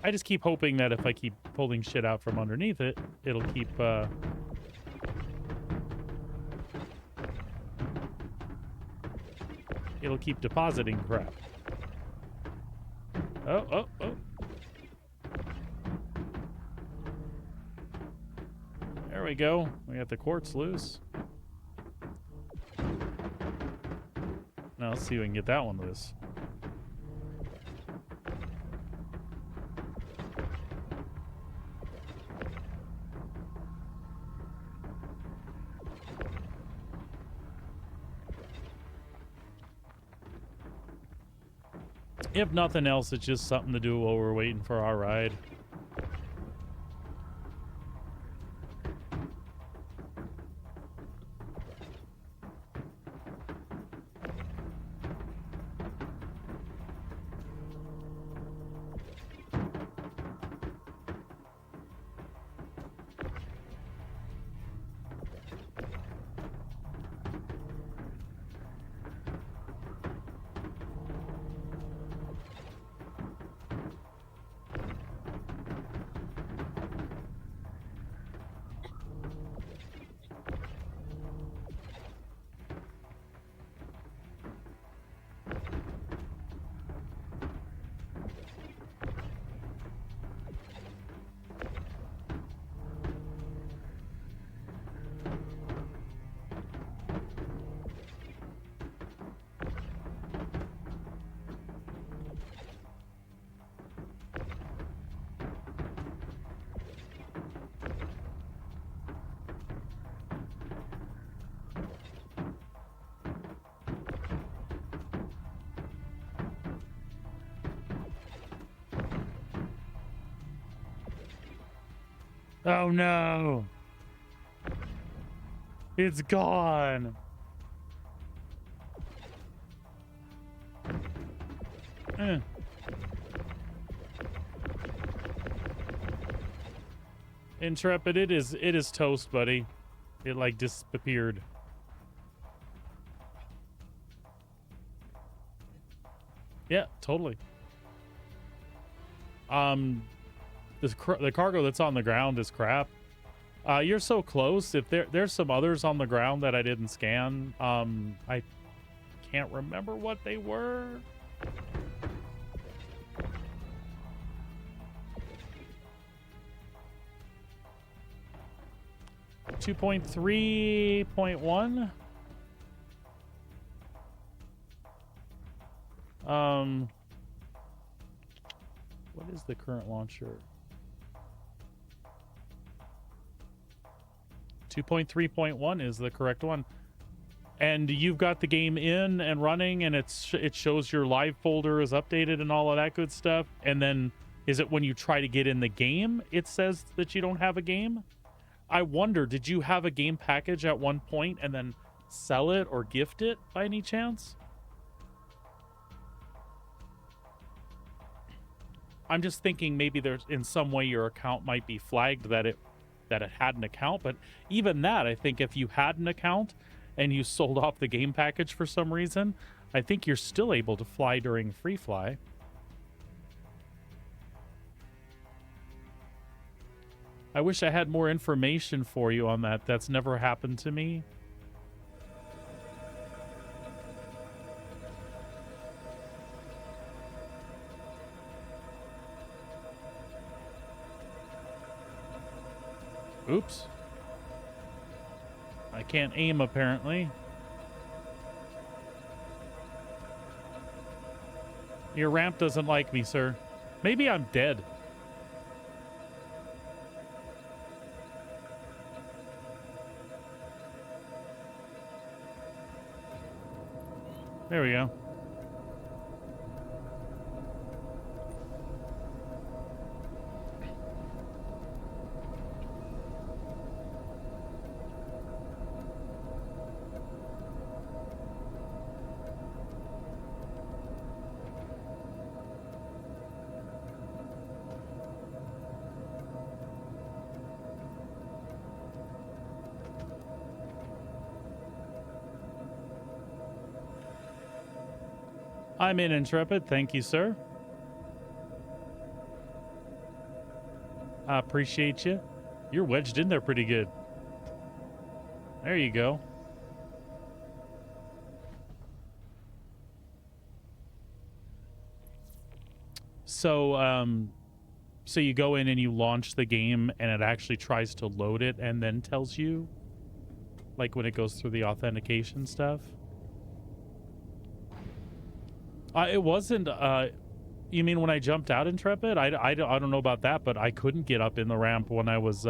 I just keep hoping that if I keep pulling shit out from underneath it, it'll keep, it'll keep depositing crap. Oh, oh, oh. There we go. We got the quartz loose. Now let's see if we can get that one loose. If nothing else, it's just something to do while we're waiting for our ride. Oh no! It's gone! Intrepid, it is toast, buddy. It like disappeared. Yeah, totally. The cargo that's on the ground is crap. You're so close. If there's some others on the ground that I didn't scan, I can't remember what they were. .3.1. What is the current launcher? 2.3.1 is the correct one. And you've got the game in and running, and it shows your live folder is updated and all of that good stuff. And then is it when you try to get in the game, it says that you don't have a game? I wonder, did you have a game package at one point and then sell it or gift it by any chance? I'm just thinking maybe there's in some way your account might be flagged that it had an account, but even that, I think if you had an account and you sold off the game package for some reason, I think you're still able to fly during free fly. I wish I had more information for you on that. That's never happened to me. Oops. I can't aim, apparently. Your ramp doesn't like me, sir. Maybe I'm dead. There we go. I'm in Intrepid. Thank you, sir. I appreciate you. You're wedged in there pretty good. There you go. So, so you go in and you launch the game and it actually tries to load it and then tells you, like when it goes through the authentication stuff. It wasn't, you mean when I jumped out Intrepid? I don't know about that, but I couldn't get up in the ramp when I was,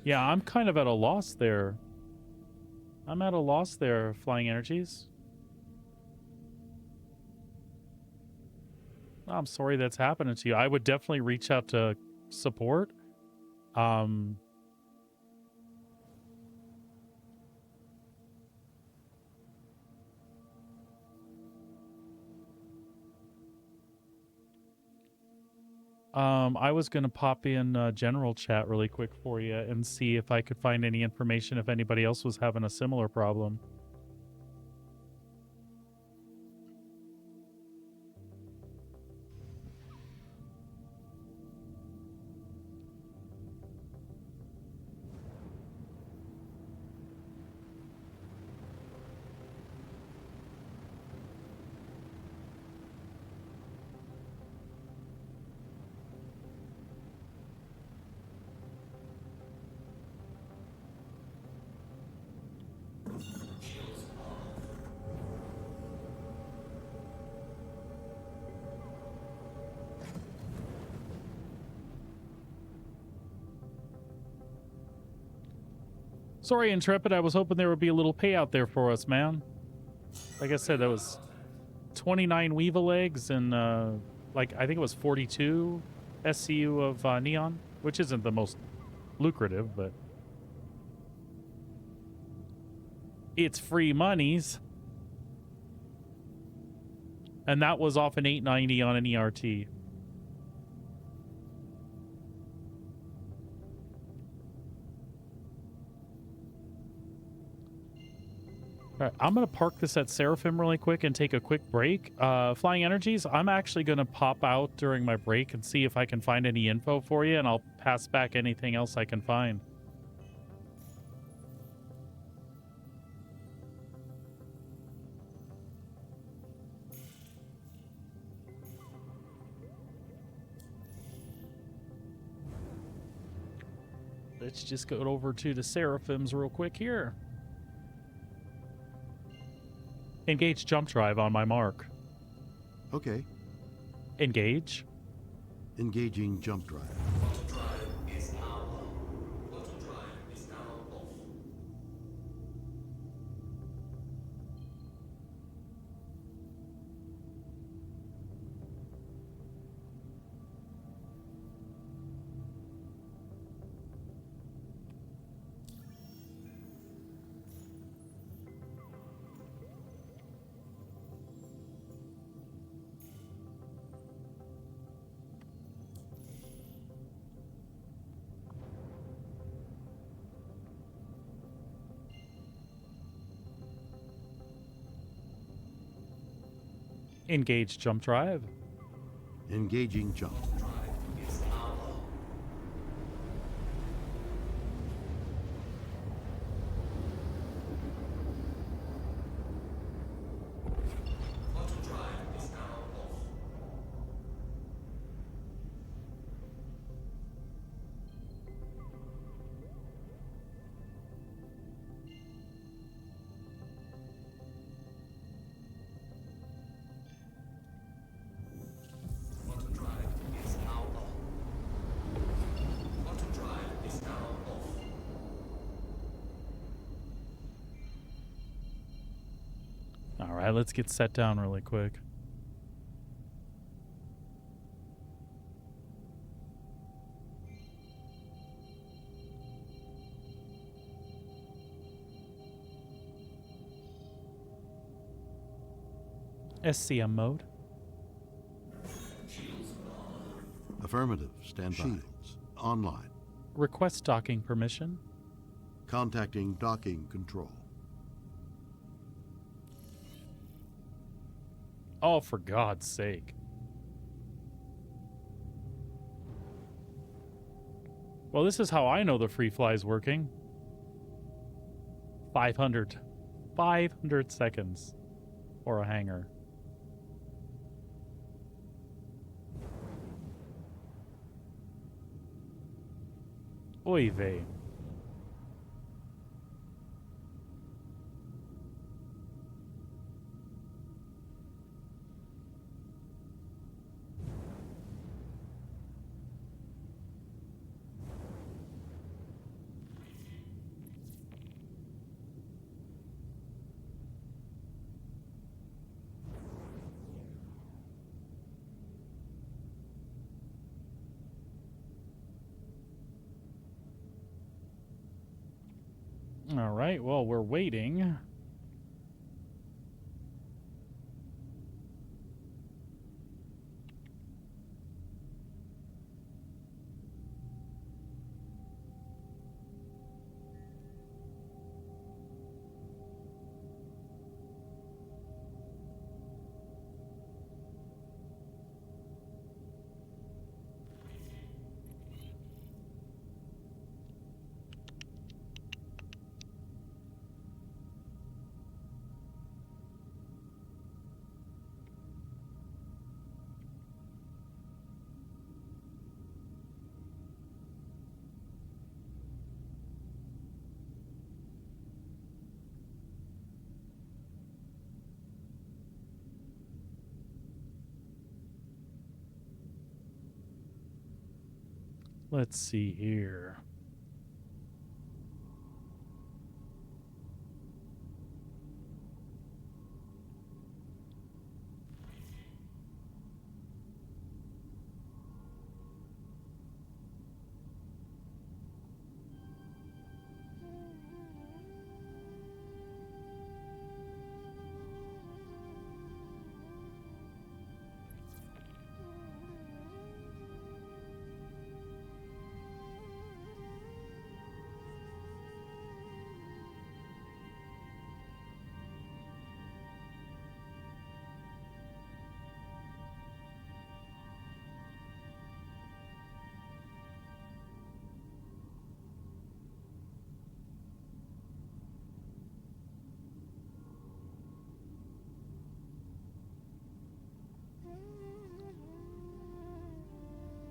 yeah, I'm kind of at a loss there. I'm at a loss there, Flying Energies. I'm sorry that's happening to you. I would definitely reach out to support. I was going to pop in general chat really quick for you and see if I could find any information if anybody else was having a similar problem. Sorry, Intrepid. I was hoping there would be a little payout there for us, man. Like I said, that was 29 Weevil eggs and, like, I think it was 42 SCU of Neon, which isn't the most lucrative, but it's free monies. And that was off an 890 on an ERT. All right, I'm going to park this at Seraphim really quick and take a quick break. Flying Energies, I'm actually going to pop out during my break and see if I can find any info for you, and I'll pass back anything else I can find. Let's just go over to the Seraphims real quick here. Engage jump drive on my mark. Okay. Engage. Engaging jump drive. Engage jump drive. Engaging jump. Alright, let's get set down really quick. SCM mode. Affirmative. Stand by. Shields online. Request docking permission. Contacting docking control. Oh, for God's sake. Well, this is how I know the free fly's working. 500 seconds for a hangar. Oy vey. All right, well, we're waiting. Let's see here.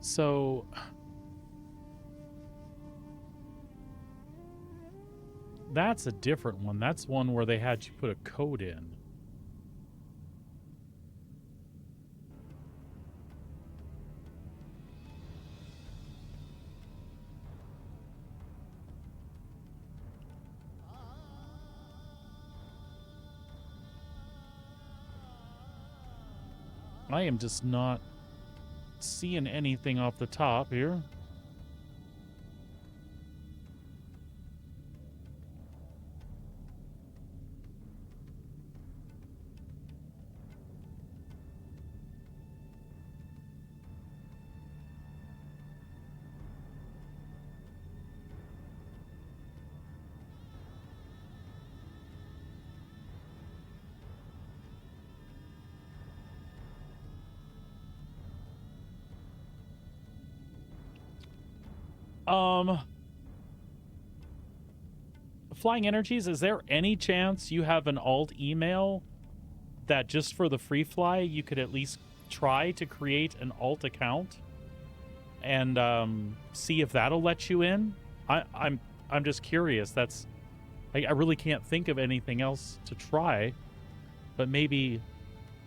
So that's a different one. That's one where they had you put a code in. I am just not seeing anything off the top here. Flying Energies, is there any chance you have an alt email that just for the free fly you could at least try to create an alt account and see if that'll let you in? I'm just curious. That's I really can't think of anything else to try, but maybe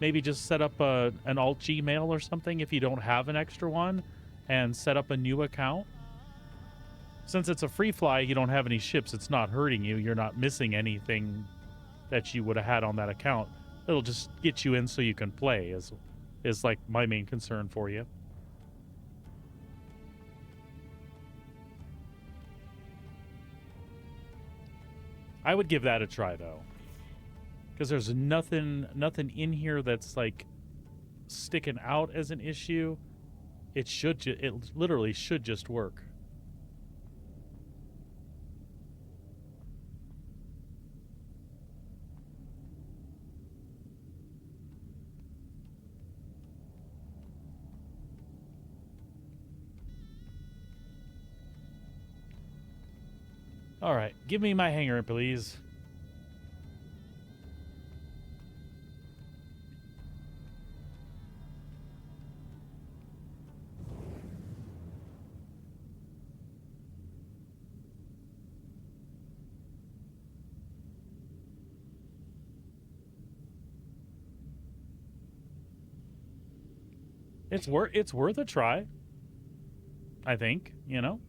just set up an alt Gmail or something if you don't have an extra one and set up a new account. Since it's a free fly, you don't have any ships. It's not hurting you. You're not missing anything that you would have had on that account. It'll just get you in so you can play is like my main concern for you. I would give that a try though, because there's nothing in here that's like sticking out as an issue. It literally should just work. All right, give me my hanger, please. It's worth a try. I think, you know.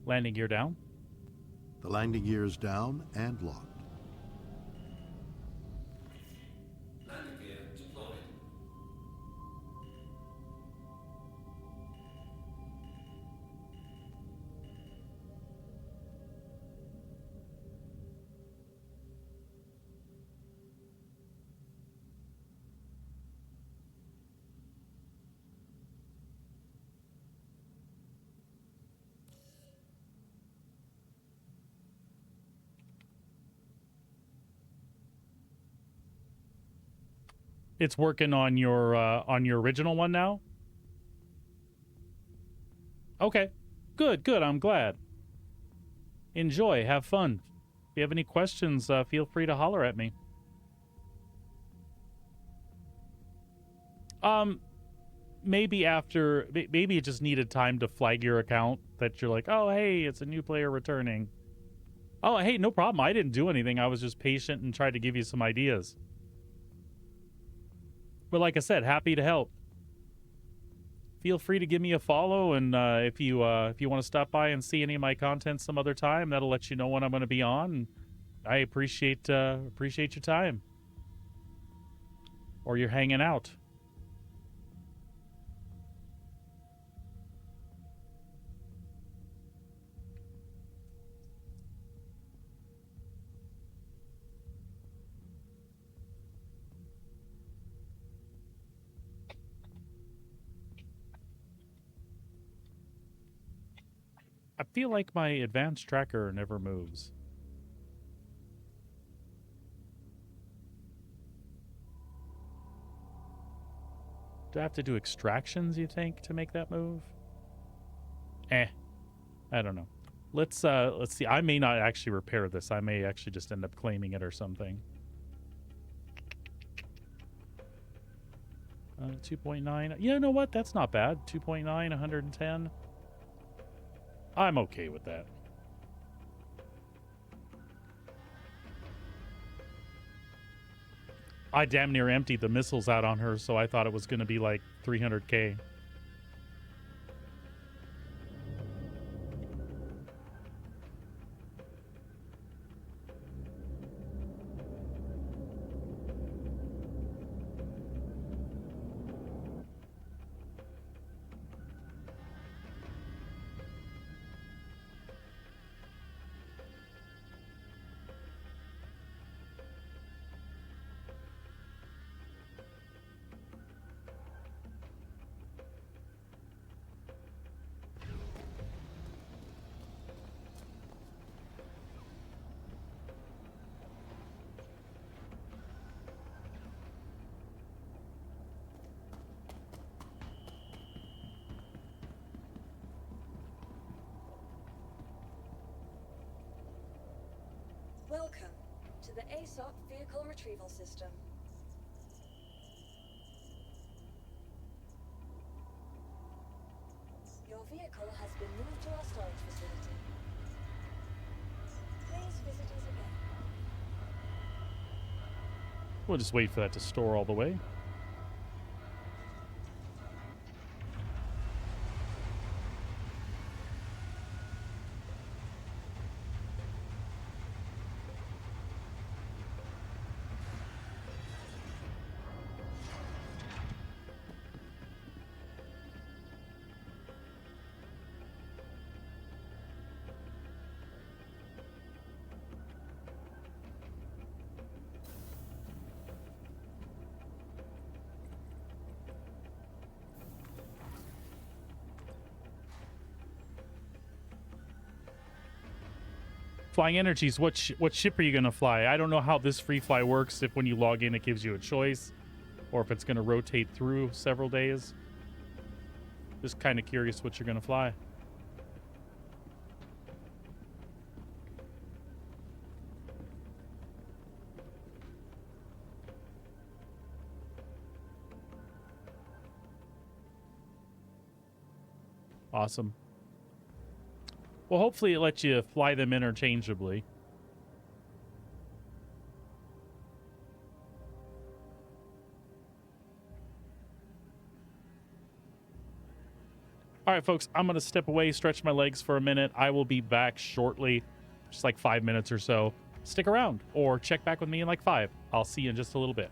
Landing gear down. The landing gear is down and locked. Landing gear deployed. It's working on your original one now? Okay. Good. I'm glad. Enjoy. Have fun. If you have any questions, feel free to holler at me. Maybe maybe it just needed time to flag your account that you're like, oh, hey, it's a new player returning. Oh, hey, no problem. I didn't do anything. I was just patient and tried to give you some ideas. But like I said, happy to help. Feel free to give me a follow, and if you want to stop by and see any of my content some other time, that'll let you know when I'm going to be on. And I appreciate your time, or you're hanging out. I feel like my advanced tracker never moves. Do I have to do extractions, you think, to make that move? I don't know. Let's see. I may not actually repair this. I may actually just end up claiming it or something. 2.9. You know what? That's not bad. 2.9, 110. I'm okay with that. I damn near emptied the missiles out on her, so I thought it was going to be like 300k. to the ASOP vehicle retrieval system. Your vehicle has been moved to our storage facility. Please visit us again. We'll just wait for that to store all the way. Flying Energies, what ship are you going to fly? I don't know how this free fly works, if when you log in it gives you a choice, or if it's going to rotate through several days. Just kind of curious what you're going to fly. Awesome. Well, hopefully it lets you fly them interchangeably. All right, folks, I'm going to step away, stretch my legs for a minute. I will be back shortly, just like 5 minutes or so. Stick around or check back with me in like 5. I'll see you in just a little bit.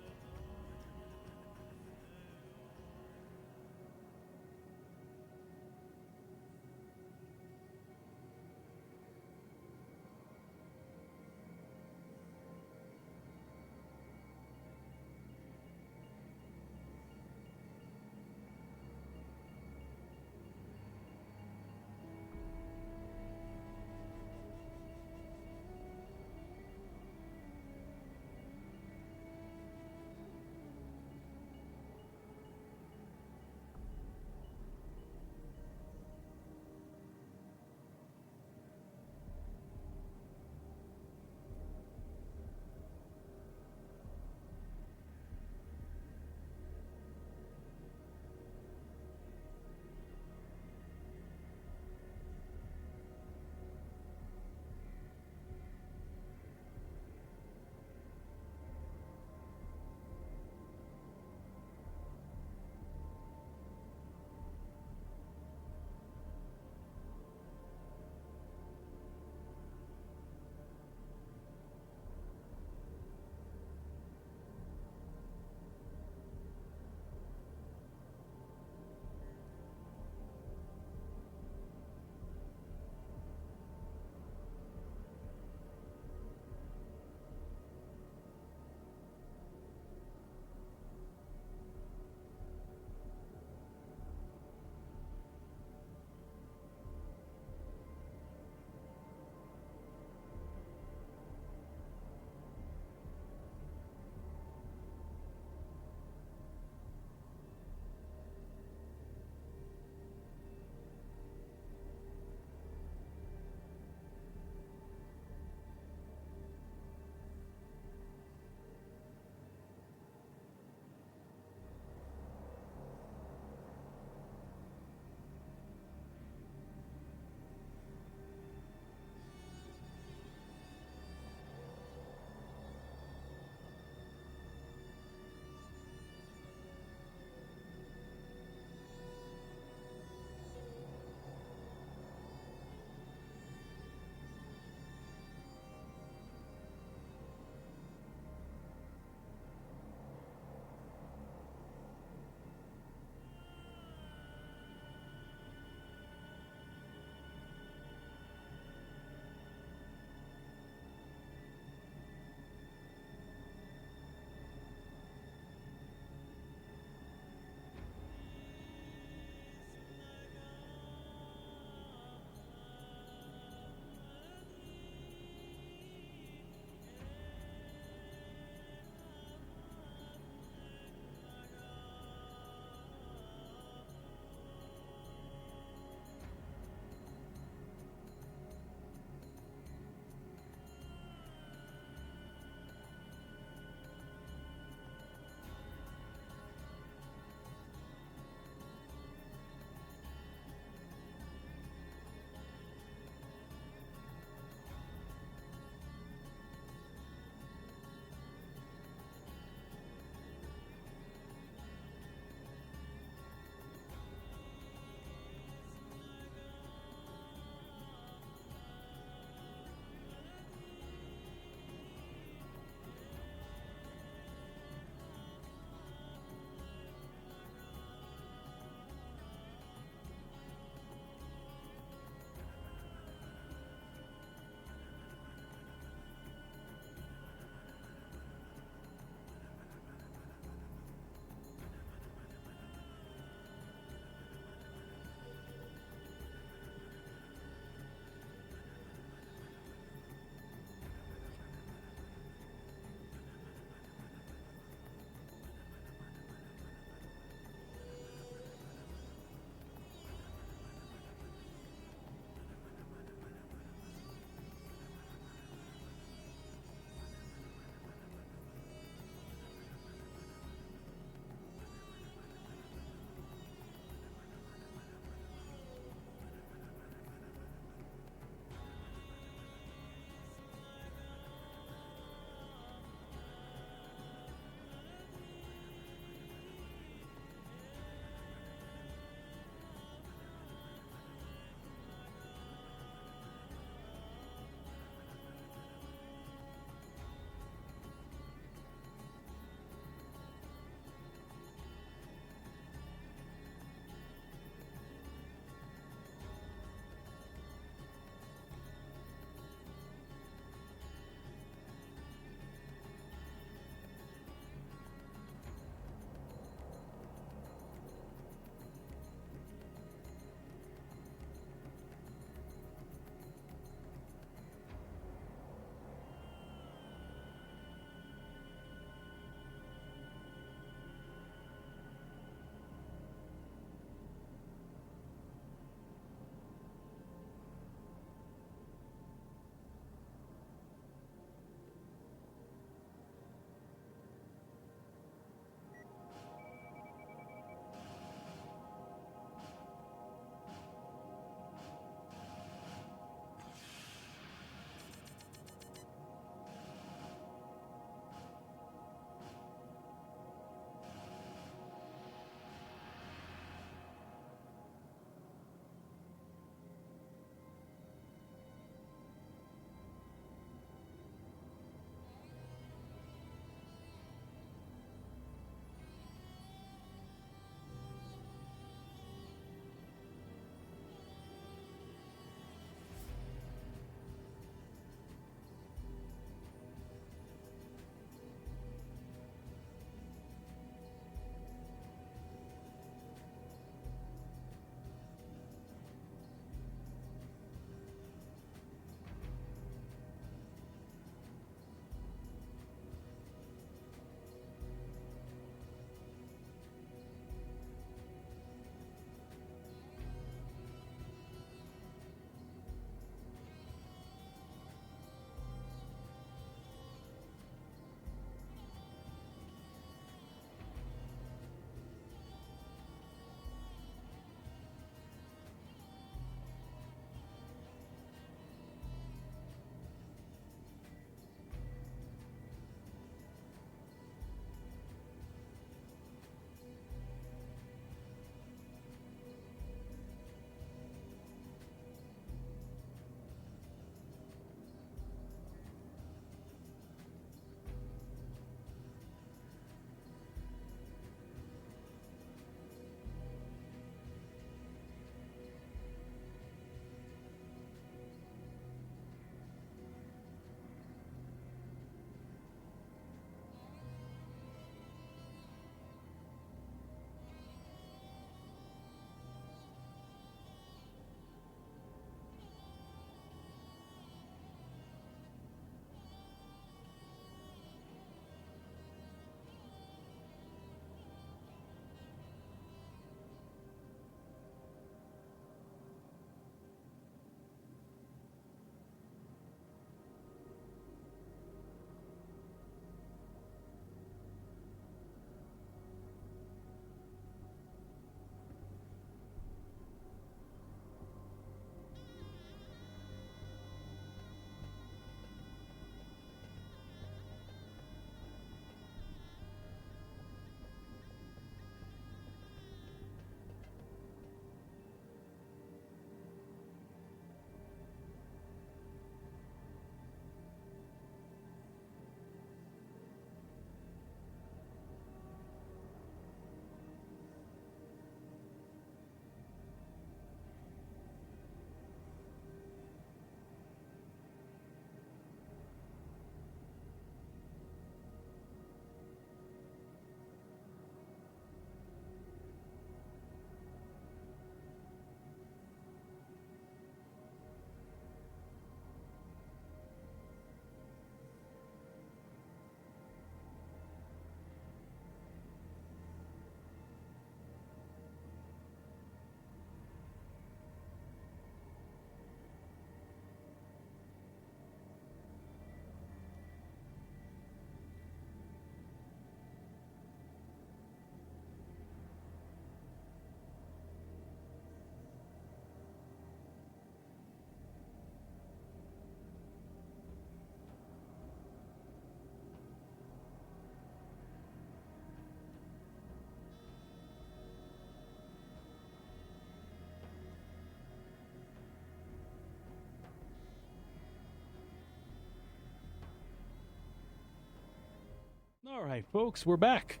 right, folks, we're back.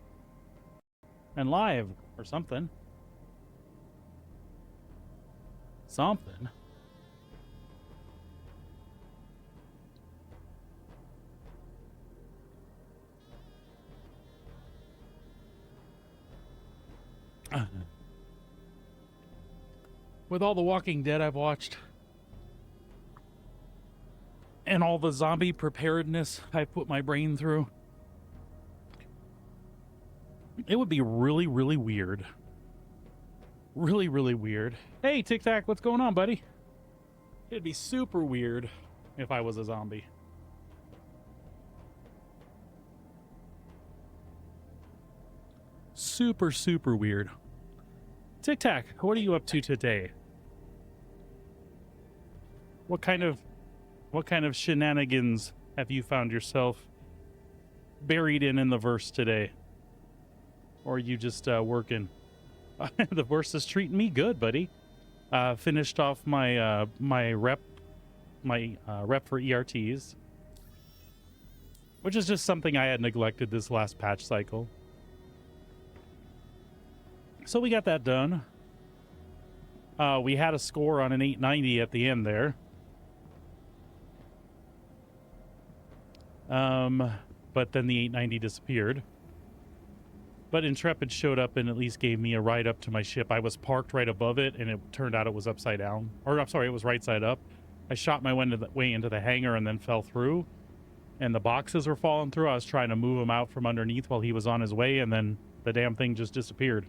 And live, or something. Something. With all the Walking Dead I've watched, and all the zombie preparedness I've put my brain through, it would be really, really weird. Really, really weird. Hey, Tic Tac, what's going on, buddy? It'd be super weird if I was a zombie. Super, super weird. Tic Tac, what are you up to today? What kind of shenanigans have you found yourself buried in the verse today? Or are you just working? The verse is treating me good, buddy. Finished off my my rep for ERTs, which is just something I had neglected this last patch cycle. So we got that done. We had a score on an 890 at the end there. But then the 890 disappeared. But Intrepid showed up and at least gave me a ride up to my ship. I was parked right above it, and it turned out it was upside down. Or, I'm sorry, it was right side up. I shot my way into the hangar and then fell through. And the boxes were falling through. I was trying to move him out from underneath while he was on his way, and then the damn thing just disappeared.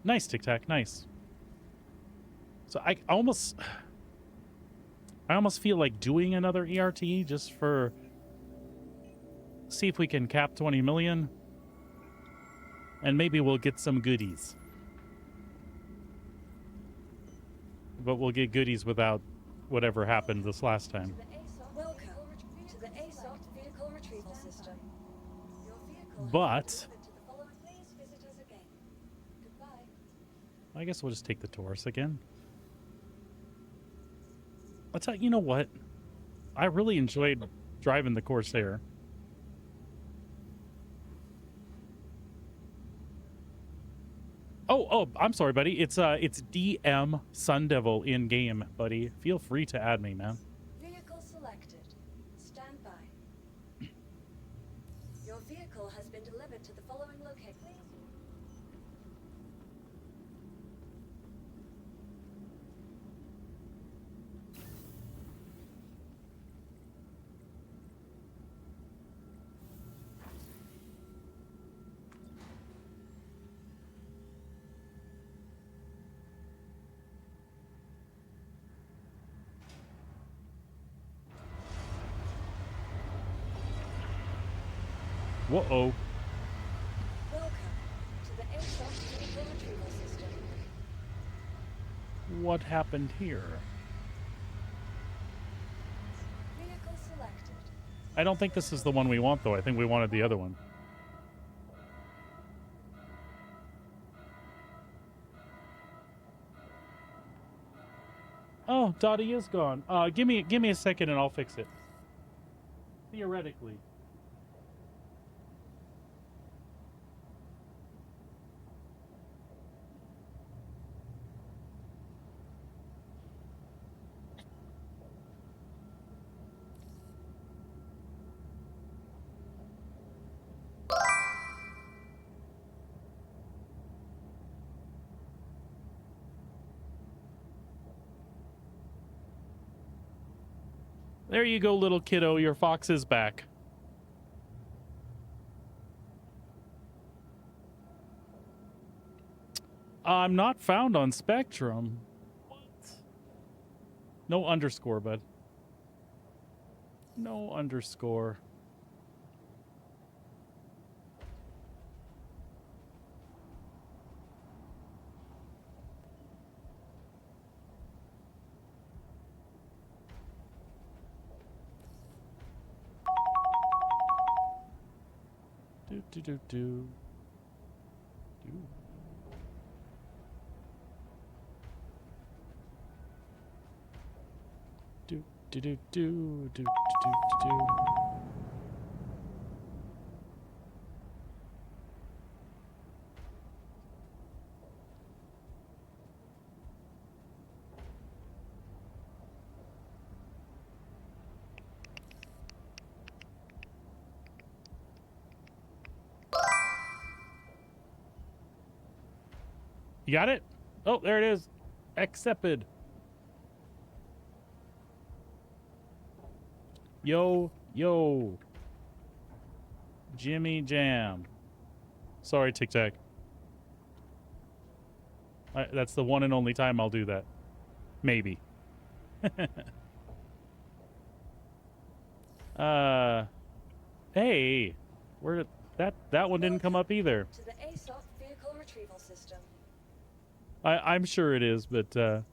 Nice, Tic Tac, nice. So I almost feel like doing another ERT just for... see if we can cap 20 million. And maybe we'll get some goodies. But we'll get goodies without whatever happened this last time. Welcome to the ASOP vehicle retrieval system. Your vehicle But has been delivered to the following. Please visit us again. Goodbye. I guess we'll just take the Taurus again. You know what? I really enjoyed driving the Corsair. Oh, I'm sorry, buddy. It's DM Sun Devil in game, buddy. Feel free to add me, man. Vehicle selected. Stand by. Your vehicle has been delivered to the following location. Whoa. Welcome to the ASOP vehicle retrieval system. What happened here? Vehicle selected. I don't think this is the one we want, though. I think we wanted the other one. Oh, Dottie is gone. Give me a second and I'll fix it. Theoretically. There you go, little kiddo. Your fox is back. I'm not found on Spectrum. What? No underscore, bud. No underscore. Do. Do do do do do do do. You got it? Oh, there it is. Accepted. Yo, yo. Jimmy Jam. Sorry, Tic Tac. That's the one and only time I'll do that. Maybe. Hey. Where did that one didn't come up either. To the ASOP vehicle retrieval system. I'm sure it is, but the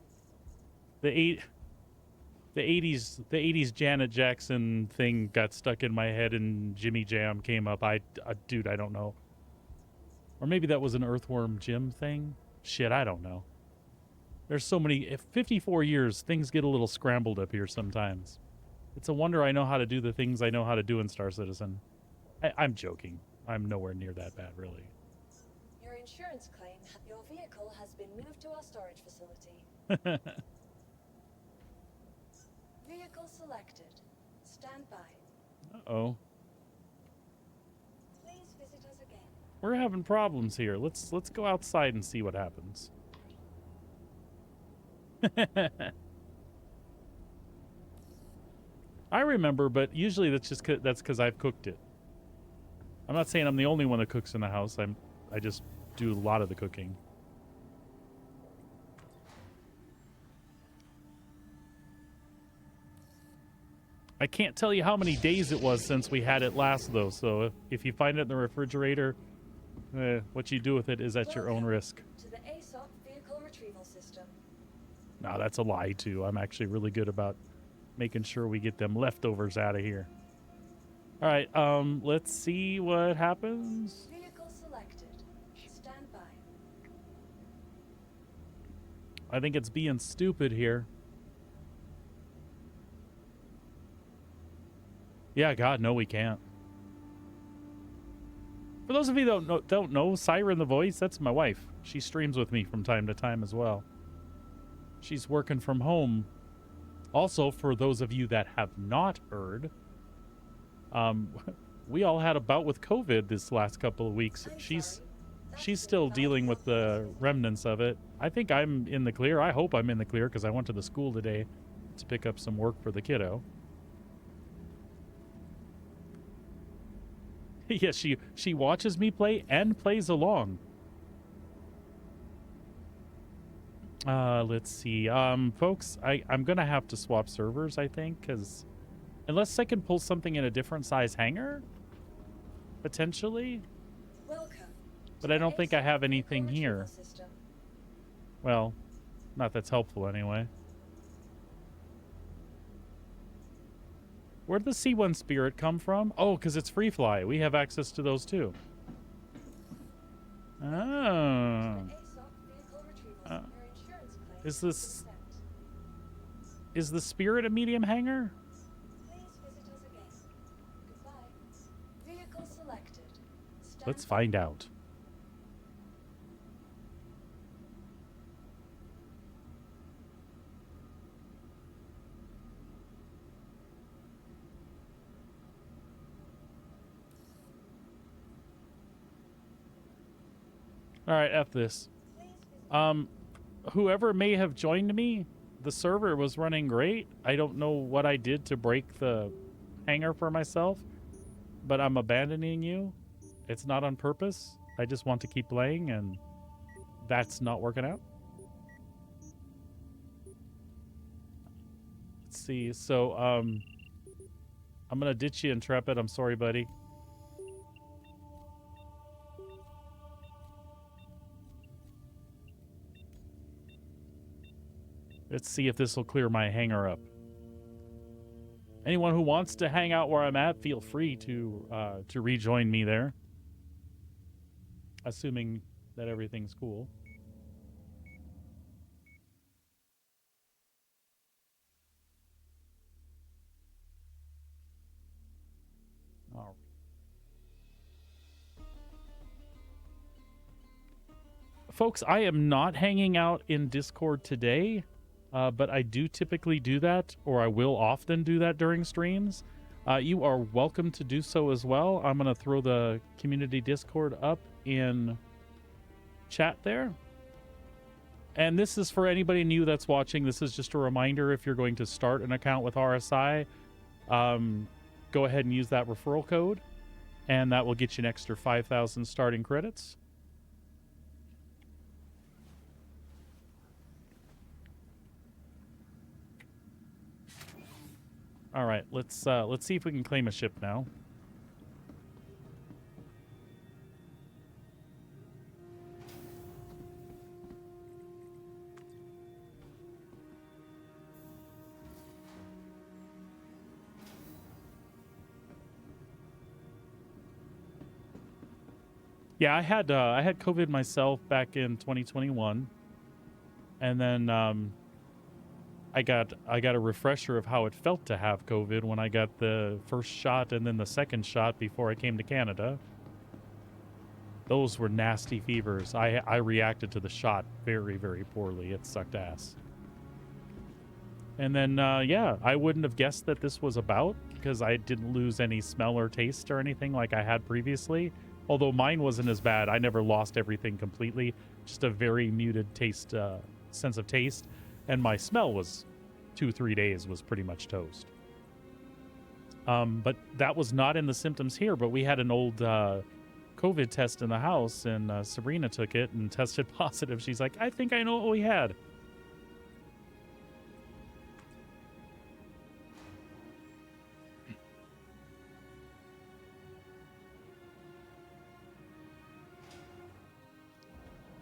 80s Janet Jackson thing got stuck in my head and Jimmy Jam came up. Dude, I don't know. Or maybe that was an Earthworm Jim thing. Shit, I don't know. There's so many. 54 years, things get a little scrambled up here sometimes. It's a wonder I know how to do the things I know how to do in Star Citizen. I'm joking. I'm nowhere near that bad, really. Your insurance claim. Your vehicle has been moved to our storage facility. Vehicle selected. Stand by. Uh-oh. Please visit us again. We're having problems here. Let's go outside and see what happens. I remember, but usually that's because I've cooked it. I'm not saying I'm the only one that cooks in the house. I just do a lot of the cooking. I can't tell you how many days it was since we had it last, though. So if you find it in the refrigerator, what you do with it is at your own risk. To the ASOP vehicle retrieval system. No, that's a lie, too. I'm actually really good about making sure we get them leftovers out of here. All right, let's see what happens. Vehicle selected. Stand by. I think it's being stupid here. Yeah, God, no, we can't. For those of you that don't know, Siren the Voice, that's my wife. She streams with me from time to time as well. She's working from home. Also, for those of you that have not heard, we all had a bout with COVID this last couple of weeks. She's still dealing with the remnants of it. I think I'm in the clear. I hope I'm in the clear because I went to the school today to pick up some work for the kiddo. Yes, she watches me play and plays along. Let's see. Folks, I'm gonna have to swap servers, I think, because unless I can pull something in a different size hangar, potentially. Welcome. But I don't think I have anything here. Well, not that's helpful anyway. Where'd the C1 Spirit come from? Oh, because it's free fly. We have access to those too. Oh. Is the Spirit a medium hangar? Please visit us again. Goodbye. Vehicle selected. Let's find out. All right, F this. Whoever may have joined me, the server was running great. I don't know what I did to break the hangar for myself, but I'm abandoning you. It's not on purpose. I just want to keep playing, and that's not working out. Let's see. So, I'm going to ditch you, Intrepid. I'm sorry, buddy. Let's see if this will clear my hangar up. Anyone who wants to hang out where I'm at, feel free to rejoin me there. Assuming that everything's cool. Folks, I am not hanging out in Discord today, but I do typically do that, or I will often do that during streams. You are welcome to do so as well. I'm going to throw the community Discord up in chat there. And this is for anybody new that's watching. This is just a reminder, if you're going to start an account with RSI, go ahead and use that referral code, and that will get you an extra 5,000 starting credits. All right, let's see if we can claim a ship now. Yeah, I had COVID myself back in 2021, and then I got a refresher of how it felt to have COVID when I got the first shot and then the second shot before I came to Canada. Those were nasty fevers. I reacted to the shot very, very poorly. It sucked ass. And then, yeah, I wouldn't have guessed that this was about, because I didn't lose any smell or taste or anything like I had previously. Although mine wasn't as bad. I never lost everything completely. Just a very muted taste, sense of taste. And my smell was 2-3 days was pretty much toast. But that was not in the symptoms here. But we had an old COVID test in the house, and Sabrina took it and tested positive. She's like, I think I know what we had.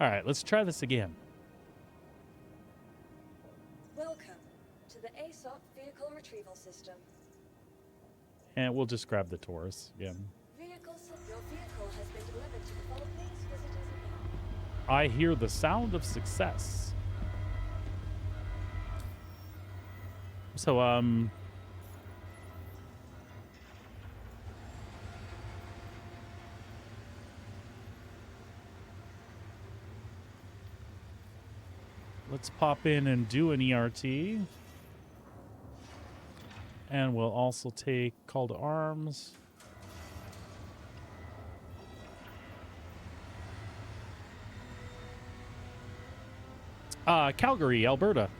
All right, let's try this again. Welcome to the ASOP Vehicle Retrieval System. And we'll just grab the Taurus again. Your vehicle has been delivered to the Philippines. Visitors I hear the sound of success. So, let's pop in and do an ERT. And we'll also take call to arms. Calgary, Alberta.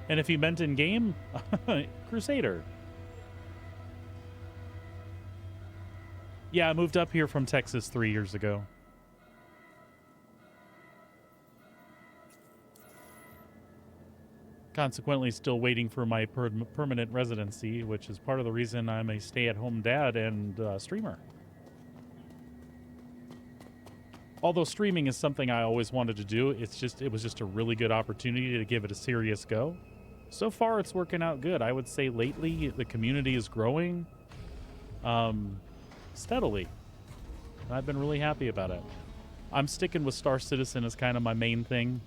And if you meant in game, Crusader. Yeah, I moved up here from Texas 3 years ago. Consequently, still waiting for my permanent residency, which is part of the reason I'm a stay-at-home dad and streamer. Although streaming is something I always wanted to do, it was just a really good opportunity to give it a serious go. So far, it's working out good. I would say lately the community is growing steadily. And I've been really happy about it. I'm sticking with Star Citizen as kind of my main thing.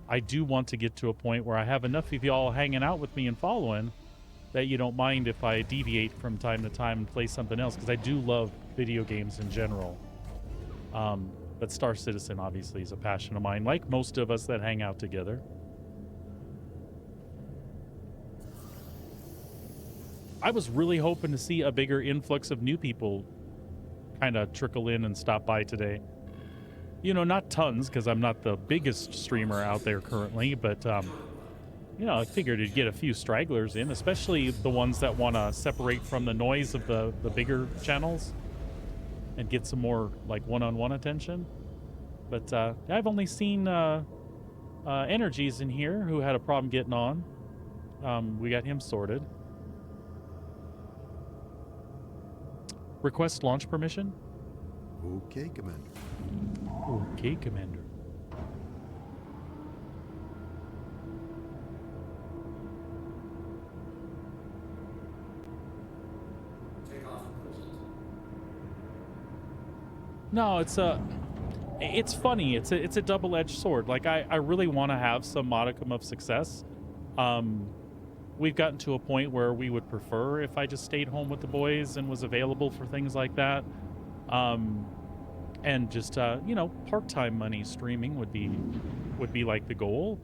I do want to get to a point where I have enough of y'all hanging out with me and following that you don't mind if I deviate from time to time and play something else, because I do love video games in general. But Star Citizen obviously is a passion of mine, like most of us that hang out together. I was really hoping to see a bigger influx of new people kind of trickle in and stop by today. You know, not tons, because I'm not the biggest streamer out there currently, but, you know, I figured you'd get a few stragglers in, especially the ones that want to separate from the noise of the bigger channels and get some more, like, one-on-one attention. But I've only seen Energies in here, who had a problem getting on. We got him sorted. Request launch permission? Okay, Commander. Okay, Commander. Take off, President. No, it's funny. It's a double-edged sword. Like I really want to have some modicum of success, we've gotten to a point where we would prefer if I just stayed home with the boys and was available for things like that. And just you know, part-time money streaming would be like the goal.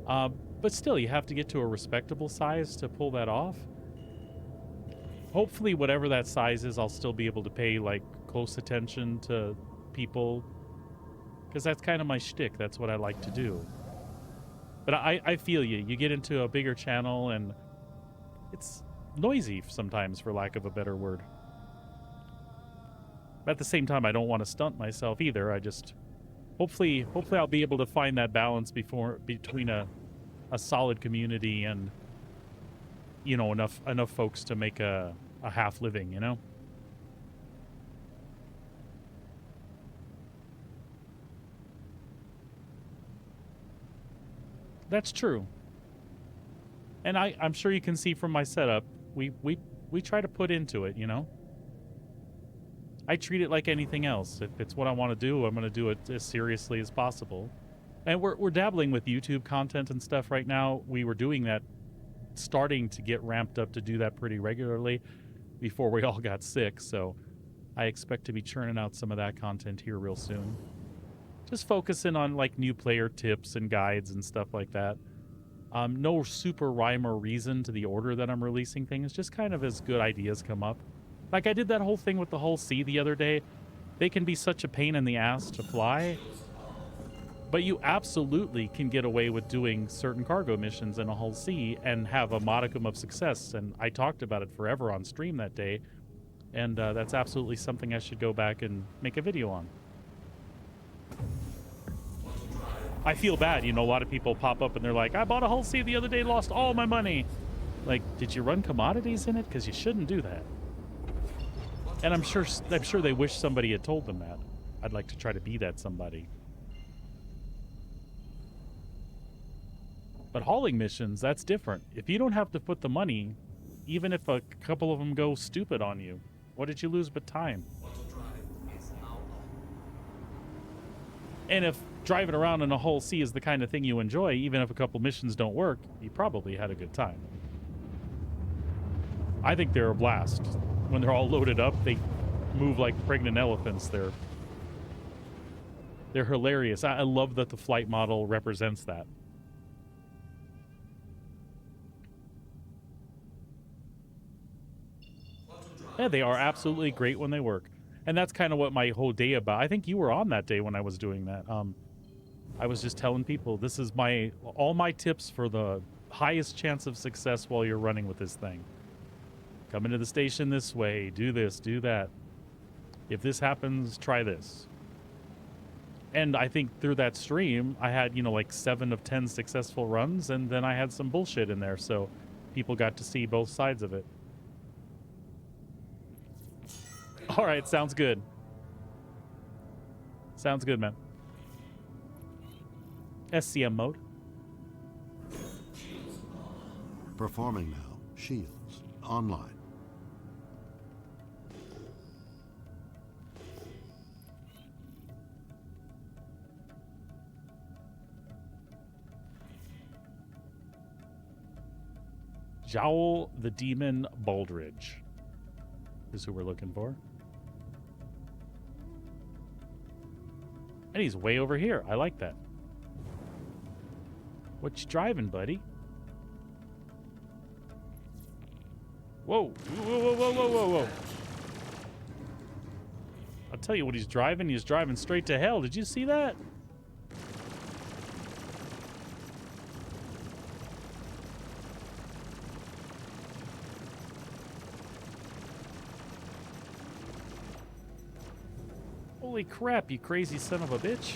But still, you have to get to a respectable size to pull that off. Hopefully, whatever that size is, I'll still be able to pay like close attention to people, because that's kind of my shtick. That's what I like to do. But I feel you. You get into a bigger channel and it's noisy sometimes, for lack of a better word. But at the same time, I don't want to stunt myself either. I just hopefully I'll be able to find that balance between a solid community and, you know, enough folks to make a half living, you know? That's true. And I'm sure you can see from my setup, we try to put into it, you know? I treat it like anything else. If it's what I want to do, I'm going to do it as seriously as possible. And we're dabbling with YouTube content and stuff right now. We were doing that, starting to get ramped up to do that pretty regularly before we all got sick. So I expect to be churning out some of that content here real soon. Just focusing on like new player tips and guides and stuff like that. No super rhyme or reason to the order that I'm releasing things, just kind of as good ideas come up. Like I did that whole thing with the Hull C the other day. They can be such a pain in the ass to fly, but you absolutely can get away with doing certain cargo missions in a Hull C and have a modicum of success. And I talked about it forever on stream that day, and that's absolutely something I should go back and make a video on. I feel bad, you know, a lot of people pop up and they're like, I bought a Hull C the other day, lost all my money. Like, did you run commodities in it? Because you shouldn't do that. And I'm sure they wish somebody had told them that. I'd like to try to be that somebody. But hauling missions, that's different. If you don't have to put the money, even if a couple of them go stupid on you, what did you lose but time? And if driving around in a Hull C is the kind of thing you enjoy, even if a couple missions don't work, you probably had a good time. I think they're a blast. When they're all loaded up, they move like pregnant elephants. They're hilarious. I love that the flight model represents that. Yeah, they are absolutely great when they work. And that's kind of what my whole day about. I think you were on that day when I was doing that. I was just telling people, this is all my tips for the highest chance of success while you're running with this thing. Come into the station this way, do this, do that. If this happens, try this. And I think through that stream, I had, you know, like 7 of 10 successful runs, and then I had some bullshit in there, so people got to see both sides of it. All right, sounds good. Sounds good, man. SCM mode. Performing now. Shields. Online. Jowl the Demon Baldridge is who we're looking for. And he's way over here. I like that. What you driving, buddy? Whoa. Whoa, whoa, whoa, whoa, whoa, whoa. I'll tell you what he's driving. He's driving straight to hell. Did you see that? Holy crap, you crazy son of a bitch.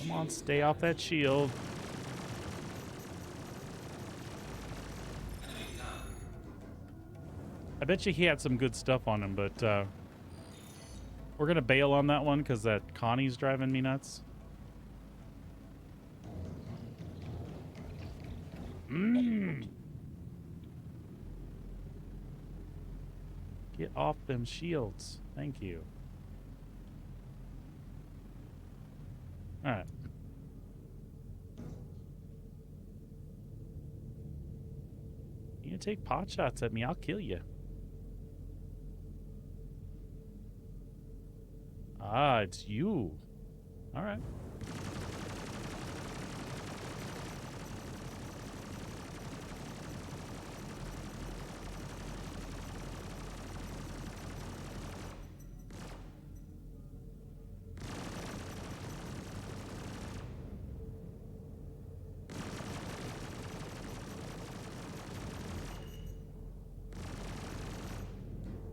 Come on, stay off that shield. I bet you he had some good stuff on him, but we're gonna bail on that one because that Connie's driving me nuts. Get off them shields. Thank you. All right. You take pot shots at me, I'll kill you. Ah, it's you. All right.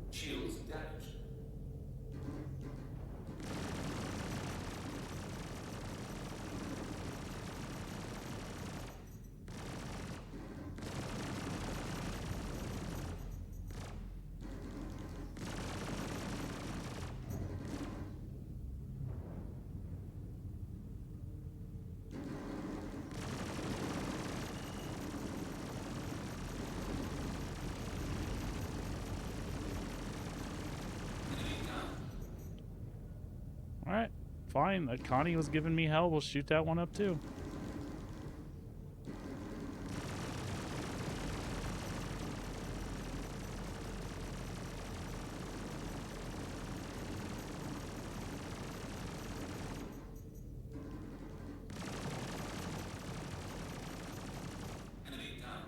Shields damaged. All right. Fine. That Connie was giving me hell. We'll shoot that one up too. Enemy down.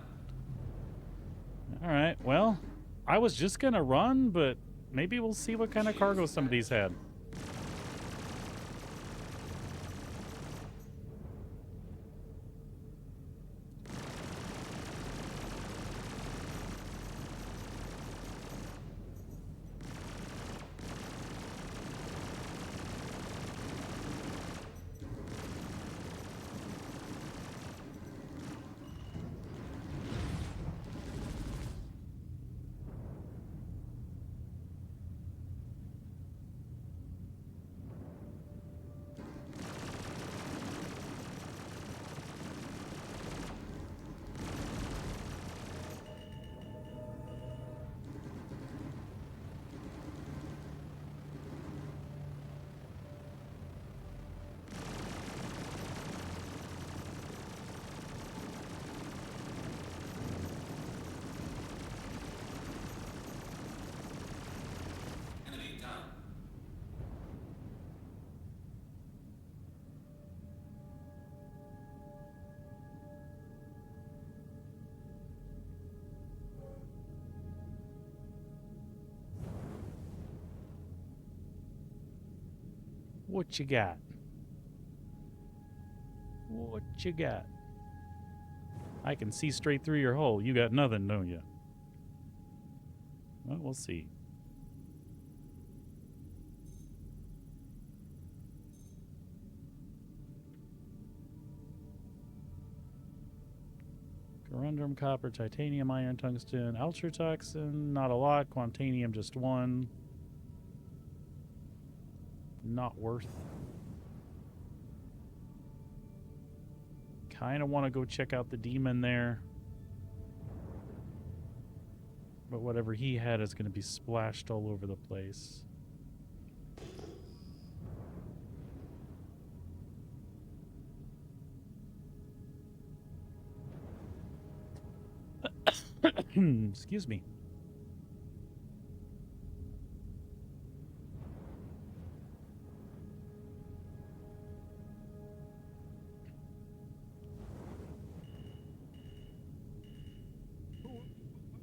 All right. Well, I was just gonna run, but maybe we'll see what kind of cargo some of these had. Enemy down. What you got? What you got? I can see straight through your hole. You got nothing, don't you? Well, we'll see. Corundum, copper, titanium, iron, tungsten, ultratoxin, not a lot. Quantanium, just one. Not worth. Kind of want to go check out the demon there. But whatever he had is going to be splashed all over the place. Excuse me.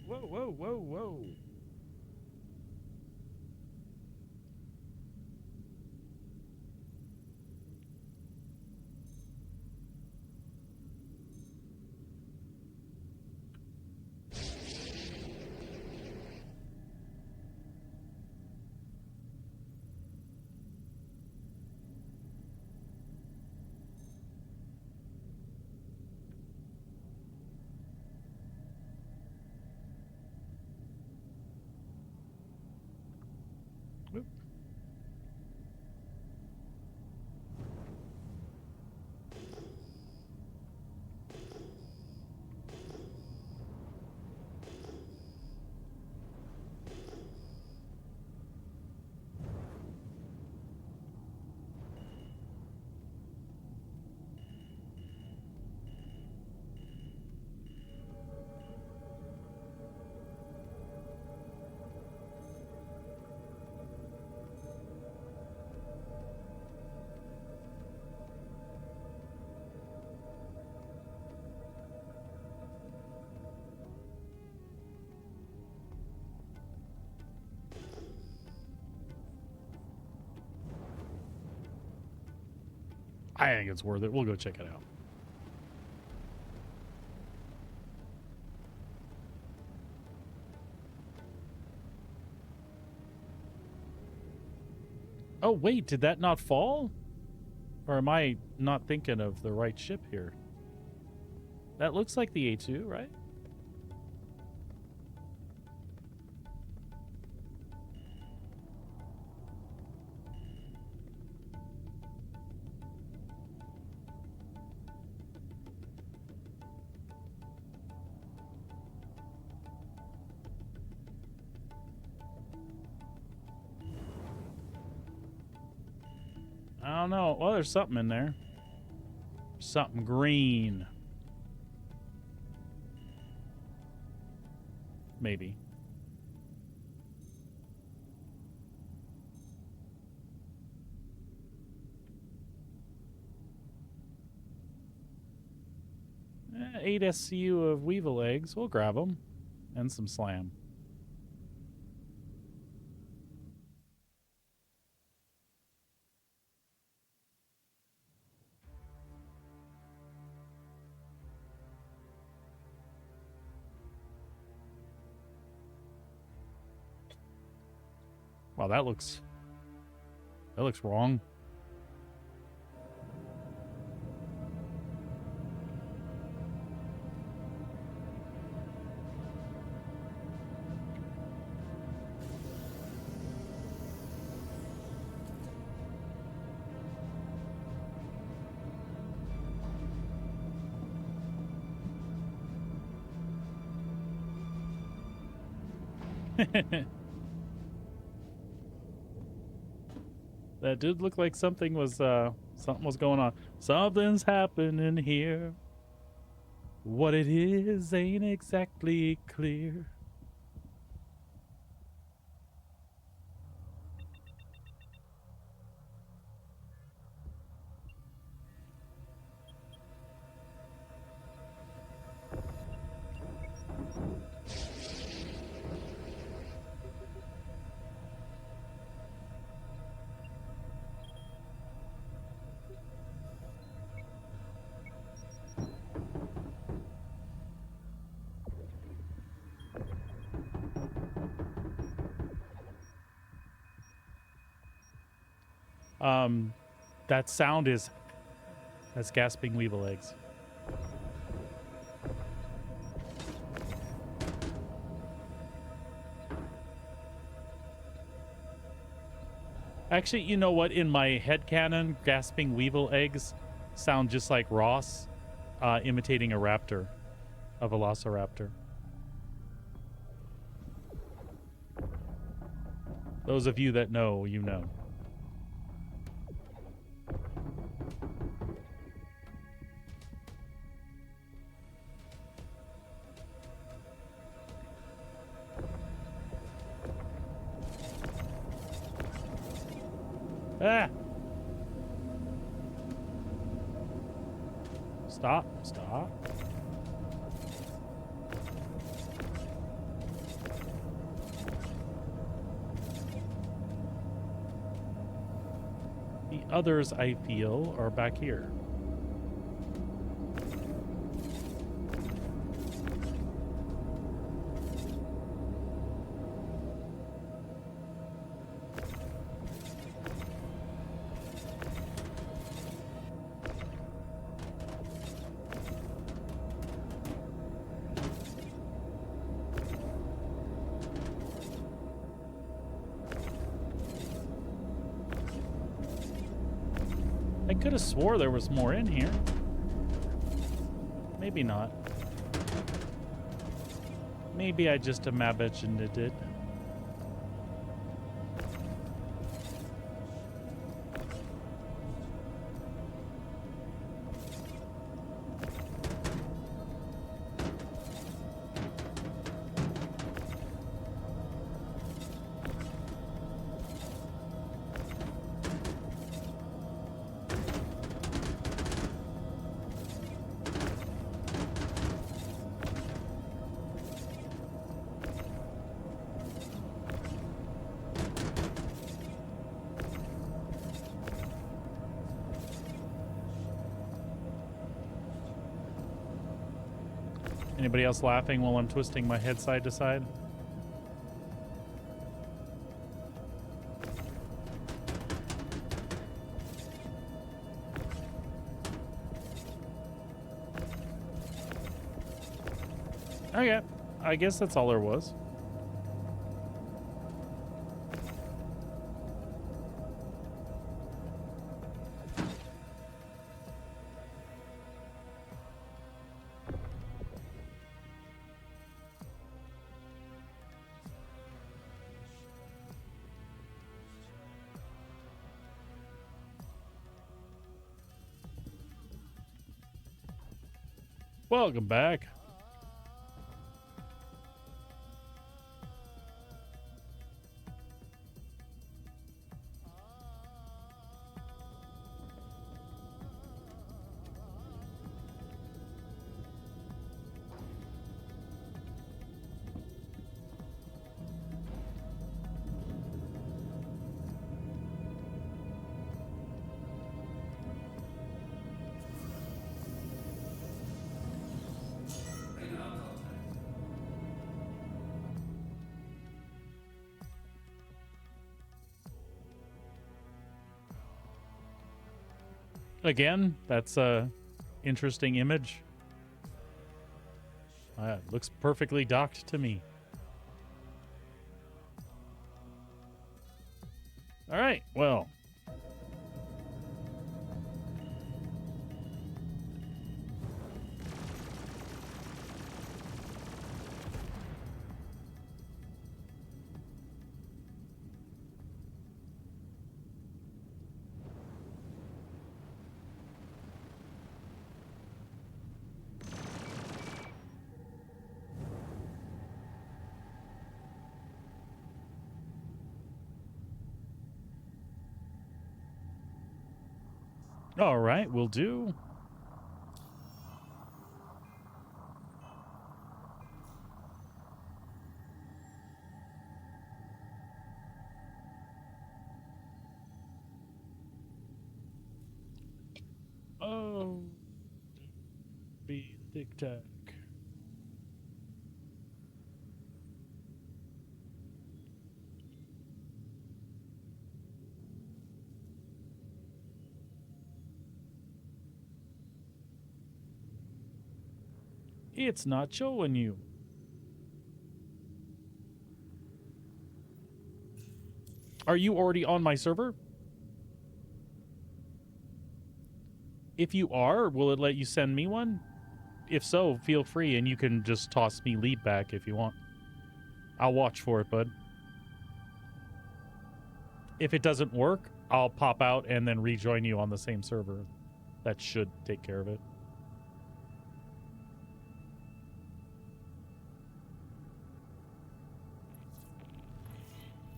Whoa, whoa, whoa, whoa. I think it's worth it. We'll go check it out. Oh, wait, did that not fall? Or am I not thinking of the right ship here? That looks like the A2, right? I don't know. Well, there's something in there. Something green. Maybe. Eh, 8 SCU of Weevil eggs. We'll grab them. And some slam. Wow, that looks wrong. That did look like something was going on. Something's happening here. What it is ain't exactly clear. That sound is... That's gasping Weevil eggs. Actually, you know what? In my headcanon, gasping Weevil eggs sound just like Ross imitating a raptor, a velociraptor. Those of you that know, you know. Ah! Stop, stop. The others, I feel, are back here. I could have swore there was more in here. Maybe not. Maybe I just imagined it did. Anybody else laughing while I'm twisting my head side to side? Okay, I guess that's all there was. Welcome back. Radar contact. Again, that's a interesting image. Looks perfectly docked to me. All right, well. All right, we'll do. Oh, be tic tac. It's not showing you. Are you already on my server? If you are, will it let you send me one? If so, feel free, and you can just toss me lead back if you want. I'll watch for it, bud. If it doesn't work, I'll pop out and then rejoin you on the same server. That should take care of it.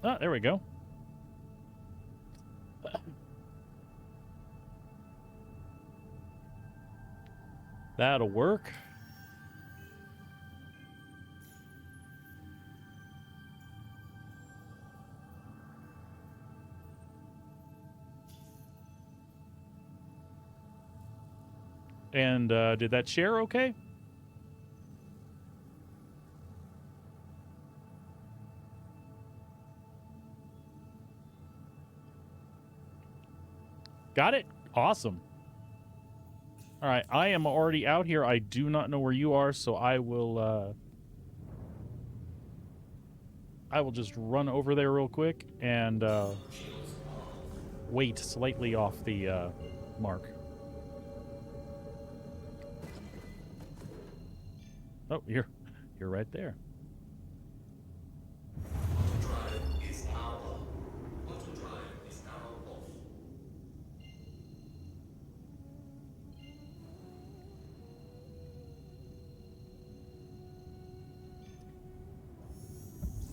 Ah, there we go. That'll work. And did that share okay? Got it? Awesome. All right, I am already out here. I do not know where you are, so I will just run over there real quick and wait slightly off the mark. Oh, you're right there. Auto drive is now on. Auto drive is now off.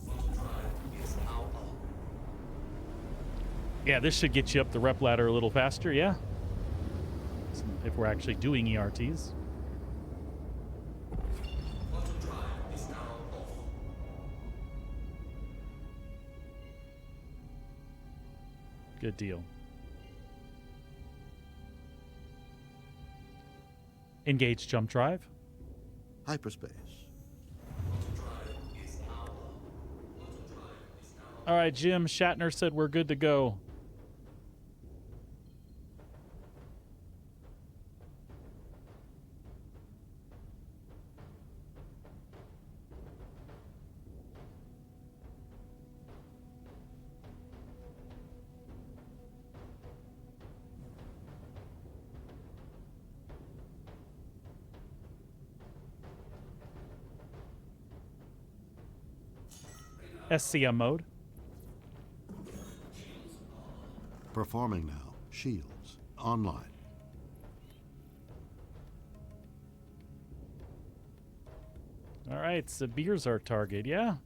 Auto drive is now on. Yeah, this should get you up the rep ladder a little faster, yeah? If we're actually doing ERTs. Auto drive is now off. Good deal. Engage jump drive. Hyperspace. All right, Jim. Shatner said we're good to go. SCM mode. Performing now. Shields. Online. All right, Sabir's our target, yeah?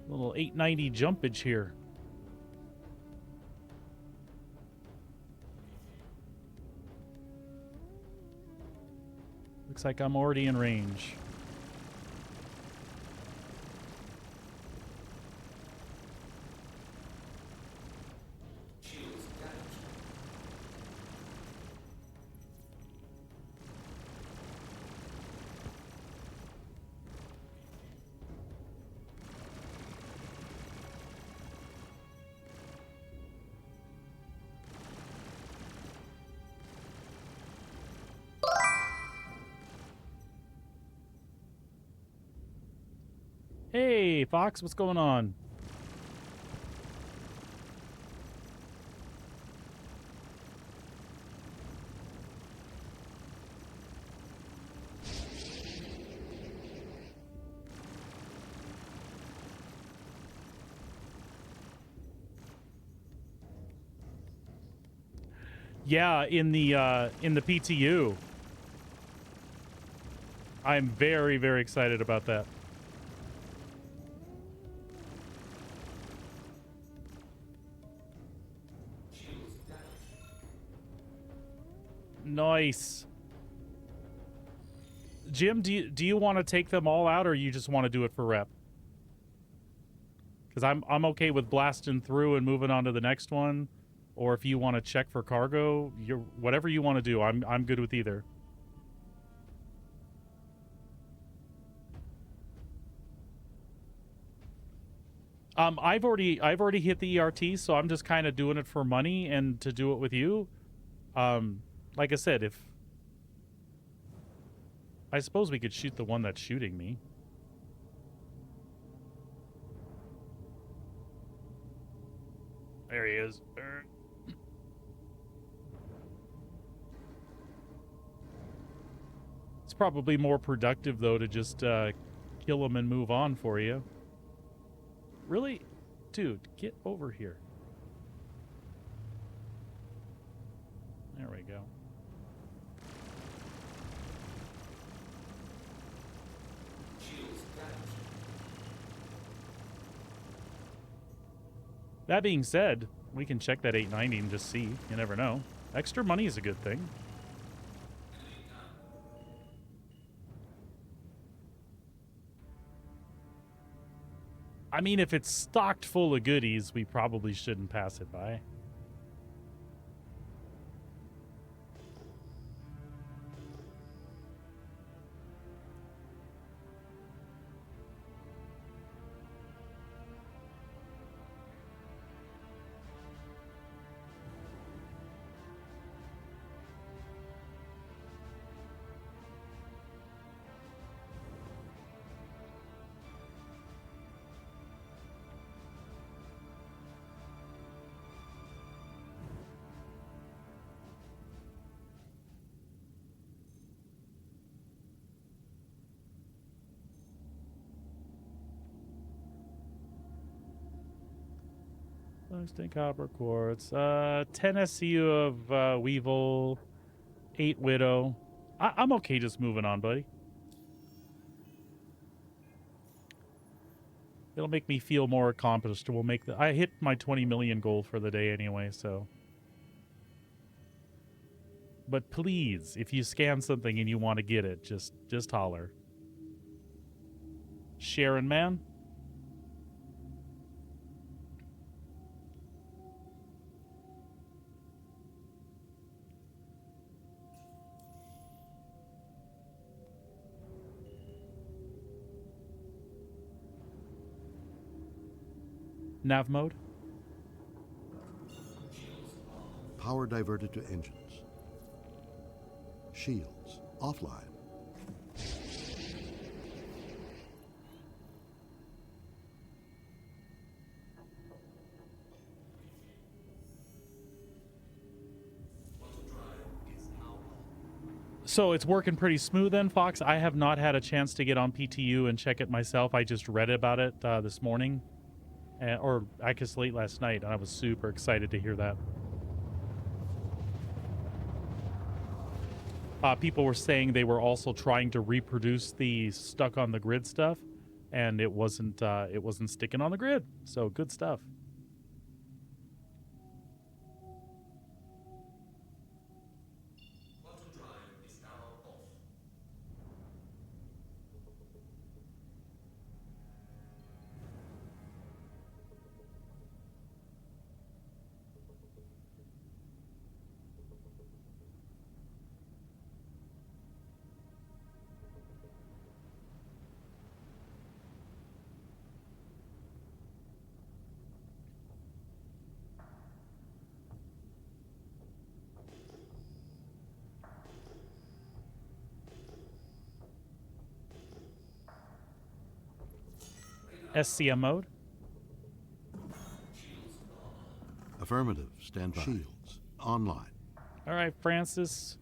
Little 890 jumpage here. Looks like I'm already in range. Hey, Fox, what's going on? Yeah, in the PTU. I'm very, very excited about that. Nice. Jim, do you want to take them all out, or you just want to do it for rep? Because I'm okay with blasting through and moving on to the next one, or if you want to check for cargo, whatever you want to do. I'm good with either. I've already hit the ERT, so I'm just kind of doing it for money and to do it with you. Like I said, if I suppose we could shoot the one that's shooting me. There he is. It's probably more productive though to just kill him and move on for you. Really? Dude, get over here. There we go. That being said, we can check that 890 and just see. You never know. Extra money is a good thing. I mean, if it's stocked full of goodies, we probably shouldn't pass it by. Tungsten, copper, quartz. 10 SCU of Weevil, 8 Widow. I'm okay just moving on, buddy. It'll make me feel more accomplished. We'll make I hit my 20 million goal for the day anyway, so. But please, if you scan something and you want to get it, just holler. Sharon, man. Nav mode. Power diverted to engines. Shields offline. So it's working pretty smooth then, Fox. I have not had a chance to get on PTU and check it myself. I just read about it this morning, or I guess late last night, and I was super excited to hear that. People were saying they were also trying to reproduce the stuck on the grid stuff, and it wasn't sticking on the grid. So good stuff. Quantum drive is now off. SCM mode. Affirmative. Stand by. Shields online. All right, Francis.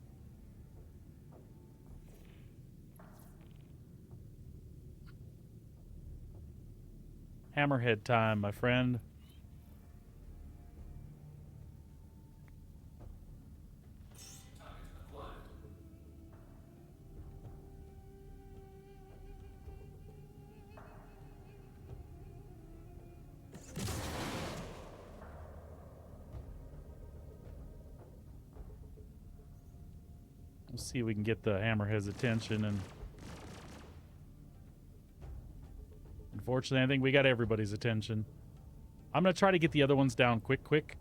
Hammerhead time, my friend. We'll see if we can get the Hammerhead's attention, and unfortunately, I think we got everybody's attention. I'm gonna try to get the other ones down quick.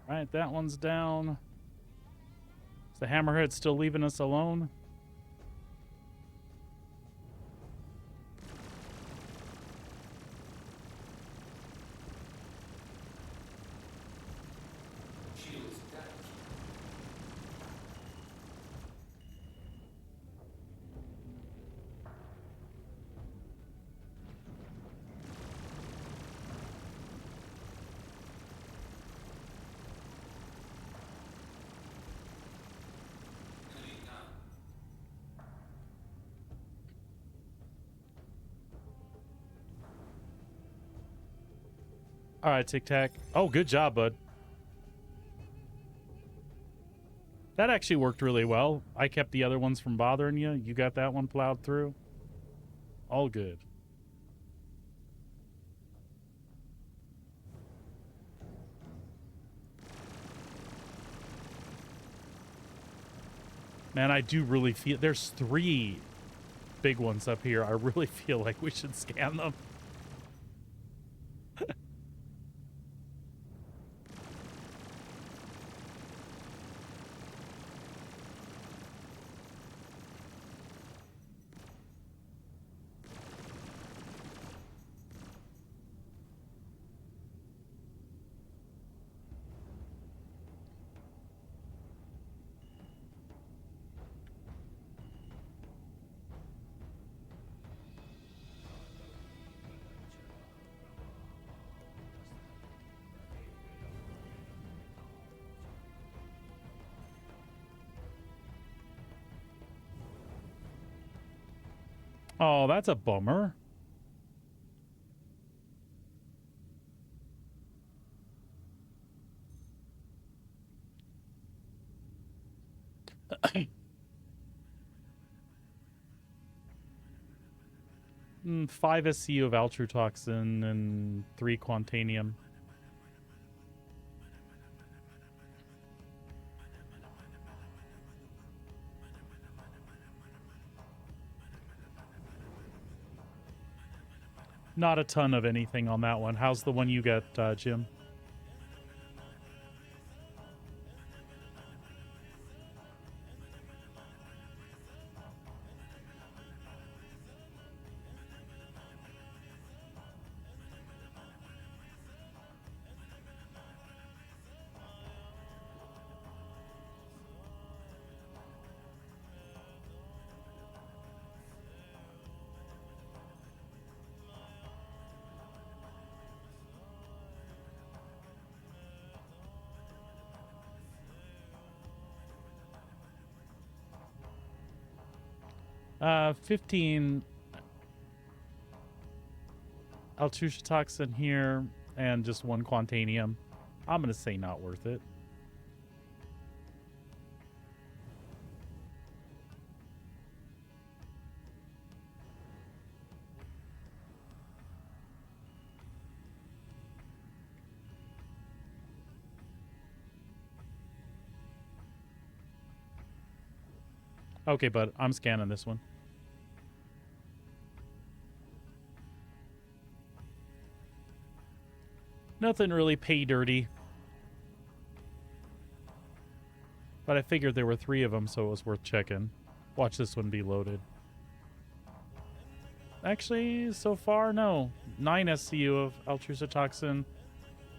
All right, that one's down. Is the Hammerhead still leaving us alone? Shields damaged. Enemy down. All right, Tic Tac. Oh, good job, bud. That actually worked really well. I kept the other ones from bothering you. You got that one plowed through. All good. Man, I do really feel there's 3 big ones up here. I really feel like we should scan them. Oh, that's a bummer. Mm, 5 SCU of Altrotoxin and 3 Quantanium. Not a ton of anything on that one. How's the one you get, Jim? Uh, 15 Altutoxin here and just 1 Quantanium. I'm gonna say not worth it. Okay, but I'm scanning this one. Nothing really pay dirty. But I figured there were 3 of them, so it was worth checking. Watch this one be loaded. Actually, so far, no. 9 SCU of Altrusatoxin,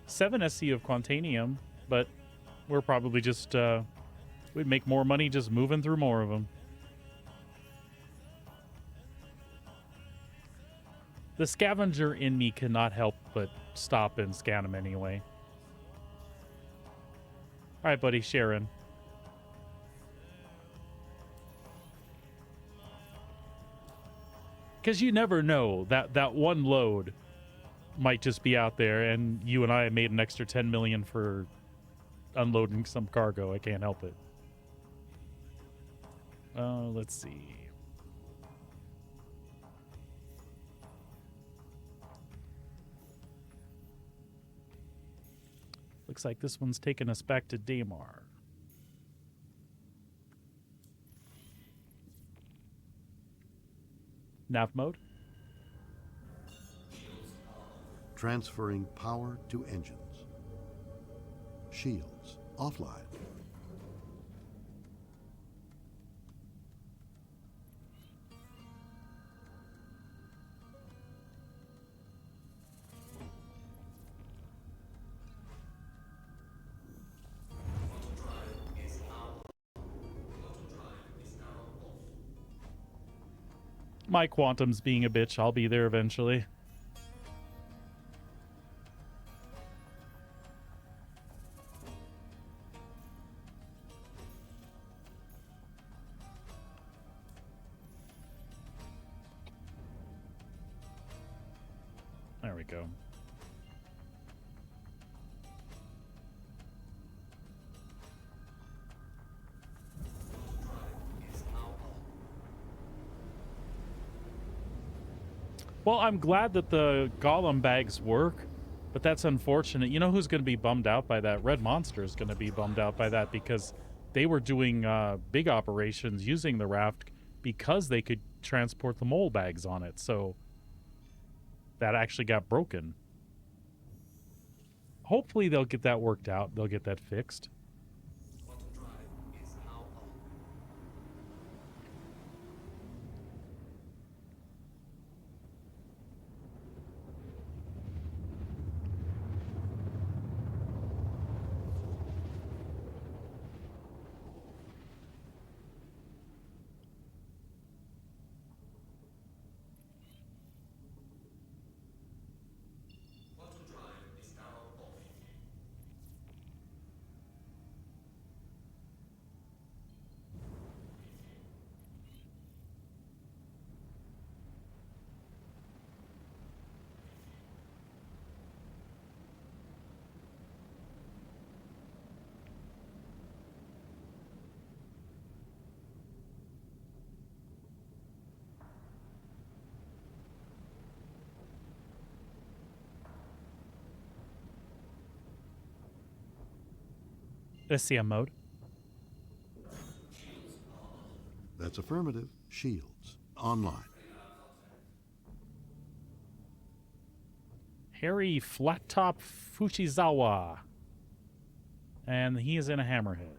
7 SCU of Quantanium, but we're probably just, we'd make more money just moving through more of them. The scavenger in me cannot help but stop and scan them anyway. All right, buddy, Sharon. Because you never know, that one load might just be out there, and you and I made an extra 10 million for unloading some cargo. I can't help it. Let's see. Looks like this one's taking us back to Daymar. Nav mode. Transferring power to engines. Shields offline. My quantum's being a bitch. I'll be there eventually. There we go. Well, I'm glad that the golem bags work, but that's unfortunate. You know who's going to be bummed out by that? Red Monster is going to be bummed out by that because they were doing big operations using the raft because they could transport the mole bags on it. So that actually got broken. Hopefully they'll get that worked out. They'll get that fixed. SCM mode. That's affirmative. Shields. Online. Harry Flat Top Fushizawa. And he is in a hammerhead.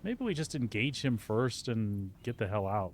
Maybe we just engage him first and get the hell out.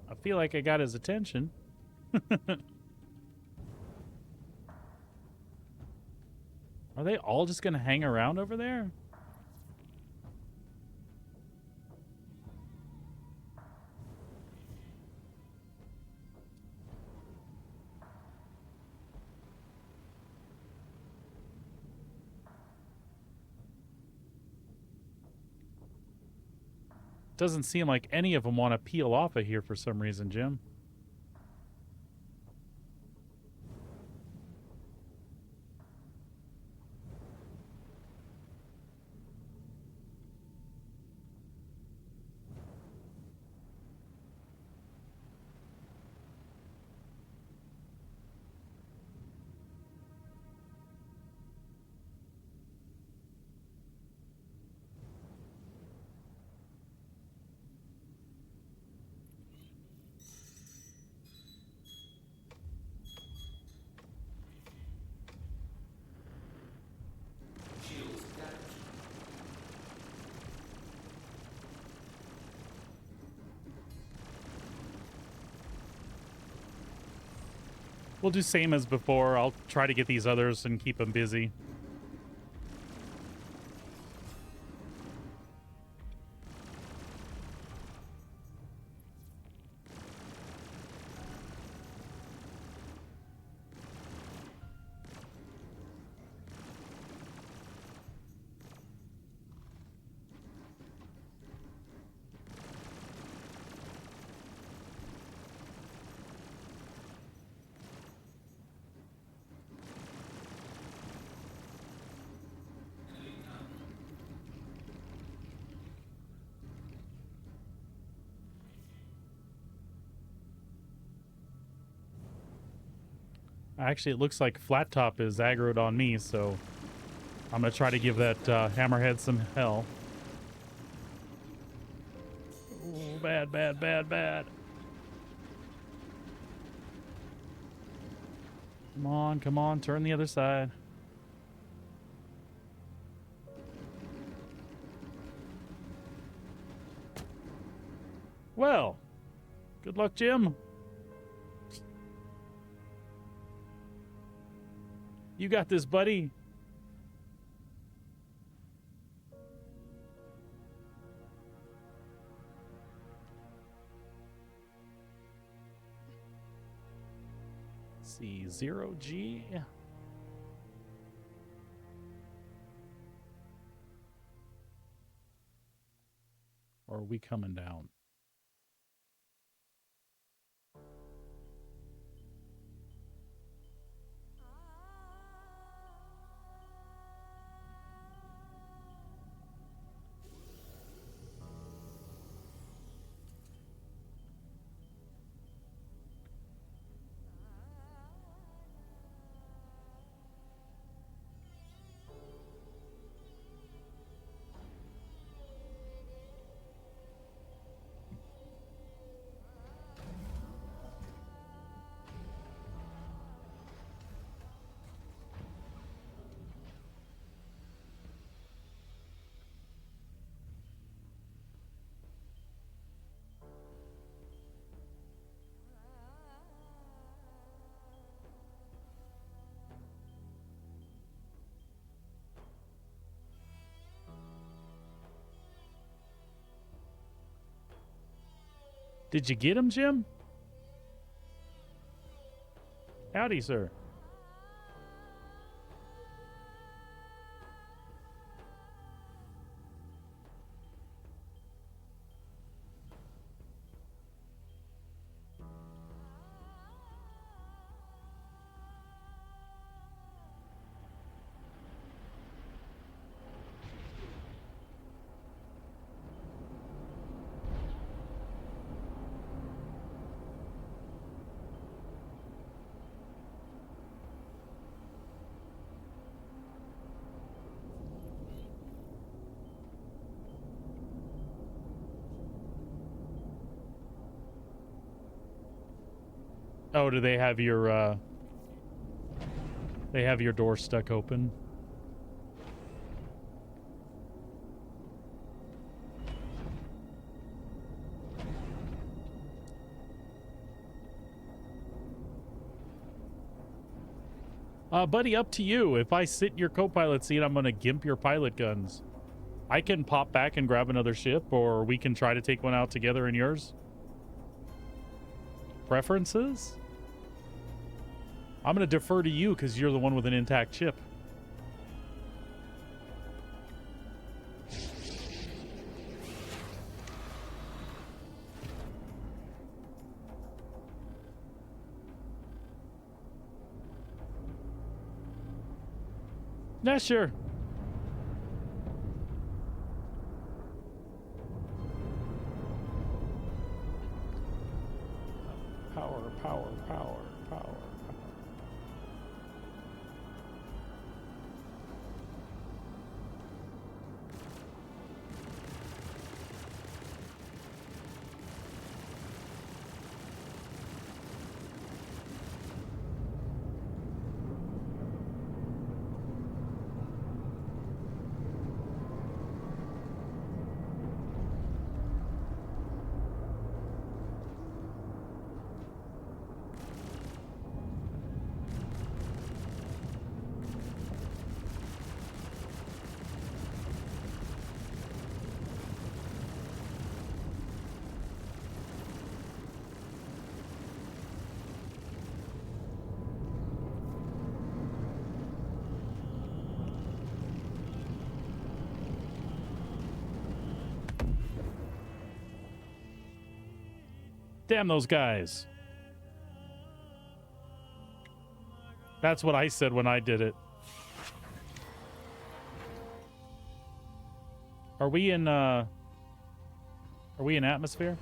I feel like I got his attention. Are they all just going to hang around over there? Doesn't seem like any of them want to peel off of here for some reason, Jim. We'll do same as before. I'll try to get these others and keep them busy. Actually, it looks like Flat Top is aggroed on me, so I'm going to try to give that hammerhead some hell. Oh, bad, bad, bad, bad. Come on, turn the other side. Well, good luck, Jim. You got this, buddy. Let's see, 0G. Or are we coming down? Did you get him, Jim? Howdy, sir. Oh, do they have your door stuck open? Buddy, up to you. If I sit in your co-pilot seat, I'm gonna gimp your pilot guns. I can pop back and grab another ship, or we can try to take one out together in yours. Preferences? I'm gonna defer to you because you're the one with an intact ship. Nah, sure. Power, power, power, power. Damn those guys. That's what I said when I did it. Are we in atmosphere?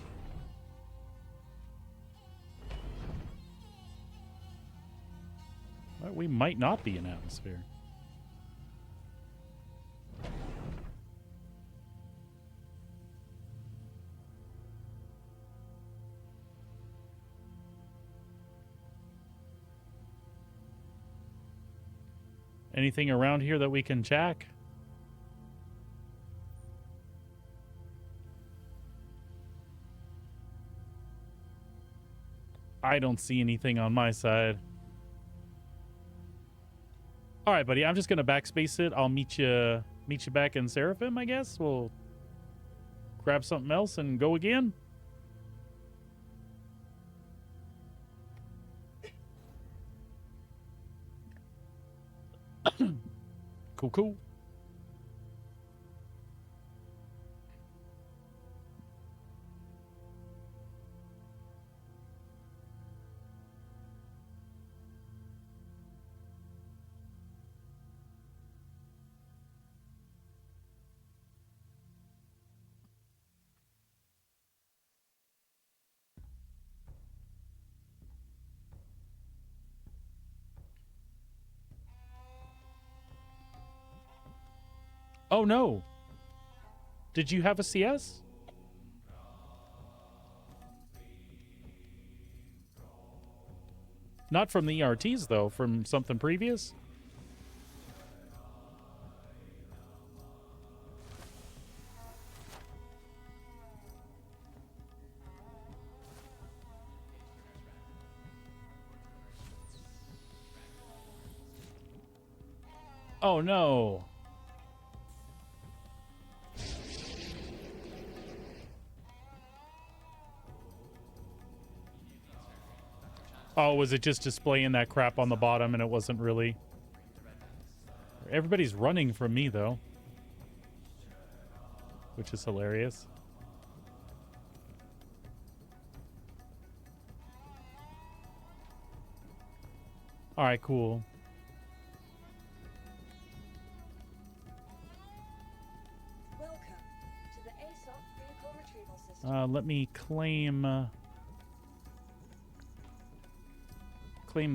Well, we might not be in atmosphere. Anything around here that we can jack? I don't see anything on my side. All right, buddy. I'm just gonna backspace it. I'll meet you back in Seraphim, I guess. We'll grab something else and go again. Cool, cool. Oh no. Did you have a CS? Not from the ERTs though, from something previous? Oh no. Oh, was it just displaying that crap on the bottom and it wasn't really? Everybody's running from me, though. Which is hilarious. Alright, cool. Welcome to the ASOP vehicle retrieval system. Let me claim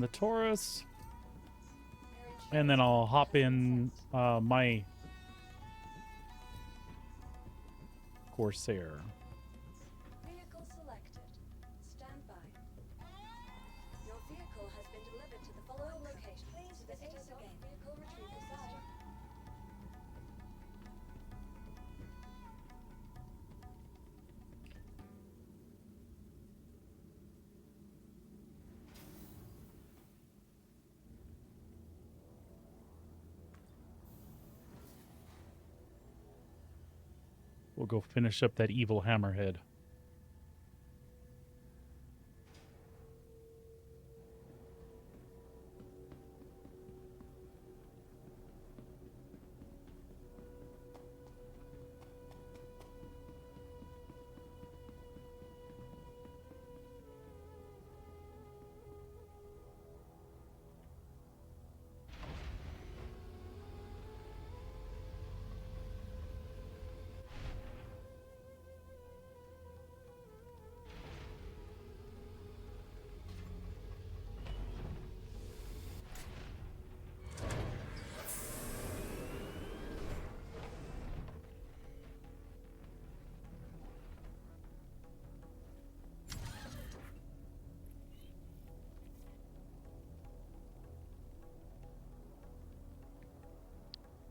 the Taurus. And then I'll hop in my Corsair. Vehicle selected. Stand by. Your vehicle has been delivered to the following location. Please visit us again. Vehicle retrieval system. We'll go finish up that evil hammerhead.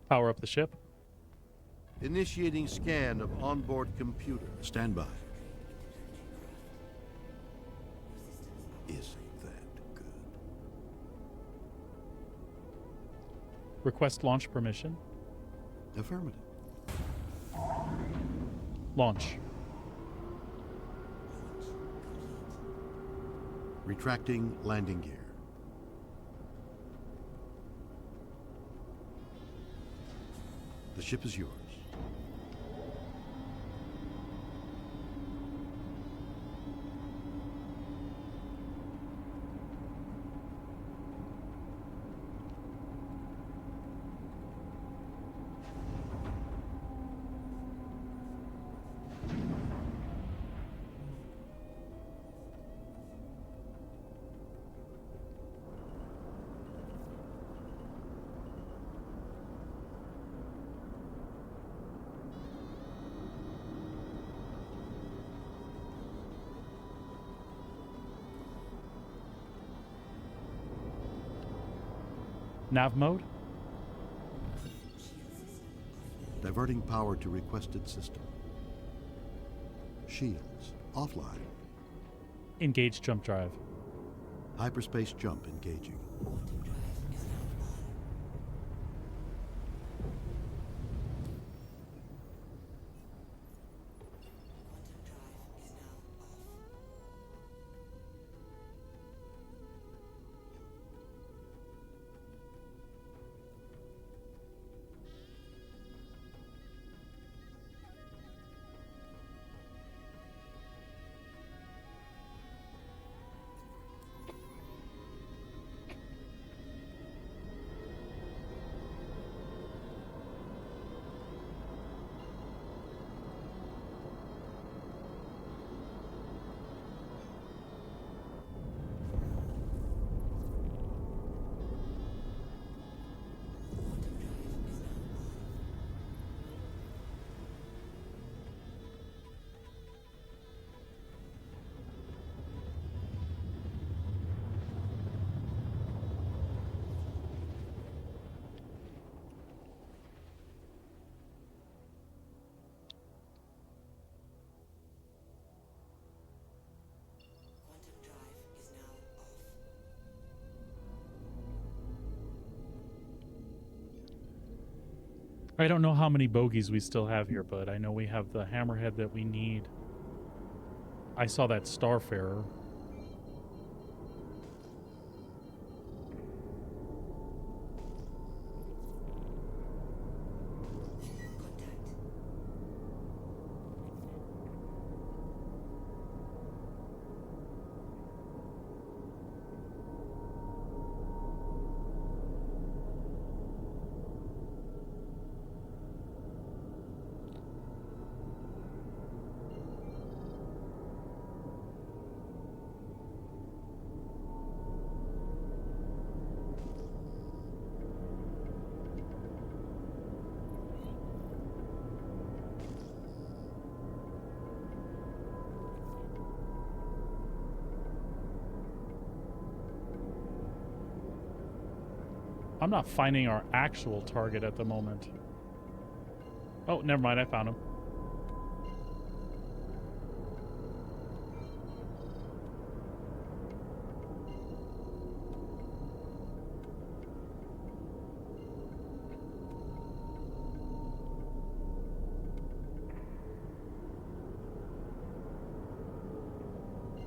Power up the ship. Initiating scan of onboard computer. Stand by. Isn't that good? Request launch permission. Affirmative. Launch. Retracting landing gear. The ship is yours. Nav mode. Diverting power to requested system. Shields offline. Engage jump drive. Hyperspace jump engaging. I don't know how many bogeys we still have here, but I know we have the hammerhead that we need. I saw that Starfarer. I'm not finding our actual target at the moment. Oh, never mind. I found him.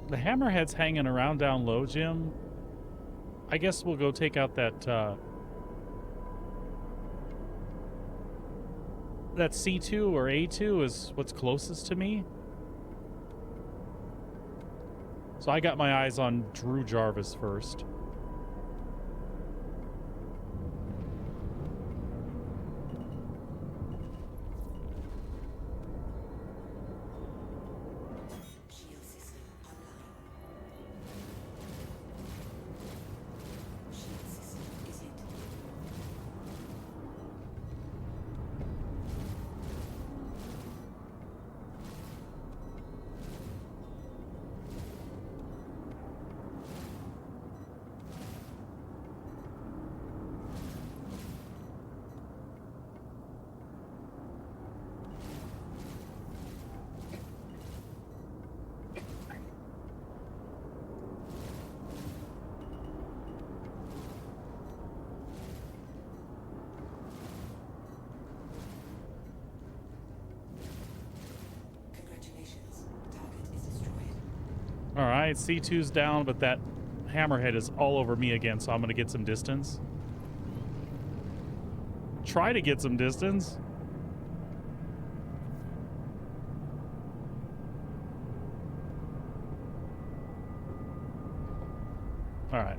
The hammerhead's hanging around down low, Jim. I guess we'll go take out that that C2 or A2 is what's closest to me. So I got my eyes on Drew Jarvis first. Shield system online. Shield system is it. Congratulations. Target is destroyed. All right, C2's down, but that hammerhead is all over me again, so I'm going to get some distance. Try to get some distance. All right.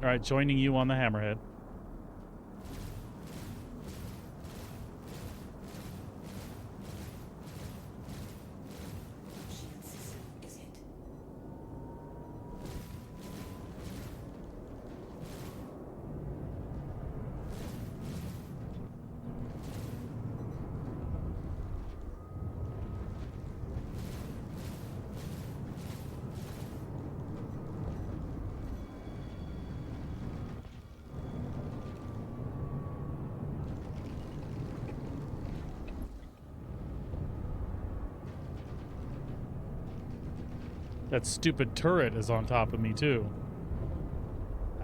All right, joining you on the hammerhead. Shield system is it. That stupid turret is on top of me, too.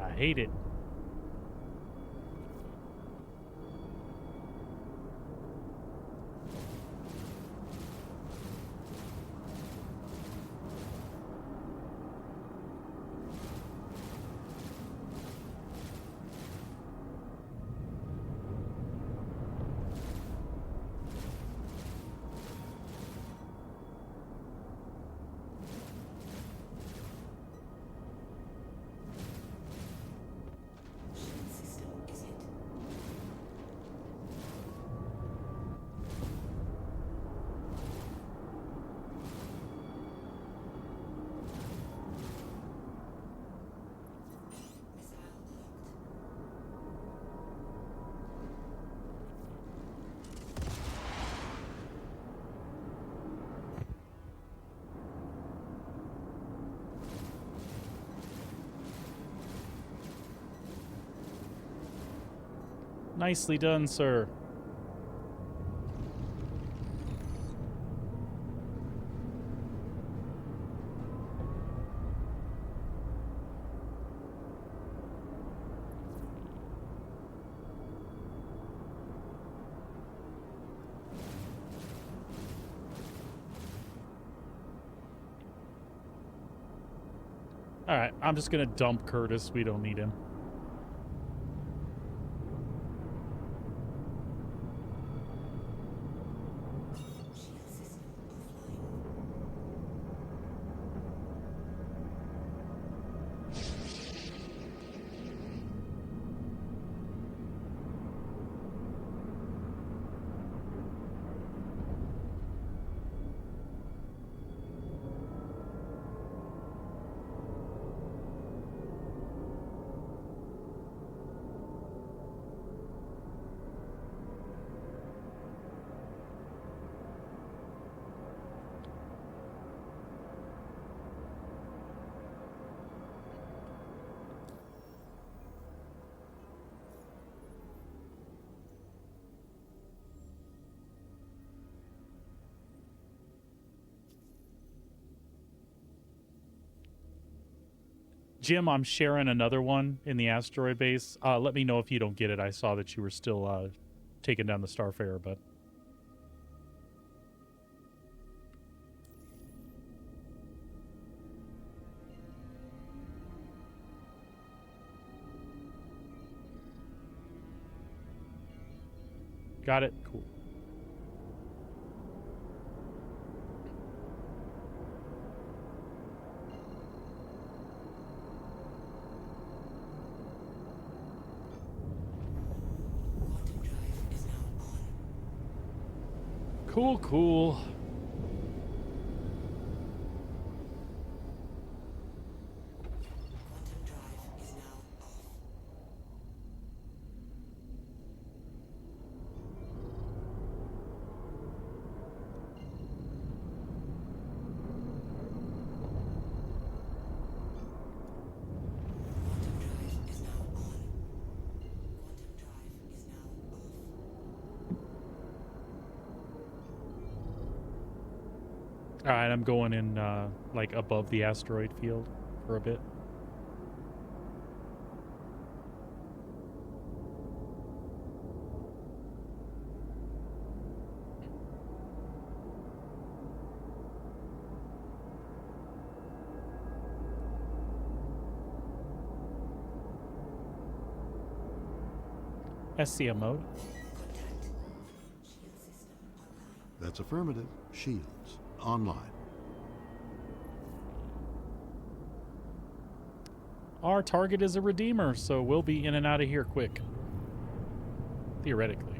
I hate it. Shield system is it. Missile locked. Nicely done, sir. All right, I'm just going to dump Curtis. We don't need him. Shield system offline. Jim, I'm sharing another one in the asteroid base. Let me know if you don't get it. I saw that you were still taking down the Starfarer, but got it. Cool. Quantum drive is now on. Cool, cool. Quantum drive is now off. Quantum drive is now on. Quantum drive is now off. All right, I'm going in like above the asteroid field for a bit. SCM mode. Contact. Shield system online. That's affirmative. Shields online. Our target is a Redeemer, so we'll be in and out of here quick. Theoretically.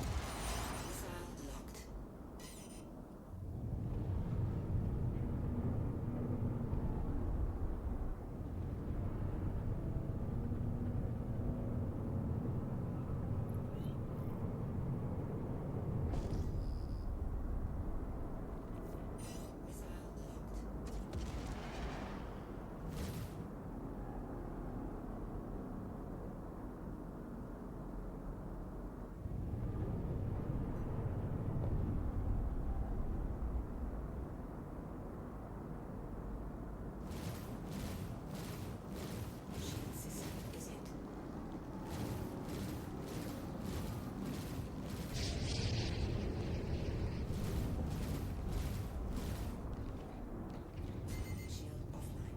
Missile locked. Missile locked. Missile locked. Shield system is it. Shield offline.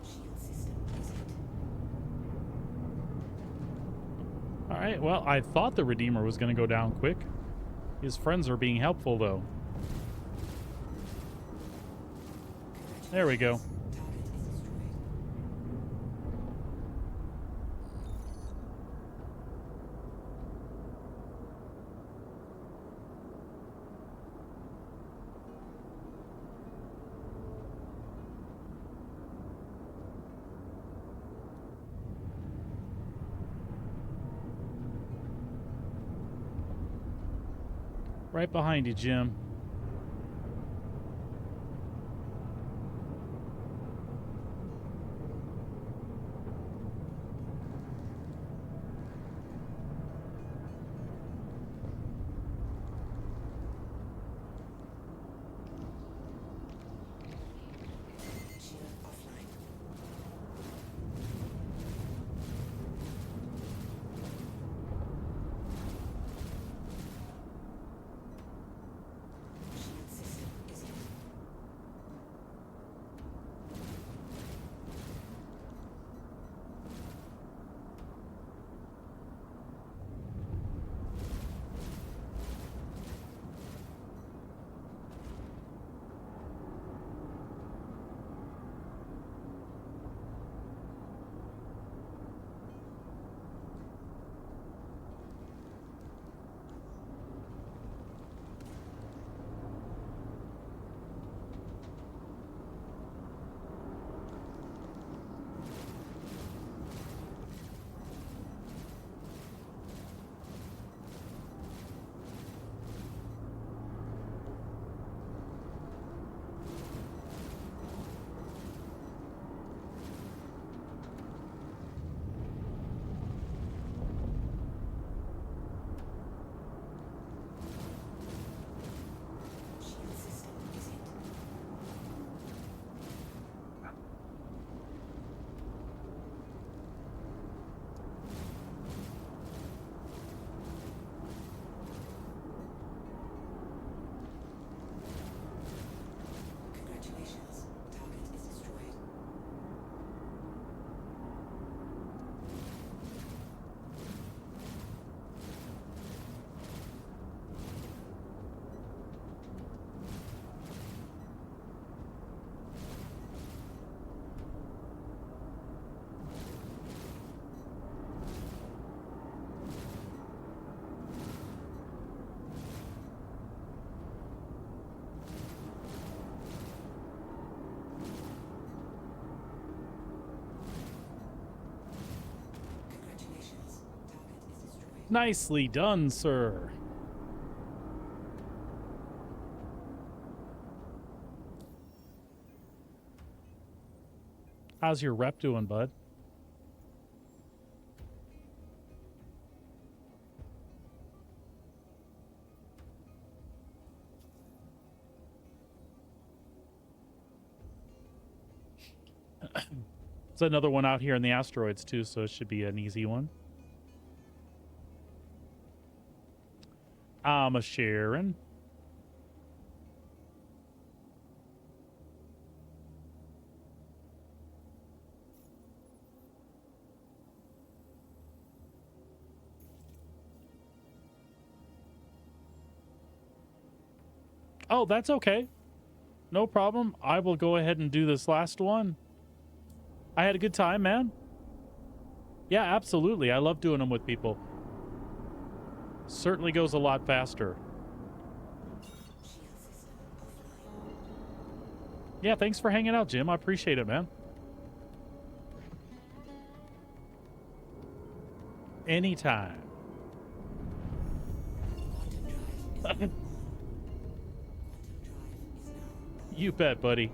Shield system is it. All right, well, I thought the Redeemer was going to go down quick. His friends are being helpful, though. There we go. Target is destroyed. Right behind you, Jim. Shield offline. Nicely done, sir. How's your rep doing, bud? There's another one out here in the asteroids too, so it should be an easy one. I'm a Sharon. Oh, that's okay. No problem. I will go ahead and do this last one. I had a good time, man. Yeah, absolutely. I love doing them with people. Certainly goes a lot faster. Yeah, thanks for hanging out, Jim. I appreciate it, man. Anytime. You bet, buddy.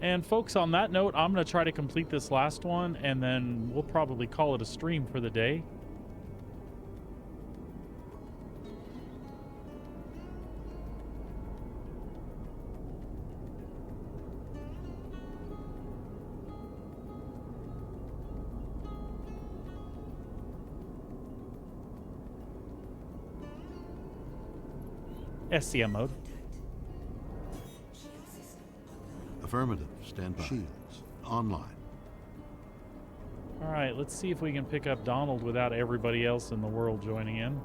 And folks, on that note, I'm going to try to complete this last one, and then we'll probably call it a stream for the day. SCM mode. Affirmative. Stand by. Shields online. All right, let's see if we can pick up Donald without everybody else in the world joining in.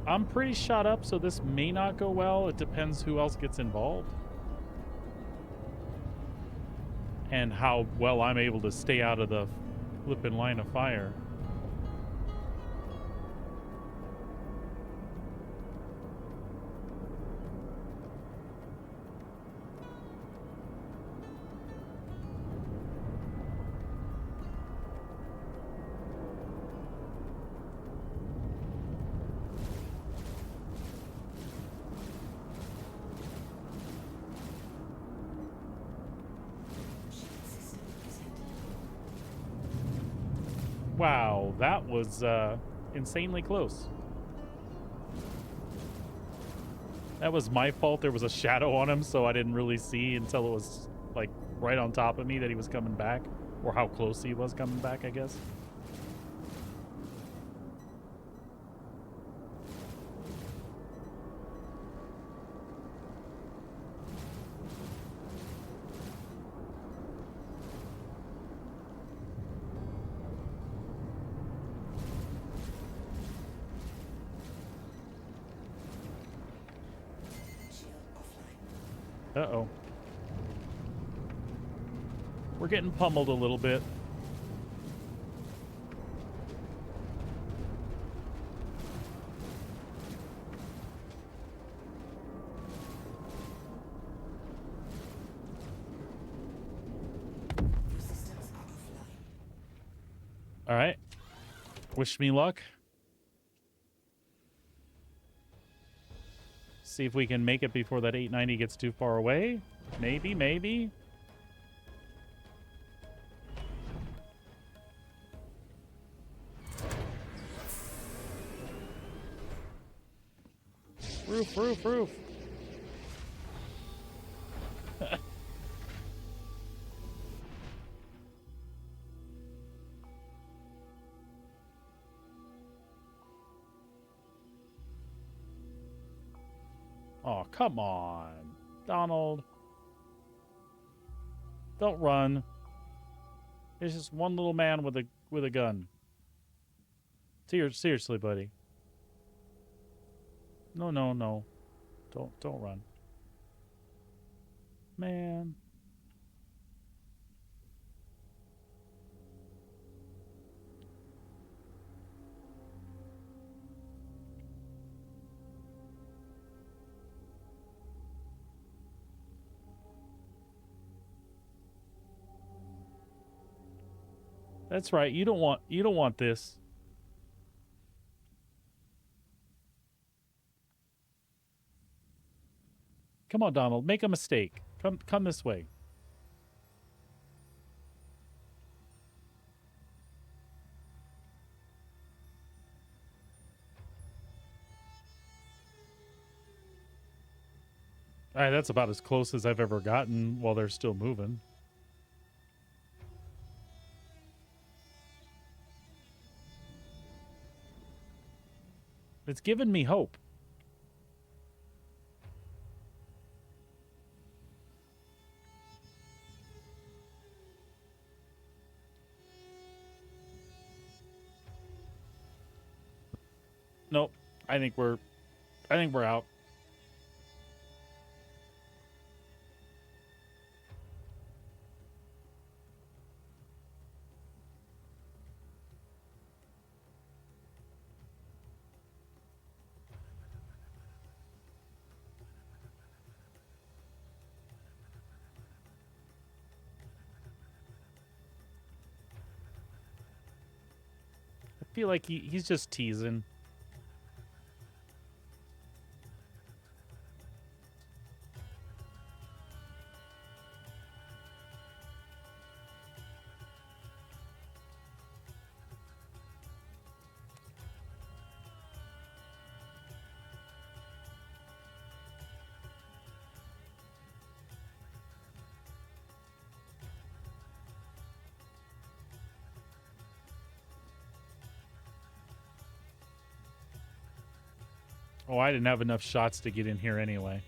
I'm pretty shot up, so this may not go well. It depends who else gets involved. And how well I'm able to stay out of the flipping line of fire. Wow, that was insanely close. That was my fault. There was a shadow on him, so I didn't really see until it was like right on top of me that he was coming back, or how close he was coming back, I guess. Uh-oh. We're getting pummeled a little bit. All right. Wish me luck. See if we can make it before that 890 gets too far away. Maybe, maybe. Roof, roof, roof. Oh, come on. Donald. Don't run. There's just one little man with a gun. Seriously, buddy. No, no, no. Don't run. Man. That's right. You don't want this. Come on, Donald. Make a mistake. Come this way. All right, that's about as close as I've ever gotten while they're still moving. It's given me hope. Nope. I think we're out. I feel like he's just teasing. Oh, I didn't have enough shots to get in here anyway.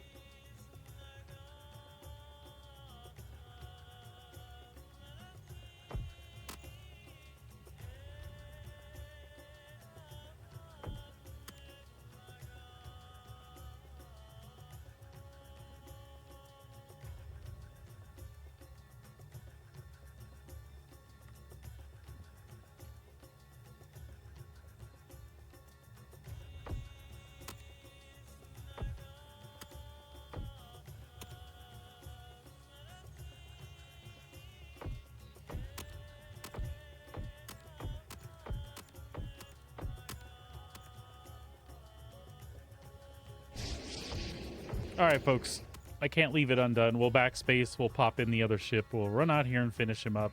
All right, folks. I can't leave it undone. We'll backspace. We'll pop in the other ship. We'll run out here and finish him up.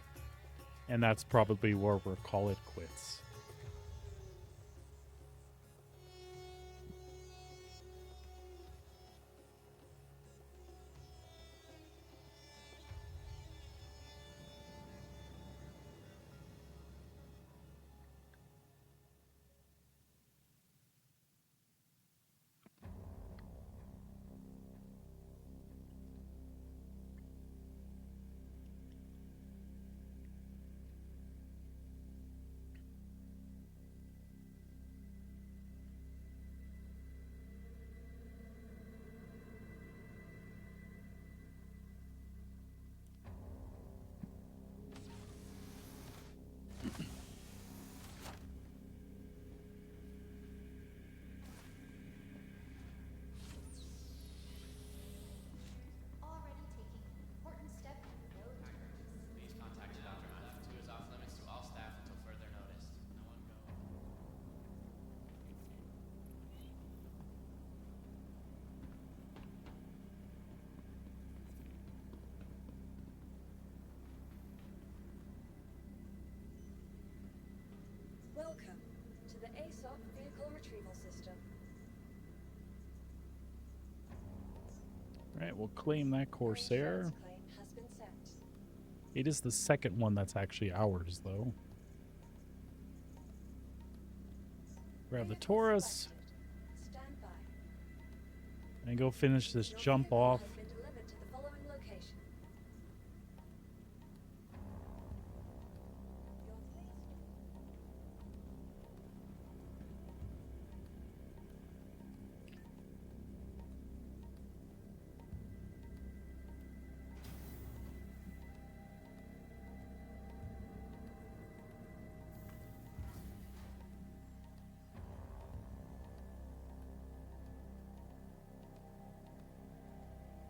And that's probably where we'll call it quits. Already taking an important step in the road to purpose. Please contact Dr. F2 is off limits to all staff until further notice. No one go. Welcome to the ASOC Vehicle Retrieval System. All right, we'll claim that Corsair. Insurance claim has been sent. It is the second one that's actually ours, though. Grab the Vehicle Taurus selected. Stand by. and go finish this Your jump vehicle off. has been delivered to the following location.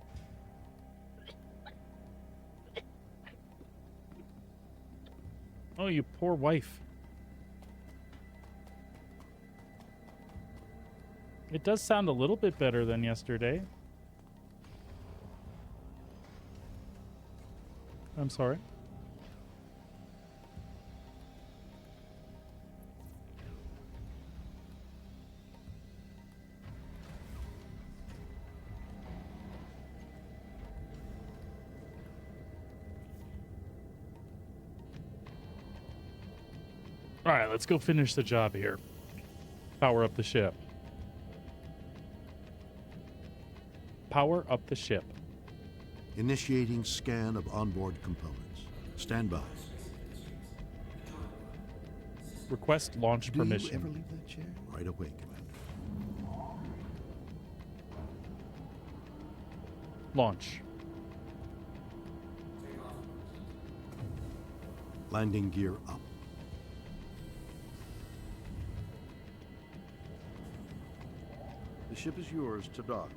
Your Oh, you poor wife. It does sound a little bit better than yesterday. I'm sorry. All right, let's go finish the job here. Power up the ship. Power up the ship. Initiating scan of onboard components. Stand by. Request launch Do permission. you ever leave that chair? Right away, Commander. Launch. Landing gear up. The ship is yours to dock.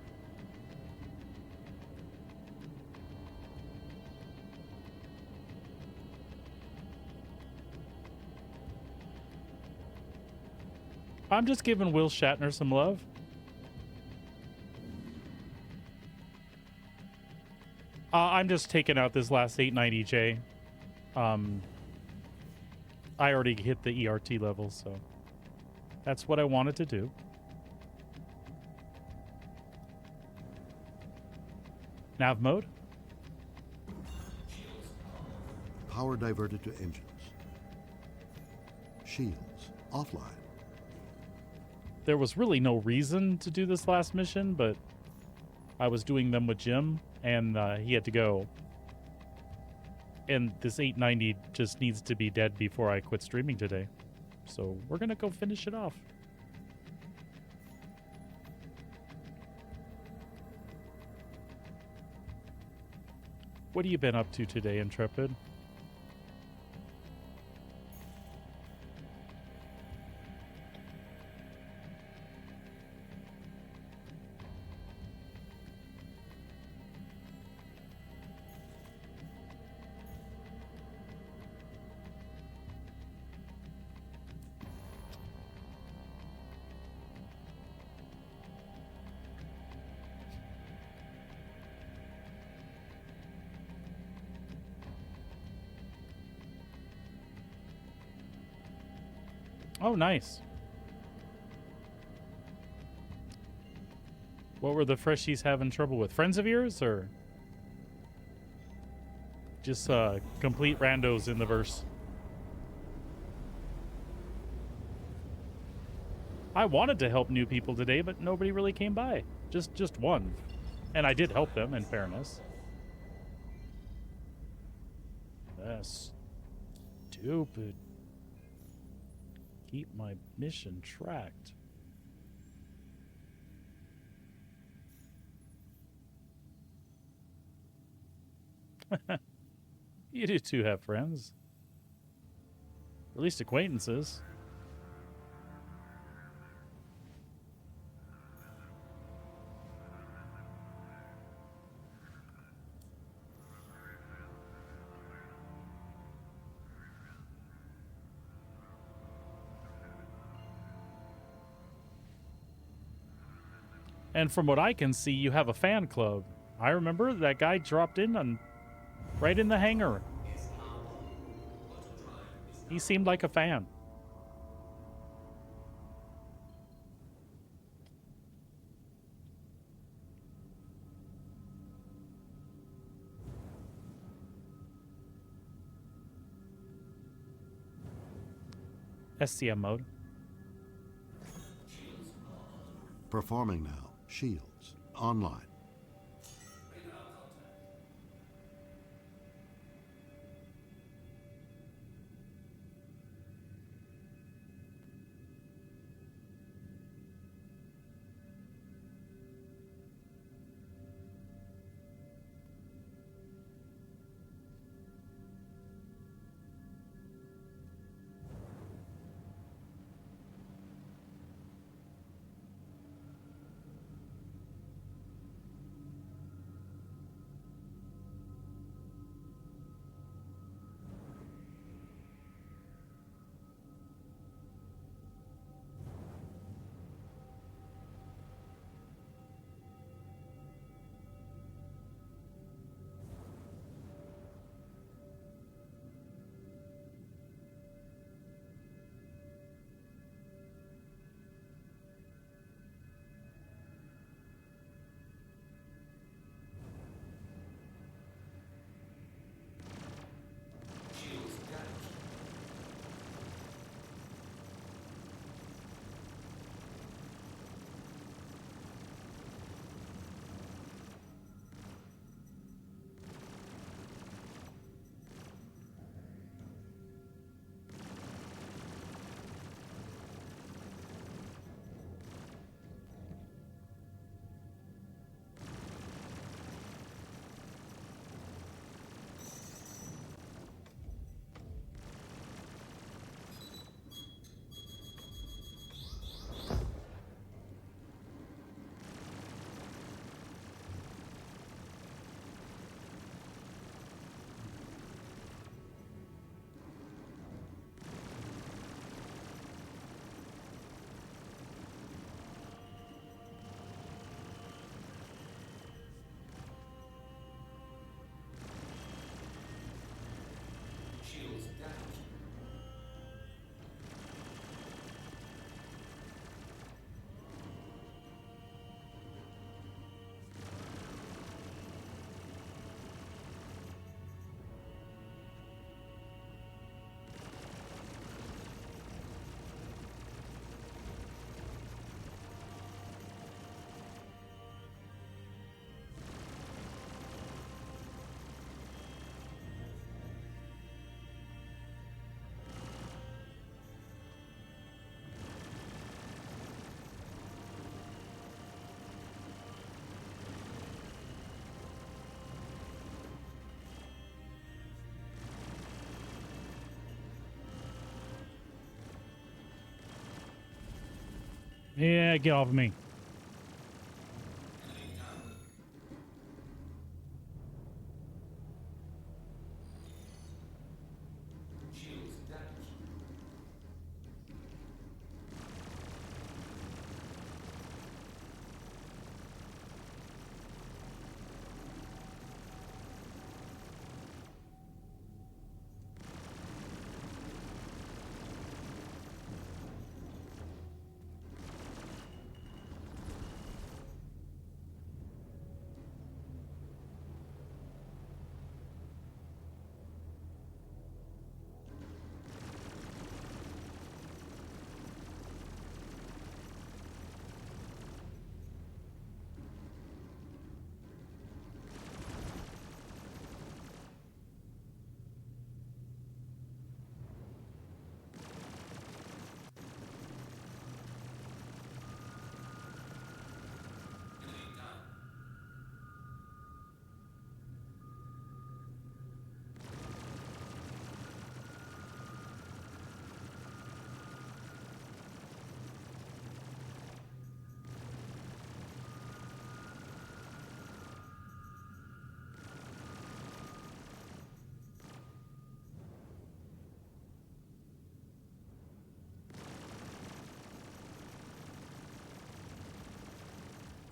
I'm just giving Will Shatner some love. I'm just taking out this last 890J. I already hit the ERT level, so that's what I wanted to do. Nav mode. Power diverted to engines. Shields offline. There was really no reason to do this last mission, but I was doing them with Jim, and he had to go. And this 890 just needs to be dead before I quit streaming today. So we're going to go finish it off. What have you been up to today, Intrepid? Oh, nice. What were the freshies having trouble with? Friends of yours, or just complete randos in the verse? I wanted to help new people today, but nobody really came by. Just one. And I did help them, in fairness. That's stupid. Keep my mission tracked. You do too have friends. At least acquaintances. And from what I can see, you have a fan club. I remember that guy dropped in on right in the hangar. He seemed like a fan. SCM mode. Performing now. Shields online. Yeah, get off of me. Enemy down. Shields damaged.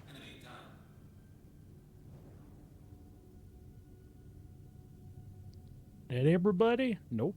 Enemy down. Enemy down. Did everybody? Nope.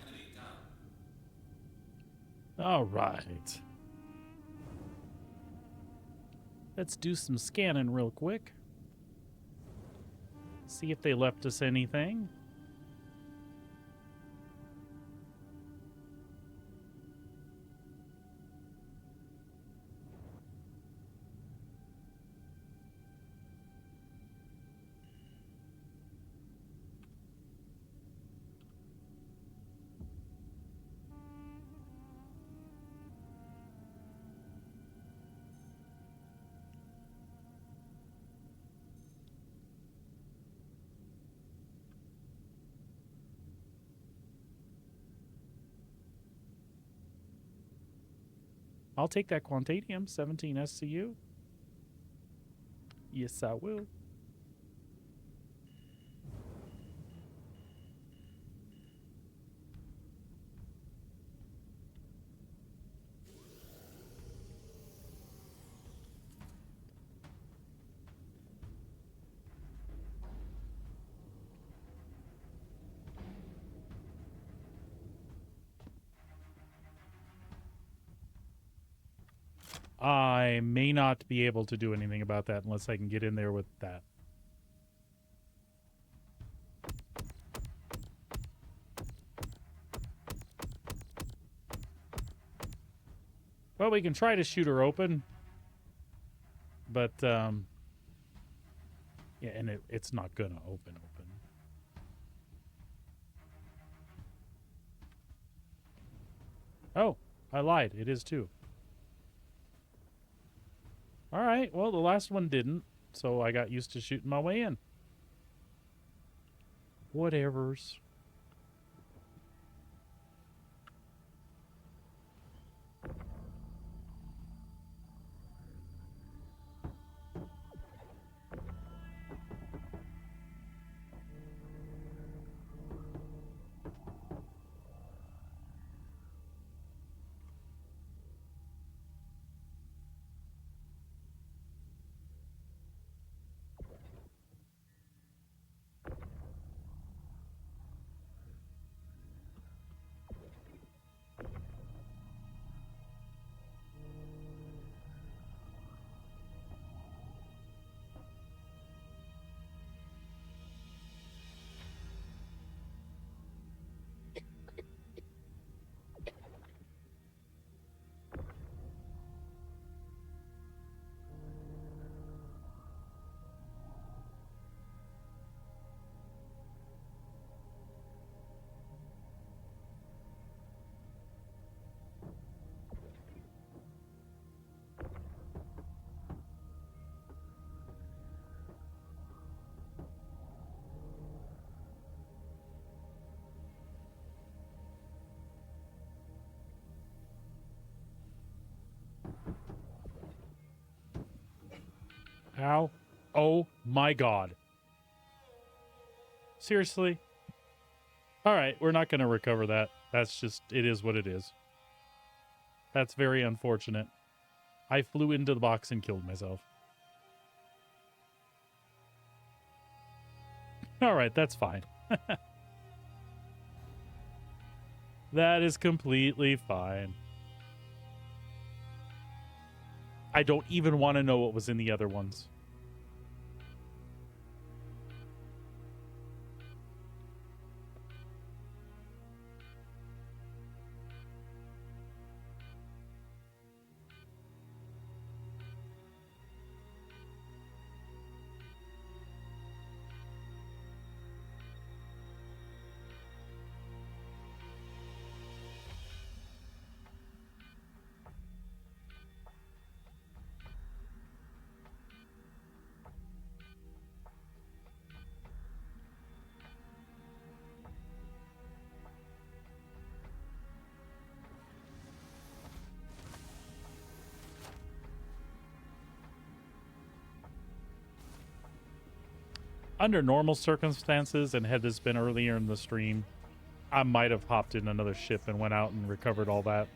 Enemy down. All right. Let's do some scanning real quick. See if they left us anything. I'll take that Quantadium, 17 SCU. Yes, I will. I may not be able to do anything about that unless I can get in there with that. Well, we can try to shoot her open. But, yeah, and it's not gonna open. Oh, I lied. It is too. All right, well, the last one didn't, so I got used to shooting my way in. Whatevers. How? Oh my god. Seriously? All right, we're not going to recover that. That's just, it is what it is. That's very unfortunate. I flew into the box and killed myself. All right, that's fine. That is completely fine. I don't even want to know what was in the other ones. Under normal circumstances, and had this been earlier in the stream, I might have hopped in another ship and went out and recovered all that.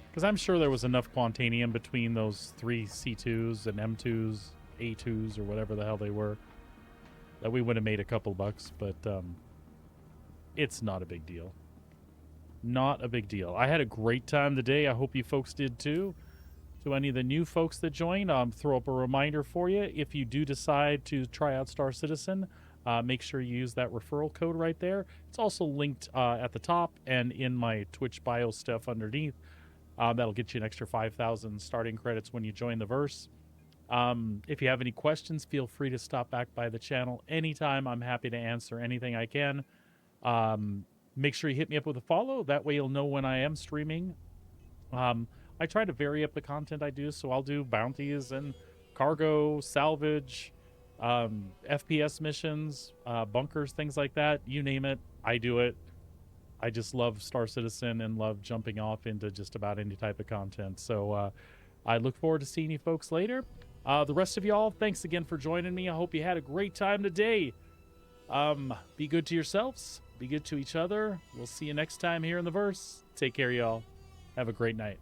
Because I'm sure there was enough Quantanium between those 3 C2s and M2s, A2s, or whatever the hell they were, that we would have made a couple bucks, but it's not a big deal. Not a big deal. I had a great time today. I hope you folks did too. To any of the new folks that joined, throw up a reminder for you. If you do decide to try out Star Citizen, make sure you use that referral code right there. It's also linked at the top and in my Twitch bio stuff underneath. That'll get you an extra 5,000 starting credits when you join the verse. If you have any questions, feel free to stop back by the channel anytime. I'm happy to answer anything I can. Make sure you hit me up with a follow. That way you'll know when I am streaming. I try to vary up the content I do, so I'll do bounties and cargo, salvage, FPS missions, bunkers, things like that. You name it, I do it. I just love Star Citizen and love jumping off into just about any type of content. So I look forward to seeing you folks later. The rest of y'all, thanks again for joining me. I hope you had a great time today. Be good to yourselves. Be good to each other. We'll see you next time here in the verse. Take care, y'all. Have a great night.